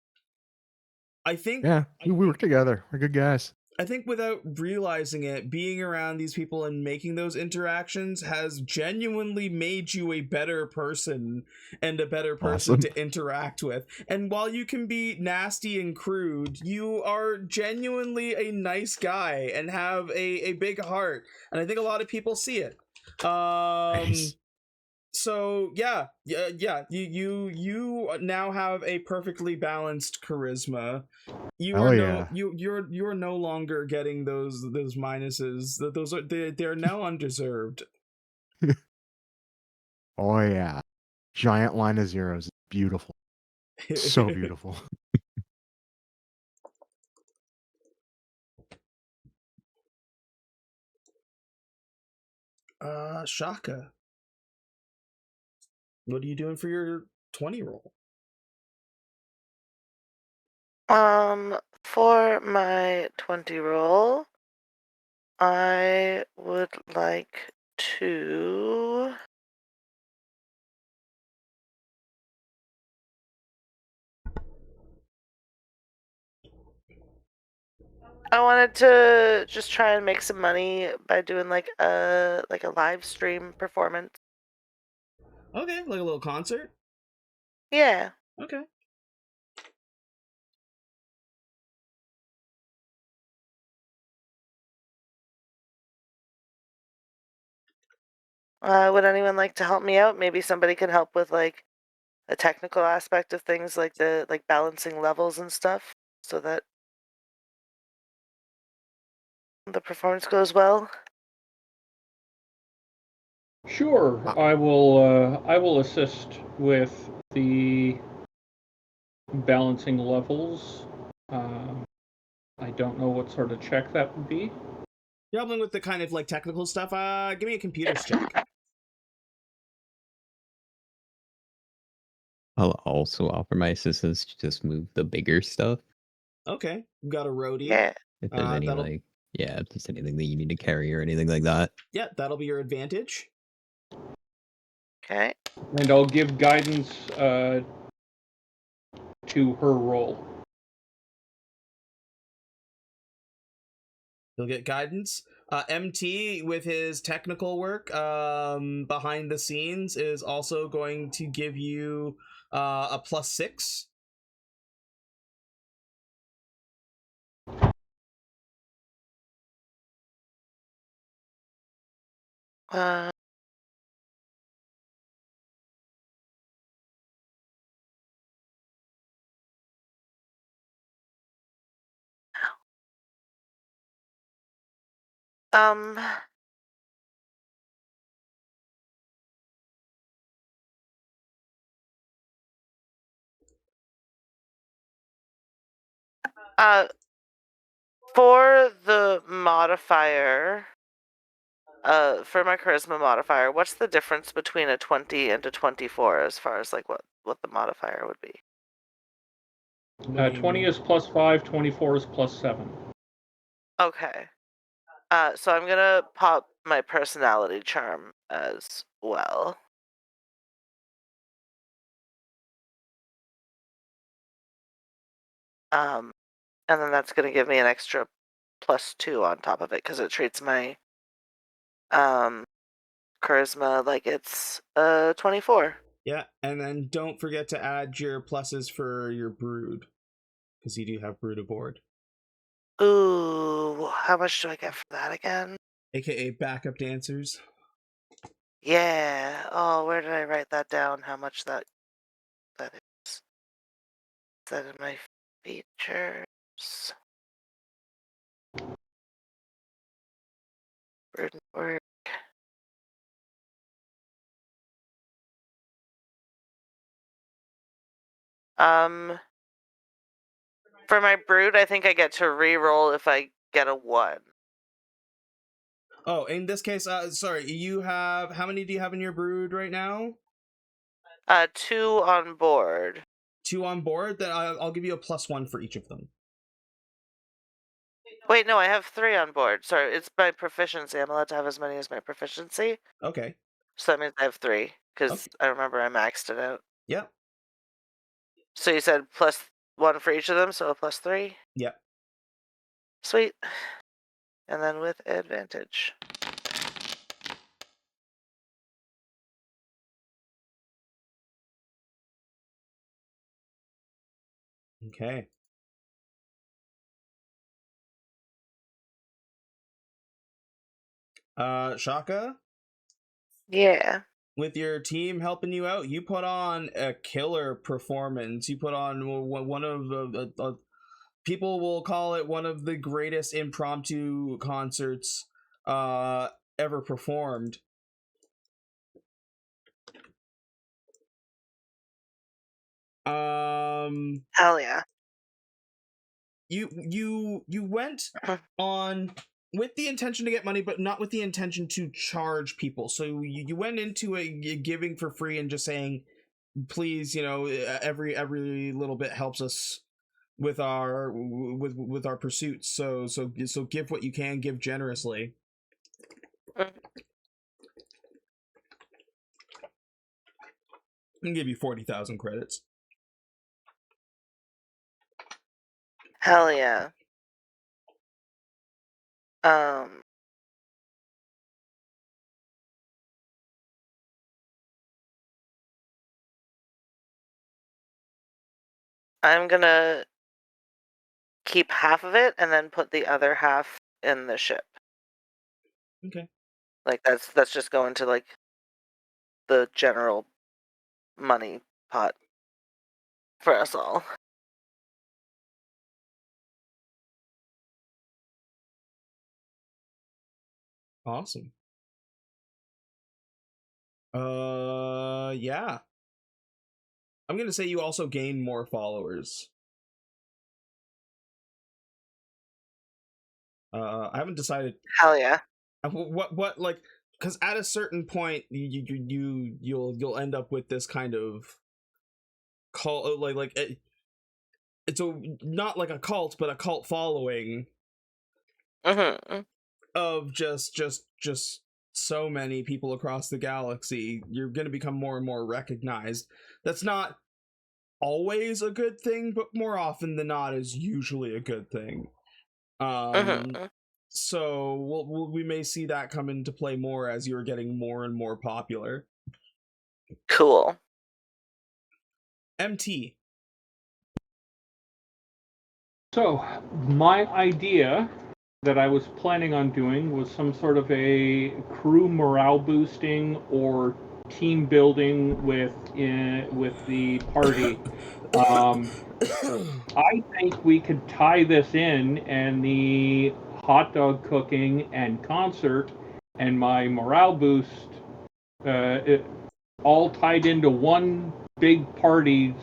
I think Yeah, we work together. We're good guys. I think without realizing it, being around these people and making those interactions has genuinely made you a better person and a better person Awesome. to interact with. And while you can be nasty and crude, you are genuinely a nice guy and have a big heart. And I think a lot of people see it. Nice. So yeah, you now have a perfectly balanced charisma. You Hell are yeah. you're no longer getting those minuses. Those are they're now undeserved. Oh yeah. Giant line of zeros. Beautiful. So beautiful. Chaka, what are you doing for your 20 roll? For my 20 roll, I would like to I wanted to just try and make some money by doing like a live stream performance. Okay, like a little concert. Yeah. Okay. Would anyone like to help me out? Maybe somebody can help with like a technical aspect of things, like the balancing levels and stuff, so that the performance goes well. Sure, I will assist with the balancing levels. I don't know what sort of check that would be. You're helping with the kind of like technical stuff. Give me a computers check. I'll also offer my assistance to just move the bigger stuff. Okay, you got a roadie. Yeah. If there's any that'll- like, yeah, if there's anything that you need to carry or anything like that. Yeah, that'll be your advantage. Okay. And I'll give guidance to her role. He'll get guidance. MT with his technical work behind the scenes is also going to give you a +6. Uh, um. For the modifier, for my charisma modifier, what's the difference between a 20 and a 24 as far as like what the modifier would be? 20 is +5, 24 is +7. Okay. So I'm gonna pop my personality charm as well. And then that's gonna give me an extra +2 on top of it because it treats my charisma like it's 24. Yeah, and then don't forget to add your pluses for your brood, because you do have brood aboard, Ooh, how much do I get for that again? aka backup dancers. Yeah. Oh, where did I write that down? How much that is? Is that in my features? Brood work. For my brood, I think I get to re-roll if I get a 1. Oh, in this case, sorry, you have, how many do you have in your brood right now? 2 on board. 2 on board? Then I'll give you a +1 for each of them. Wait, no, I have 3 on board. Sorry, it's my proficiency. I'm allowed to have as many as my proficiency. Okay. So that means I have 3, because Okay. I remember I maxed it out. Yep. So you said +1 for each of them, so a +3? Yep. Sweet. And then with advantage. Okay. Chaka, Yeah. with your team helping you out, you put on a killer performance. You put on one of the people will call it one of the greatest impromptu concerts ever performed. Hell yeah. You went on with the intention to get money, but not with the intention to charge people. So you went into a giving for free and just saying, please, you know, every little bit helps us with our pursuits. So give what you can, give generously. Mm. I can give you 40,000 credits. Hell yeah. I'm gonna keep half of it and then put the other half in the ship. Okay. Like that's just going to like the general money pot for us all. Awesome. Yeah. I'm gonna say you also gain more followers. I haven't decided Hell yeah. what like, because at a certain point you'll end up with this kind of cult, like it's a not like a cult, but a cult following Mm-hmm. of just so many people across the galaxy. You're gonna become more and more recognized. That's not always a good thing, but more often than not is usually a good thing. Mm-hmm. So we may see that come into play more as you're getting more and more popular. Cool. MT. So, my idea that I was planning on doing was some sort of a crew morale boosting or team building with the party. I think we could tie this in, and the hot dog cooking and concert and my morale boost, it all tied into one big party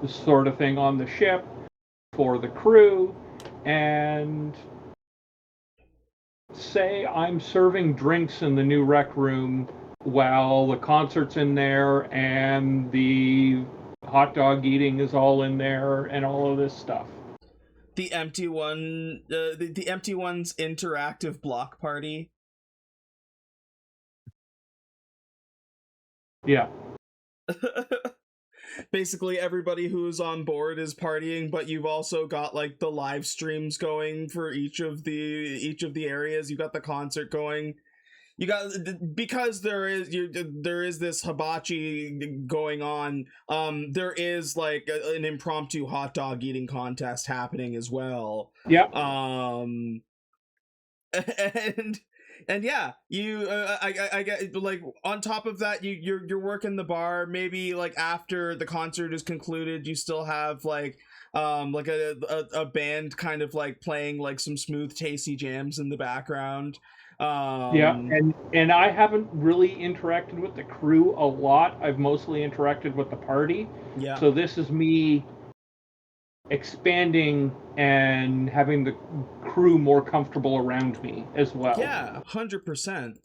sort of thing on the ship for the crew. And say I'm serving drinks in the new rec room while the concert's in there and the hot dog eating is all in there and all of this stuff. The empty one, the empty one's interactive block party. Yeah. Basically, everybody who's on board is partying, but you've also got like the live streams going for each of the areas. You got the concert going. because there is this hibachi going on. There is like an impromptu hot dog eating contest happening as well. Yep. And yeah, you I get, like, on top of that, you're working the bar. Maybe like after the concert is concluded, you still have like a band kind of like playing like some smooth tasty jams in the background. Yeah, and I haven't really interacted with the crew a lot. I've mostly interacted with the party. Yeah. So this is me expanding and having the crew more comfortable around me as well. Yeah, 100%.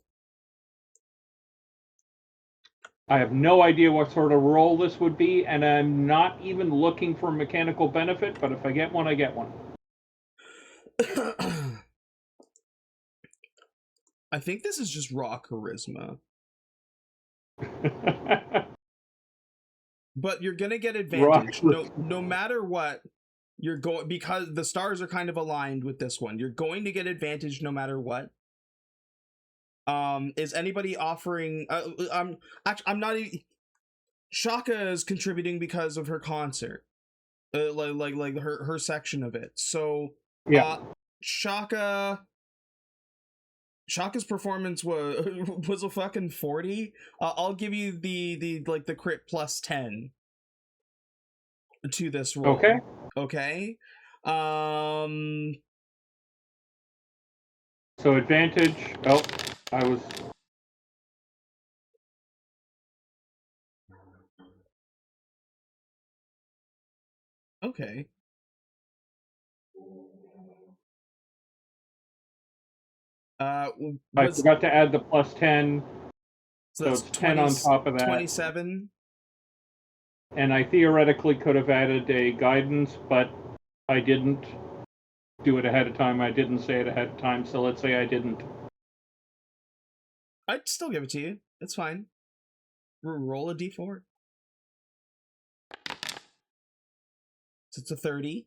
I have no idea what sort of role this would be, and I'm not even looking for mechanical benefit, but if I get one, I get one. I think this is just raw charisma. But you're gonna get advantage no matter what. You're going, because the stars are kind of aligned with this one. You're going to get advantage no matter what. Is anybody offering? I'm not. Chaka is contributing because of her concert, like her section of it. So yeah, Chaka's performance was a fucking 40. I'll give you the crit plus 10 to this roll. Okay. So advantage. Oh, I was. Okay. I forgot to add the plus 10. So it's 10 on top of that. 27. And I theoretically could have added a guidance, but I didn't do it ahead of time. I didn't say it ahead of time, so let's say I didn't. I'd still give it to you. It's fine. Roll a d4. So it's a 30.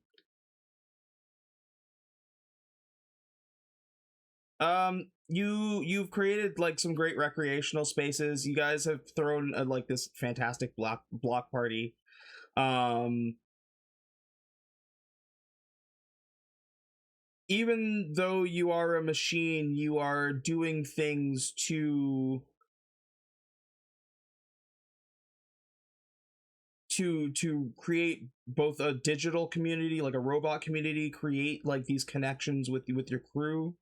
You've created like some great recreational spaces. You guys have thrown like this fantastic block party. Even though you are a machine, you are doing things to create both a digital community, like a robot community, create like these connections with your crew.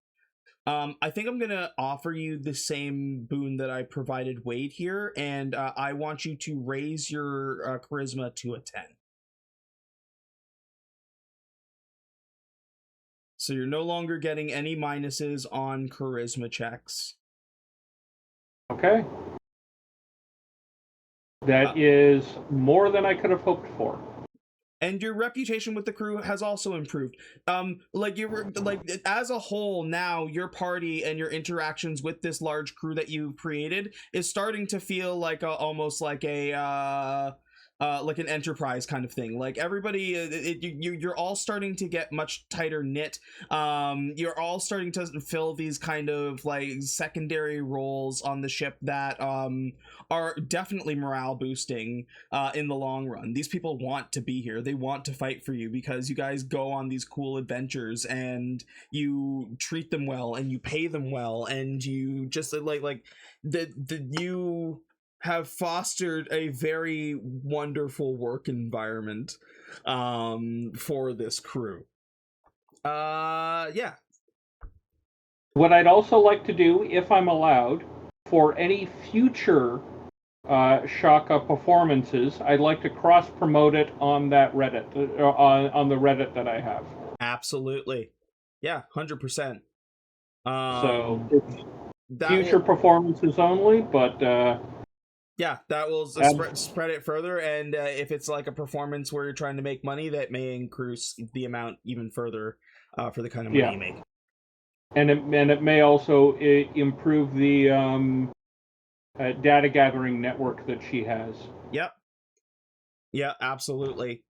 I think I'm gonna offer you the same boon that I provided Wade here, and I want you to raise your charisma to a 10. So you're no longer getting any minuses on charisma checks. Okay. That is more than I could have hoped for. And your reputation with the crew has also improved. Like you were like as a whole now, your party and your interactions with this large crew that you've created is starting to feel like almost like a like an enterprise kind of thing. Like everybody, you're all starting to get much tighter knit. You're all starting to fill these kind of like secondary roles on the ship that are definitely morale boosting in the long run. These people want to be here. They want to fight for you because you guys go on these cool adventures and you treat them well and you pay them well and you just like you have fostered a very wonderful work environment for this crew. Yeah. What I'd also like to do, if I'm allowed, for any future Chaka performances, I'd like to cross-promote it on that Reddit, on the Reddit that I have. Absolutely. Yeah, 100%. So it's future performances only, but... yeah, that will spread it further, and if it's like a performance where you're trying to make money, that may increase the amount even further for the kind of money you make. And it may also improve the data gathering network that she has. Yep. Yeah, absolutely.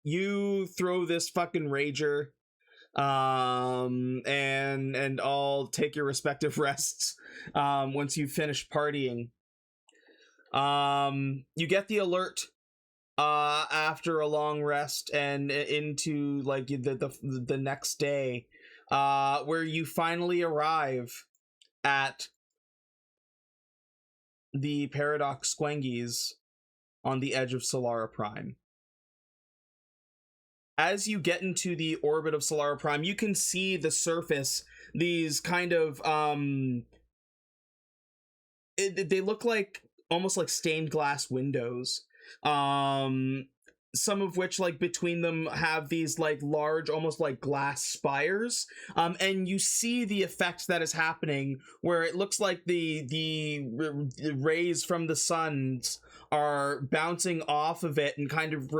You throw this fucking rager and all take your respective rests once you've finished partying. You get the alert after a long rest and into like the next day, where you finally arrive at the Paradox Squengies on the edge of Solara Prime. As you get into the orbit of Solara Prime, you can see the surface, these kind of they look like almost like stained glass windows, some of which, like, between them have these like large almost like glass spires, and you see the effect that is happening where it looks like the rays from the suns are bouncing off of it and kind of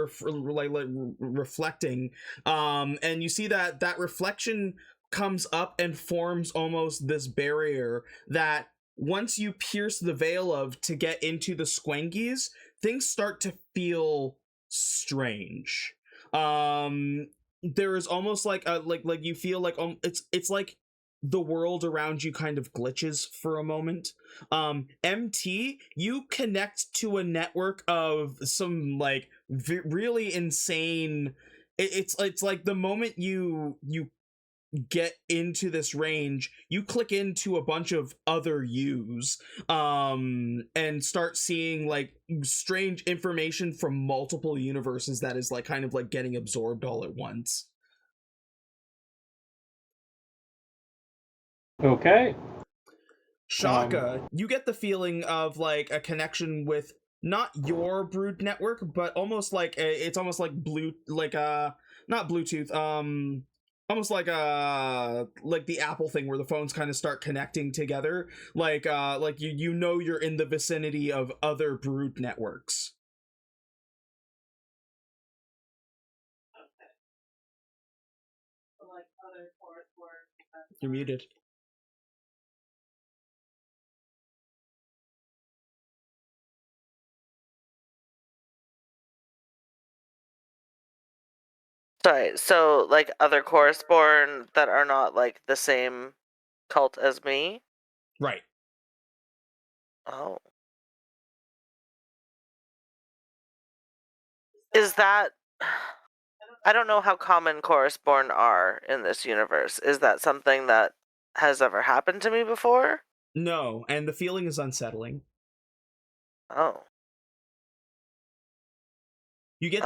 reflecting, and you see that reflection comes up and forms almost this barrier that once you pierce the veil of to get into the Squengies, things start to feel strange. There is almost like like you feel like it's like the world around you kind of glitches for a moment. MT, you connect to a network of some like really insane. It's like the moment you get into this range, you click into a bunch of other yous, and start seeing like strange information from multiple universes that is like kind of like getting absorbed all at once. Okay. Chaka, you get the feeling of like a connection with not your brood network, but almost like it's almost like not Bluetooth, almost like the Apple thing where the phones kind of start connecting together, like you know you're in the vicinity of other brood networks. You're muted. Sorry, so like other Chorusborn that are not like the same cult as me? Right. Oh. Is that... I don't know how common Chorusborn are in this universe. Is that something that has ever happened to me before? No, and the feeling is unsettling. Oh. You get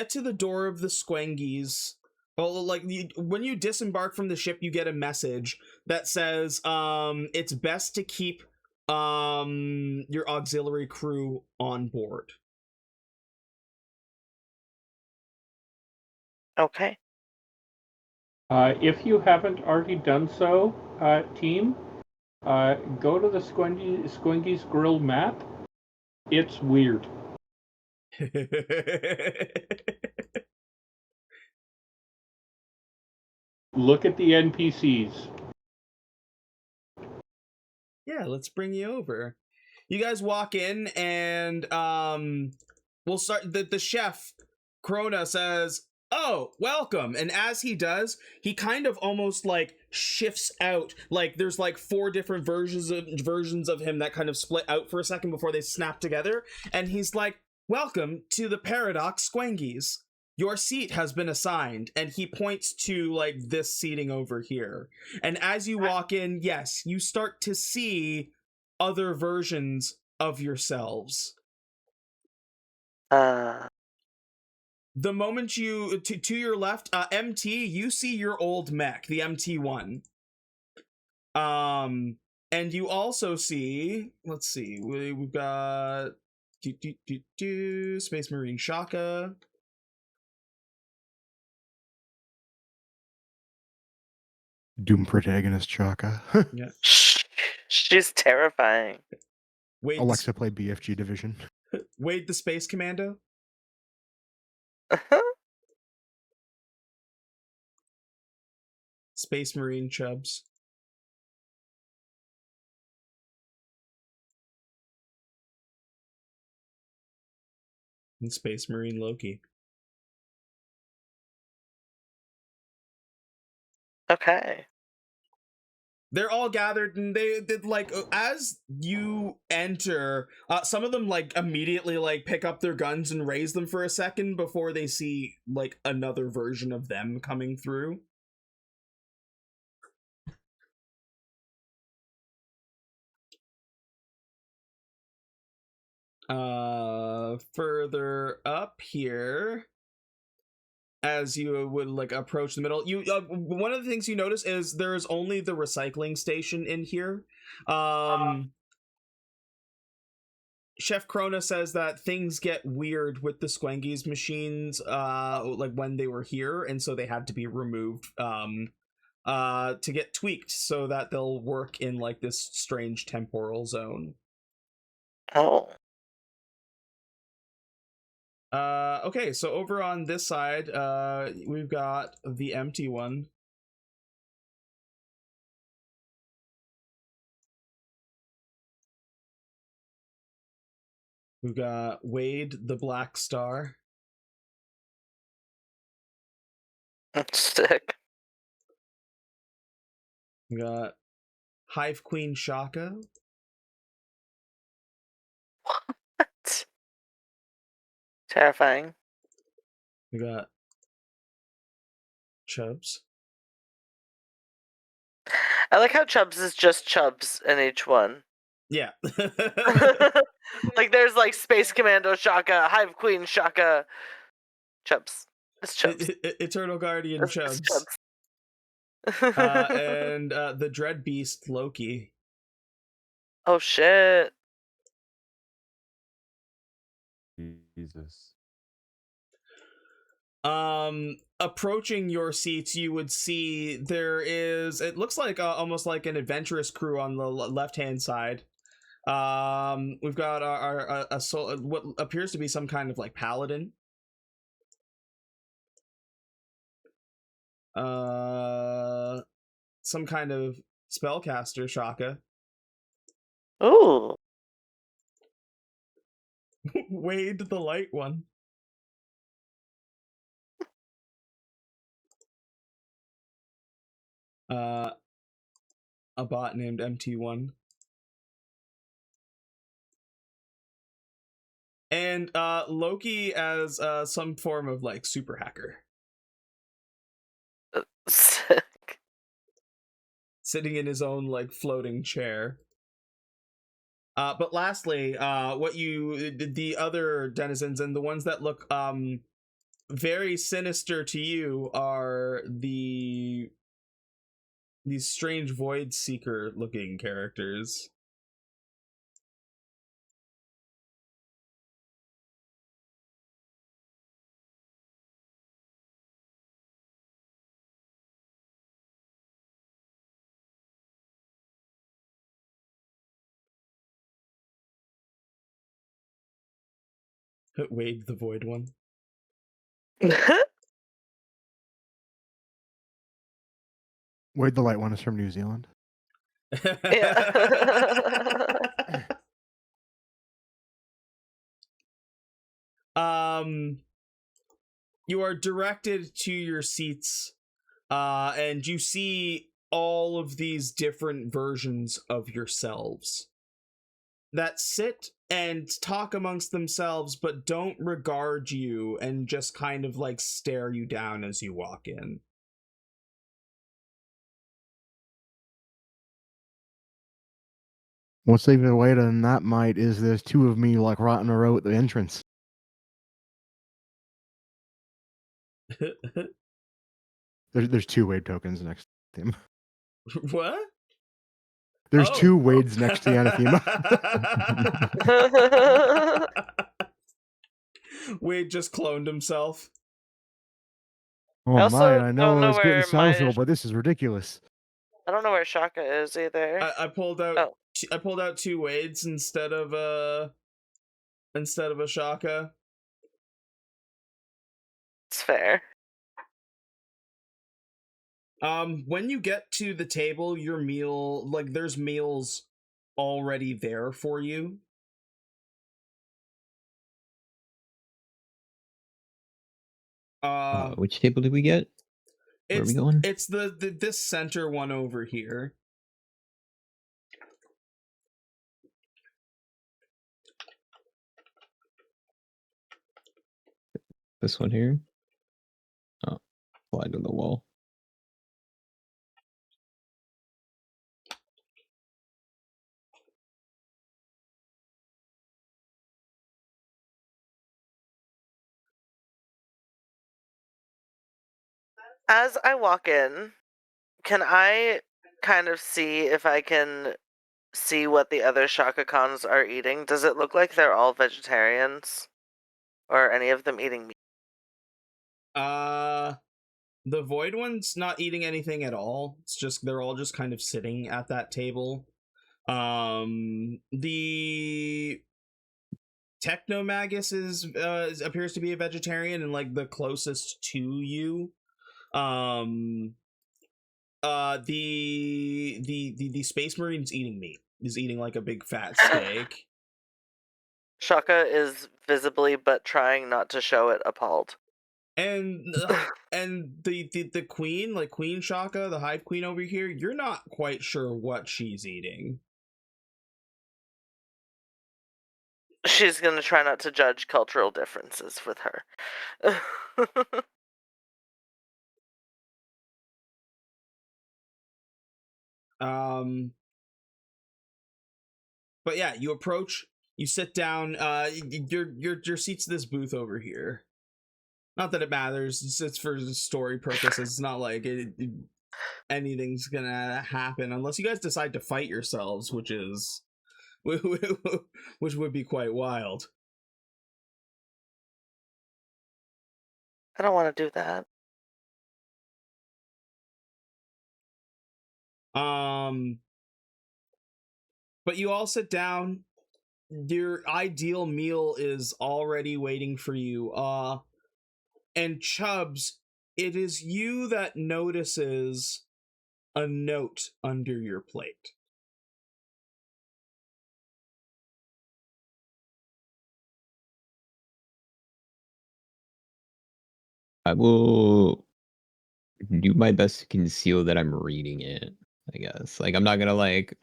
to the door of the Squengies. Well, like when you disembark from the ship, you get a message that says it's best to keep your auxiliary crew on board. Okay. If you haven't already done so, team, go to the Squengies Grill map. It's weird. Look at the NPCs. Yeah, let's bring you over. You guys walk in and we'll start. The chef, Krona, says, "Oh, welcome." And as he does, he kind of almost like shifts out. Like there's like 4 different versions of him that kind of split out for a second before they snap together. And he's like, "Welcome to the Paradox Squengies. Your seat has been assigned." And he points to like this seating over here. And as you walk in, yes, you start to see other versions of yourselves. The moment you to your left, MT, you see your old mech, the MT1. And you also see, let's see, we've got Space Marine Chaka. Doom protagonist Chaka. Yeah. She's terrifying. Wade Alexa play BFG Division. Wade the Space Commando. Space Marine Chubbs. And Space Marine Loki. Okay. They're all gathered, and they like as you enter, some of them like immediately like pick up their guns and raise them for a second before they see like another version of them coming through. Further up here, as you would like approach the middle, you one of the things you notice is there is only the recycling station in here. Chef Krona says that things get weird with the Squengies machines like when they were here, and so they had to be removed to get tweaked so that they'll work in like this strange temporal zone. Oh. Okay, so over on this side, we've got the empty one. We've got Wade the Black Star. Sick. We got Hive Queen Chaka. What? Terrifying. We got Chubbs. I like how Chubbs is just Chubbs in each one. Yeah. Like there's like Space Commando Chaka, Hive Queen Chaka, Chubbs. It's Chubbs. Eternal Guardian It's Chubbs. Chubbs. And the Dread Beast Loki. Oh shit. Jesus. Approaching your seats, you would see there is, it looks like almost like an adventurous crew on the left hand side. We've got our what appears to be some kind of like paladin. Some kind of spellcaster, Chaka. Ooh. Wade the Light One. A bot named MT1. And Loki as some form of like super hacker. Sick. Sitting in his own like floating chair. But lastly, what you the other denizens and the ones that look very sinister to you are these strange void seeker looking characters. Wade the Void One. Wade the Light One is from New Zealand. You are directed to your seats, and you see all of these different versions of yourselves that sit and talk amongst themselves, but don't regard you and just kind of like stare you down as you walk in. What's even later than that might is there's two of me like right in a row at the entrance. There's two Wade tokens next to him. What? There's two Wades next to the anathema. Wade just cloned himself. Oh also my! I know don't know it's getting where social, my- but this is ridiculous. I don't know where Chaka is either. I pulled out. Oh. I pulled out two Wades instead of a Chaka. It's fair. When you get to the table, your meal, like there's meals already there for you. Which table did we get? Where are we going? It's this center one over here. This one here? Oh, slide to the wall. As I walk in, can I kind of see if I can see what the other Chaka Khans are eating? Does it look like they're all vegetarians? Or any of them eating meat? The Void one's not eating anything at all. It's just they're all just kind of sitting at that table. The Technomagus is appears to be a vegetarian and like the closest to you. The Space Marine's eating meat. He's eating like a big fat steak. Chaka is visibly but trying not to show it appalled. And the queen, like Queen Chaka, the Hive Queen over here, you're not quite sure what she's eating. She's gonna try not to judge cultural differences with her. But yeah, you approach, you sit down, your seat's this booth over here. Not that it matters, it's for story purposes. It's not like anything's gonna happen unless you guys decide to fight yourselves, which would be quite wild. I don't want to do that. But you all sit down. Your ideal meal is already waiting for you. And Chubbs, it is you that notices a note under your plate. I will do my best to conceal that I'm reading it, I guess. Like, I'm not gonna, like,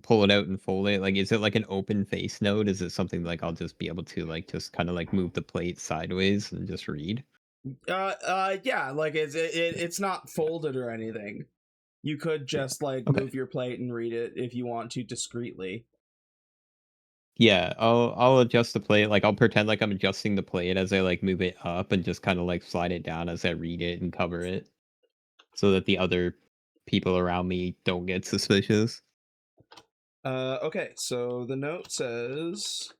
pull it out and fold it. Like, is it, like, an open face note? Is it something, like, I'll just be able to, like, just kind of, like, move the plate sideways and just read? Yeah, like, it's not folded or anything. You could just, like, Okay. move your plate and read it if you want to discreetly. Yeah, I'll adjust the plate. Like, I'll pretend like I'm adjusting the plate as I, like, move it up and just kind of, like, slide it down as I read it and cover it, so that the other people around me don't get suspicious. Okay, so the note says...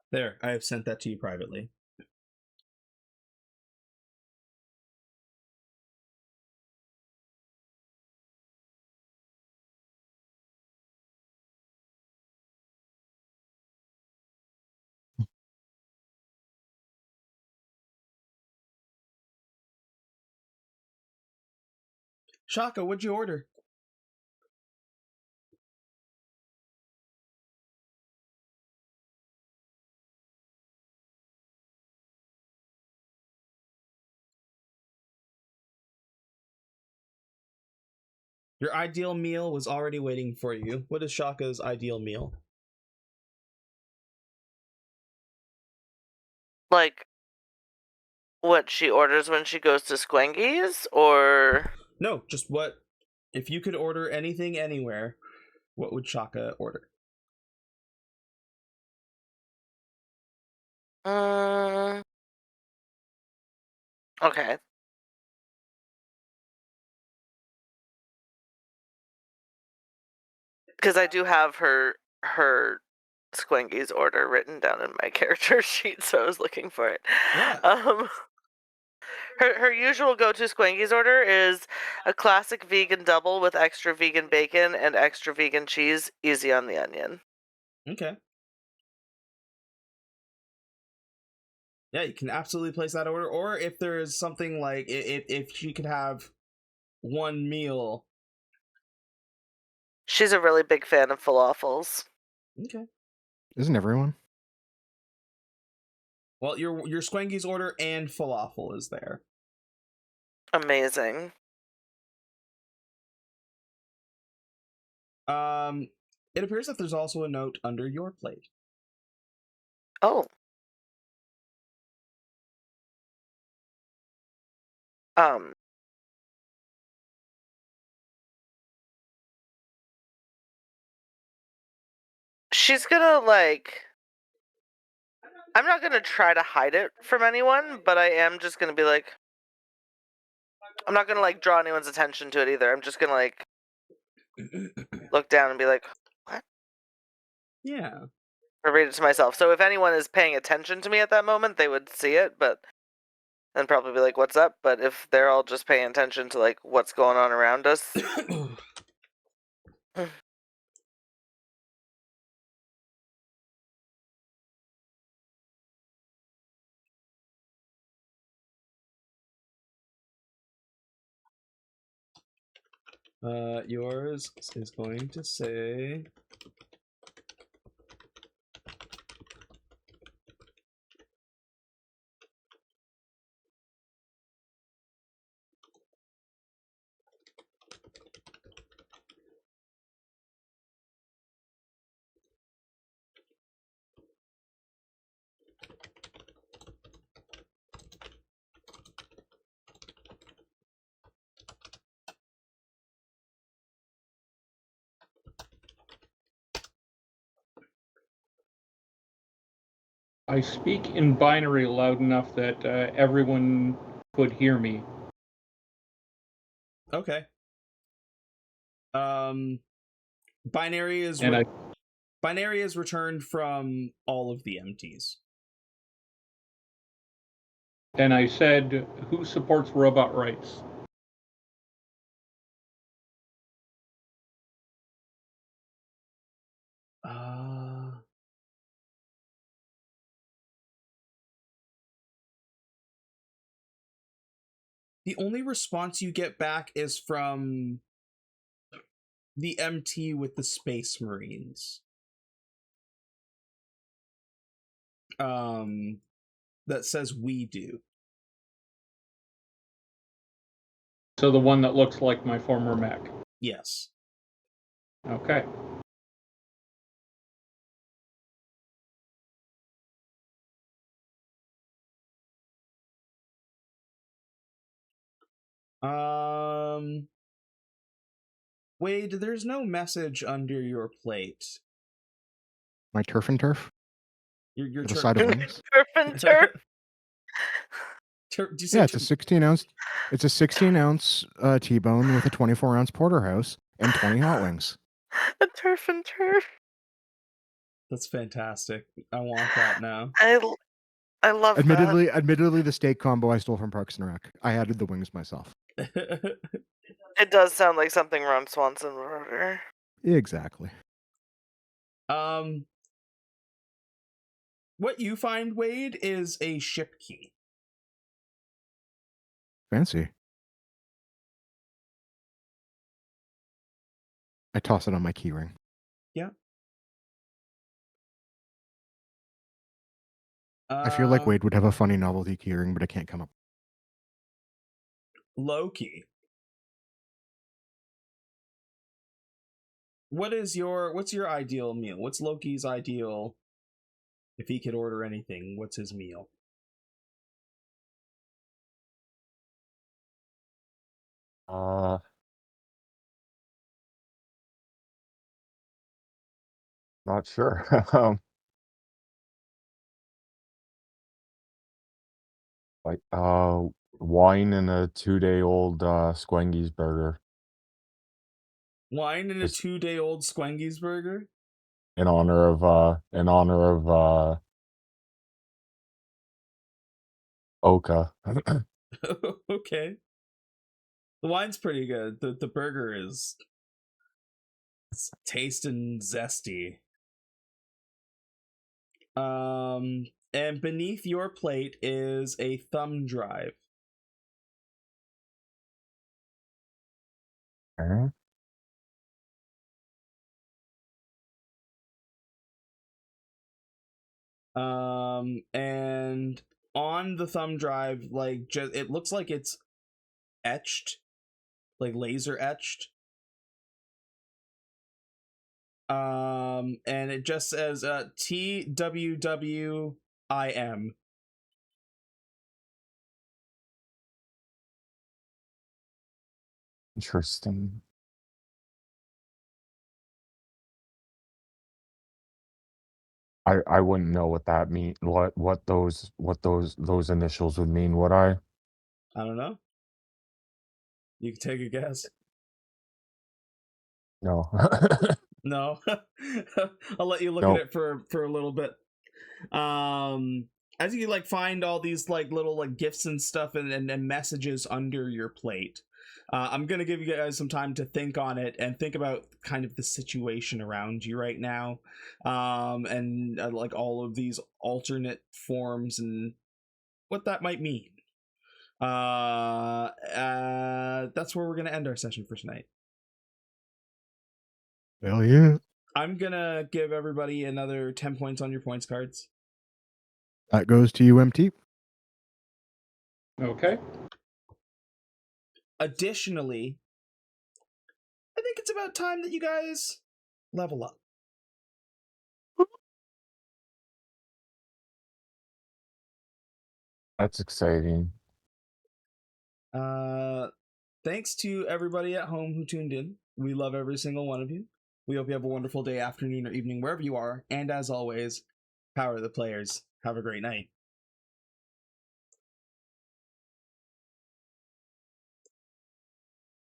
There, I have sent that to you privately. Chaka, what'd you order? Your ideal meal was already waiting for you. What is Shaka's ideal meal? Like, what she orders when she goes to Squengies, or... No, just what... If you could order anything anywhere, what would Chaka order? Okay. Because I do have her Squengies order written down in my character sheet, so I was looking for it. Yeah. Her usual go-to Squanky's order is a classic vegan double with extra vegan bacon and extra vegan cheese, easy on the onion. Okay. Yeah, you can absolutely place that order. Or if there is something like if she could have one meal. She's a really big fan of falafels. Okay. Isn't everyone? Well, your Squanky's order and falafel is there. Amazing. It appears that there's also a note under your plate. Oh. She's gonna, like... I'm not gonna try to hide it from anyone, but I am just gonna be like... I'm not gonna, like, draw anyone's attention to it either. I'm just gonna, like... look down and be like, what? Yeah. Or read it to myself. So if anyone is paying attention to me at that moment, they would see it, but... and probably be like, what's up? But if they're all just paying attention to, like, what's going on around us... Yours is going to say... I speak in binary loud enough that everyone could hear me. Okay. Binary is binary is returned from all of the empties. And I said, who supports robot rights? The only response you get back is from the MT with the Space Marines. That says we do. So the one that looks like my former mech. Yes. Okay. Wade, there's no message under your plate. My turf and turf? Your To the side of wings? Turf and turf? Do you say Yeah, it's a 16 ounce. It's a 16 ounce T-bone with a 24 ounce porterhouse and 20 hot wings. A turf and turf? That's fantastic. I want that now. I love Admittedly, the steak combo I stole from Parks and Rec. I added the wings myself. It does sound like something Ron Swanson would order. Exactly. What you find, Wade, is a ship key. Fancy. I toss it on my keyring. Yeah. I feel like Wade would have a funny novelty keyring, but I can't come up. Loki. What's your ideal meal? What's Loki's ideal? If he could order anything, what's his meal? Not sure. Like wine and a 2-day-old Squengy's burger Wine and a It's- 2-day-old Squengy's burger? in honor of Oka. Okay. The wine's pretty good. The burger it's tasting zesty. And beneath your plate is a thumb drive. Okay. And on the thumb drive, like, just it looks like it's etched, like laser etched. And it just says TWWIM. Interesting. I wouldn't know what that mean. What those initials would mean. Would I? I don't know. You can take a guess. No. No. I'll let you look Nope. at it for a little bit. As you like find all these like little like gifts and stuff and messages under your plate, I'm gonna give you guys some time to think on it and think about kind of the situation around you right now, and like all of these alternate forms and what that might mean. That's where we're gonna end our session for tonight. Hell yeah. I'm gonna give everybody another 10 points on your points cards. That goes to you, MT. Okay. Additionally, I think it's about time that you guys level up. That's exciting. Thanks to everybody at home who tuned in. We love every single one of you. We hope you have a wonderful day, afternoon, or evening, wherever you are. And as always, power the players. Have a great night.